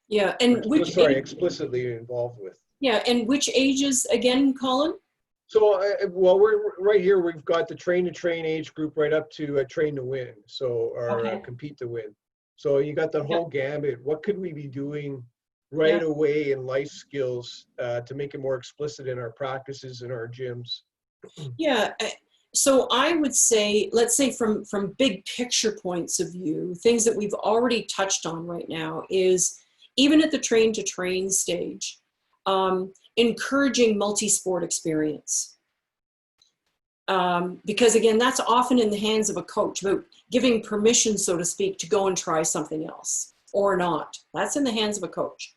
Yeah, and Explicitly involved with. Yeah, and which ages again, Colin? So, well, we're right here. We've got the train to train age group right up to train to win. So, or Okay. compete to win. So you got the whole gambit. What could we be doing right away in life skills to make it more explicit in our practices in our gyms? Yeah. So I would say, let's say from big picture points of view, things that we've already touched on right now is, even at the train to train stage, encouraging multi-sport experience. Because again, that's often in the hands of a coach, about giving permission, so to speak, to go and try something else or not. That's in the hands of a coach.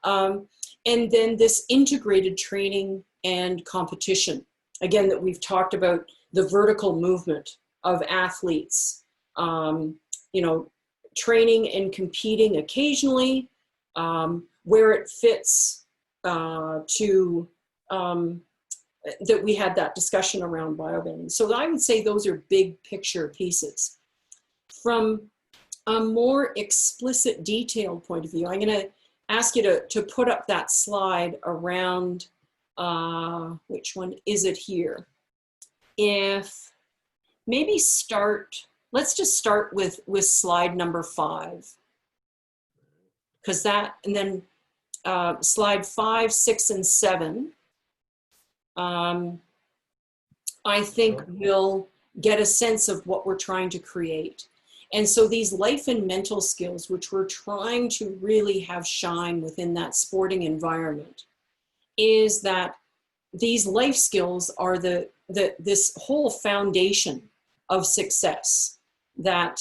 And then this integrated training and competition, again, that we've talked about, the vertical movement of athletes, you know, training and competing occasionally, where it fits that we had that discussion around biobanding. So I would say those are big picture pieces. From a more explicit, detailed point of view, I'm going to ask you to put up that slide around, which one is it here? If maybe let's just start with slide number 5. Because that, and then slide 5, 6, and 7, I think we'll get a sense of what we're trying to create. And so these life and mental skills, which we're trying to really have shine within that sporting environment, is that these life skills are this whole foundation of success, that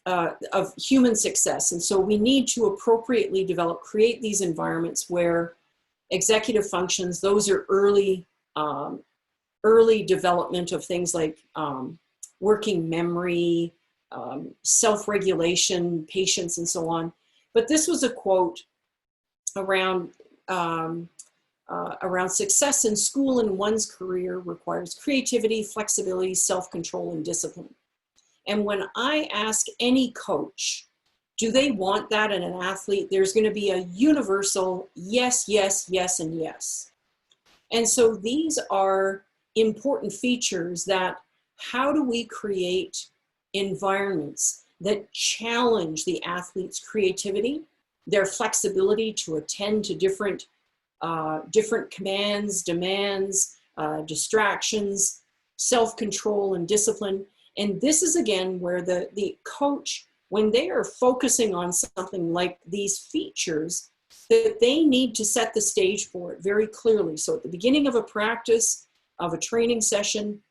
of human success. And so we need to appropriately create these environments where executive functions, those are early development of things like working memory, self-regulation, patience, and so on. But this was a quote around success in school and one's career requires creativity, flexibility, self-control, and discipline. And when I ask any coach, do they want that in an athlete? There's going to be a universal yes, yes, yes, and yes. And so these are important features that, how do we create environments that challenge the athlete's creativity, their flexibility to attend to different commands, demands, distractions, self-control, and discipline. And this is again where the coach, when they are focusing on something like these features, that they need to set the stage for it very clearly. So at the beginning of a practice, of a training session,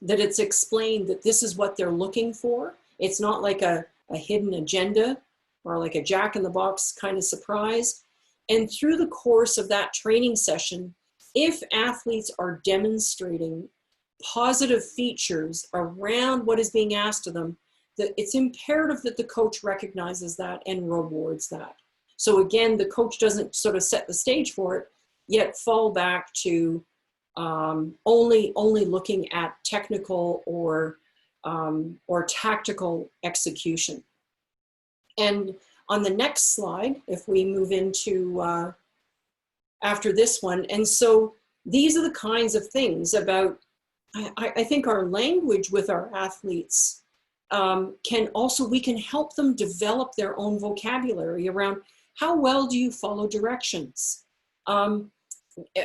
that it's explained that this is what they're looking for. It's not like a hidden agenda or like a jack-in-the-box kind of surprise. And through the course of that training session, if athletes are demonstrating positive features around what is being asked of them, that it's imperative that the coach recognizes that and rewards that. So again, the coach doesn't sort of set the stage for it, yet fall back to only looking at technical or tactical execution. And on the next slide, if we move into after this one, and so these are the kinds of things about, I think our language with our athletes we can help them develop their own vocabulary around how well do you follow directions,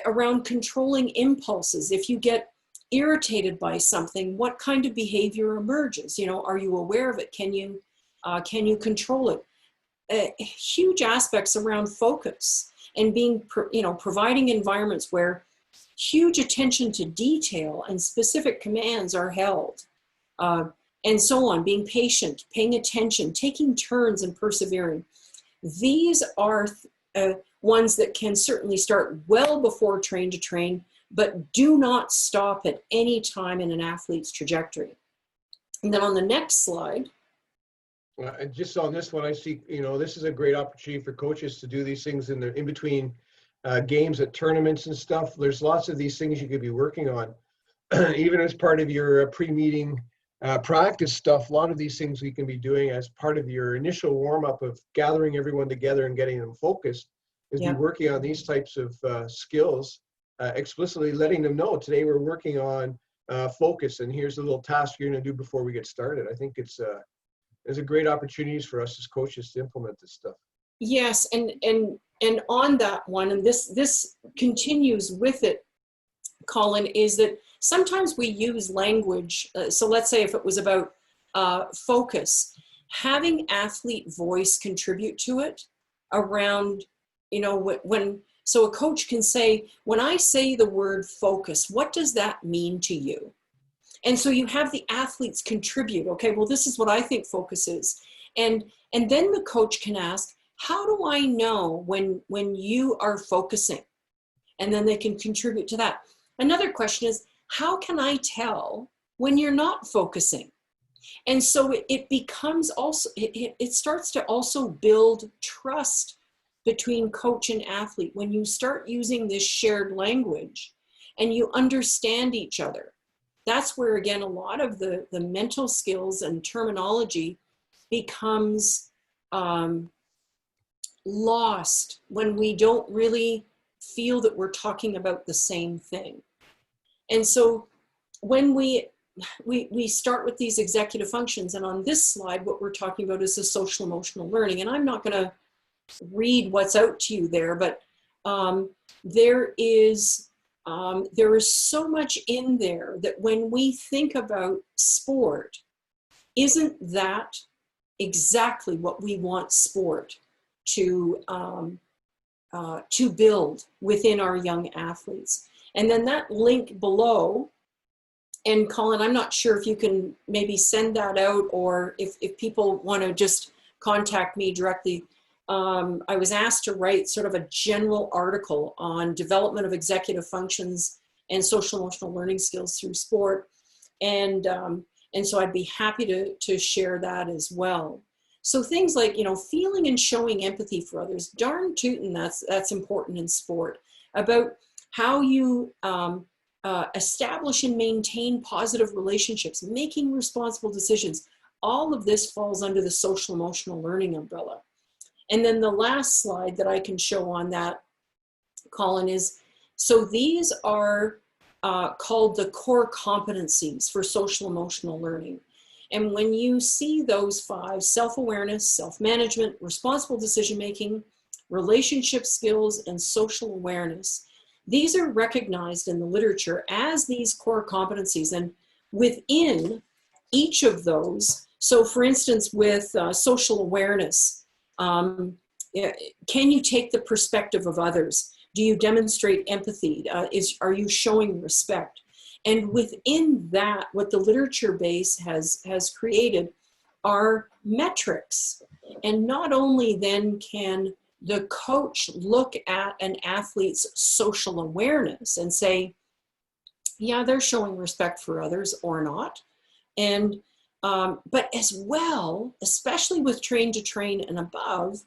around controlling impulses. If you get irritated by something, what kind of behavior emerges? You know, are you aware of it? Can you control it? Huge aspects around focus and being, providing environments where huge attention to detail and specific commands are held, and so on, being patient, paying attention, taking turns and persevering. These are ones that can certainly start well before train to train, but do not stop at any time in an athlete's trajectory. And then on the next slide. Just on this one, I see, this is a great opportunity for coaches to do these things in between games at tournaments and stuff. There's lots of these things you could be working on. Even as part of your pre-meeting practice stuff, a lot of these things we can be doing as part of your initial warm-up of gathering everyone together and getting them focused, is be working on these types of skills, explicitly letting them know, today we're working on focus, and here's the little task you're going to do before we get started. I think there's a great opportunities for us as coaches to implement this stuff. Yes, and on that one, and this continues with it, Colin, is that sometimes we use language. So let's say if it was about focus, having athlete voice contribute to it around, so a coach can say, when I say the word focus, what does that mean to you? And so you have the athletes contribute, okay, well, this is what I think focus is. And then the coach can ask, how do I know when you are focusing? And then they can contribute to that. Another question is, how can I tell when you're not focusing? And so it becomes also, it starts to also build trust between coach and athlete when you start using this shared language and you understand each other. That's where, again, a lot of the mental skills and terminology becomes lost when we don't really feel that we're talking about the same thing. And so when we start with these executive functions, and on this slide, what we're talking about is the social emotional learning. And I'm not going to read what's out to you there, but there is so much in there that when we think about sport, isn't that exactly what we want sport to build within our young athletes? And then that link below, and Colin, I'm not sure if you can maybe send that out, or if people want to just contact me directly. I was asked to write sort of a general article on development of executive functions and social emotional learning skills through sport. And so I'd be happy to share that as well. So things like, feeling and showing empathy for others, darn tootin', that's important in sport. About how you establish and maintain positive relationships, making responsible decisions. All of this falls under the social emotional learning umbrella. And then the last slide that I can show on that, Colin, is, so these are called the core competencies for social emotional learning. And when you see those 5, self-awareness, self-management, responsible decision-making, relationship skills, and social awareness, these are recognized in the literature as these core competencies. And within each of those, so for instance, with social awareness, can you take the perspective of others? Do you demonstrate empathy? Are you showing respect? And within that, what the literature base has created are metrics. And not only then can the coach look at an athlete's social awareness and say, yeah, they're showing respect for others or not. And but as well, especially with train to train and above,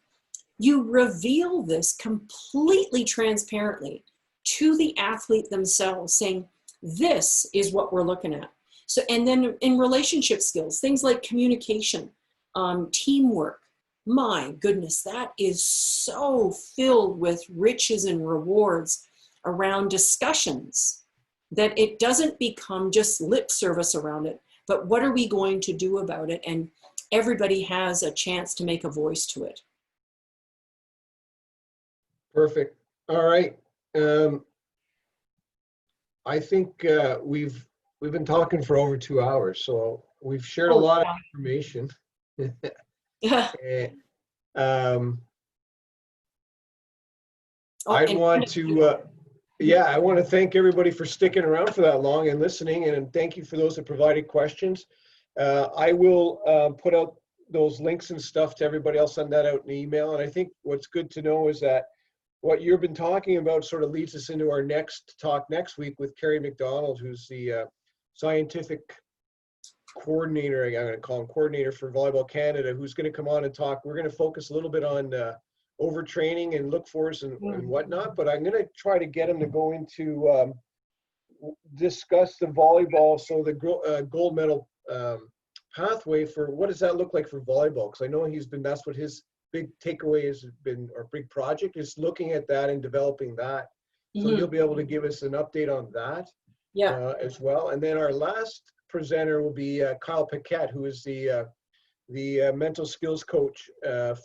you reveal this completely transparently to the athlete themselves, saying, this is what we're looking at. So, and then in relationship skills, things like communication, teamwork, my goodness, that is so filled with riches and rewards around discussions, that it doesn't become just lip service around it, but what are we going to do about it? And everybody has a chance to make a voice to it. Perfect. All right. I think we've been talking for over 2 hours, so we've shared a lot of information. And, I want to thank everybody for sticking around for that long and listening, and thank you for those that provided questions. I will put out those links and stuff to everybody. I'll send that out in email. And I think what's good to know is that what you've been talking about sort of leads us into our next talk next week with Kerry McDonald, who's the scientific coordinator, I'm going to call him coordinator for Volleyball Canada, who's going to come on and talk. We're going to focus a little bit on overtraining and look-fors and whatnot, but I'm going to try to get him to go into discuss the volleyball, so the gold medal pathway for what does that look like for volleyball? Because I know that's what his big takeaway has been, or big project is looking at that and developing that. So he'll be able to give us an update on that as well. And then our last presenter will be Kyle Paquette, who is the mental skills coach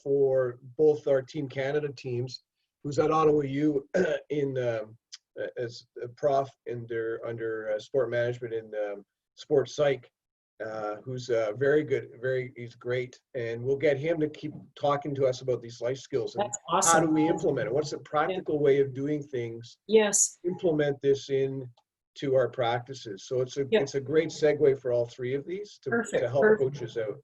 for both our Team Canada teams, who's at Ottawa U as a prof under sport management in sports psych, who's very good, he's great. And we'll get him to keep talking to us about these life skills and That's awesome. how do we implement it? What's the practical way of doing things? Yes. Implement this into our practices. So it's a great segue for all three of these to help coaches out.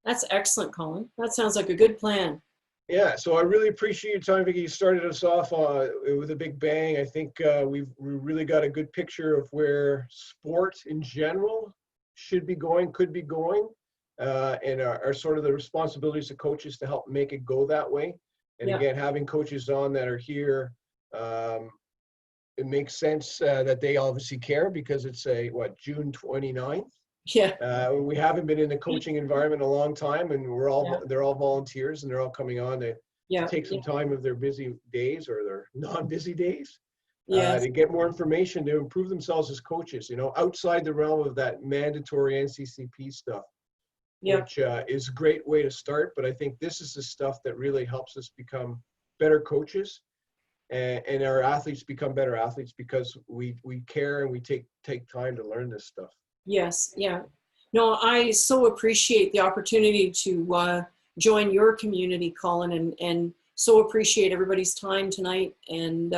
That's excellent, Colin. That sounds like a good plan. Yeah, so I really appreciate your time, Vicki. You started us off with a big bang. I think we really got a good picture of where sport in general should be going, could be going, and are sort of the responsibilities of coaches to help make it go that way. And again, having coaches on that are here, it makes sense that they obviously care, because it's June 29th. Yeah. We haven't been in the coaching environment a long time, and they're all volunteers, and they're all coming on to take some time of their busy days or their non-busy days to get more information to improve themselves as coaches, outside the realm of that mandatory NCCP stuff, which is a great way to start. But I think this is the stuff that really helps us become better coaches, and our athletes become better athletes, because we care and we take time to learn this stuff. Yes. Yeah. No, I so appreciate the opportunity to join your community, Colin, and so appreciate everybody's time tonight, and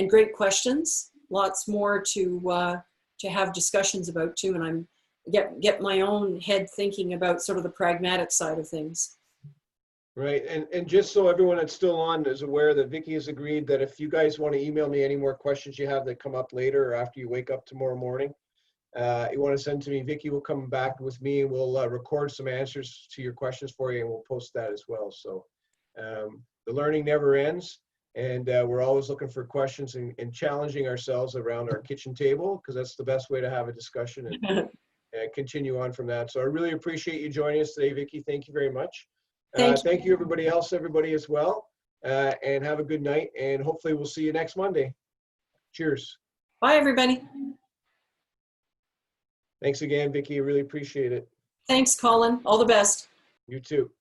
great questions. Lots more to have discussions about too, and I'm get my own head thinking about sort of the pragmatic side of things. Right, and just so everyone that's still on is aware that Vicki has agreed that if you guys want to email me any more questions you have that come up later or after you wake up tomorrow morning, you want to send to me, Vicki will come back with me, and we'll record some answers to your questions for you, and we'll post that as well. So the learning never ends, and we're always looking for questions and challenging ourselves around our kitchen table, because that's the best way to have a discussion and continue on from that. So I really appreciate you joining us today, Vicki. Thank you very much. Thank you, everybody as well, and have a good night, and hopefully we'll see you next Monday. Cheers. Bye, everybody. Thanks again, Vicki. Really appreciate it. Thanks, Colin. All the best. You too.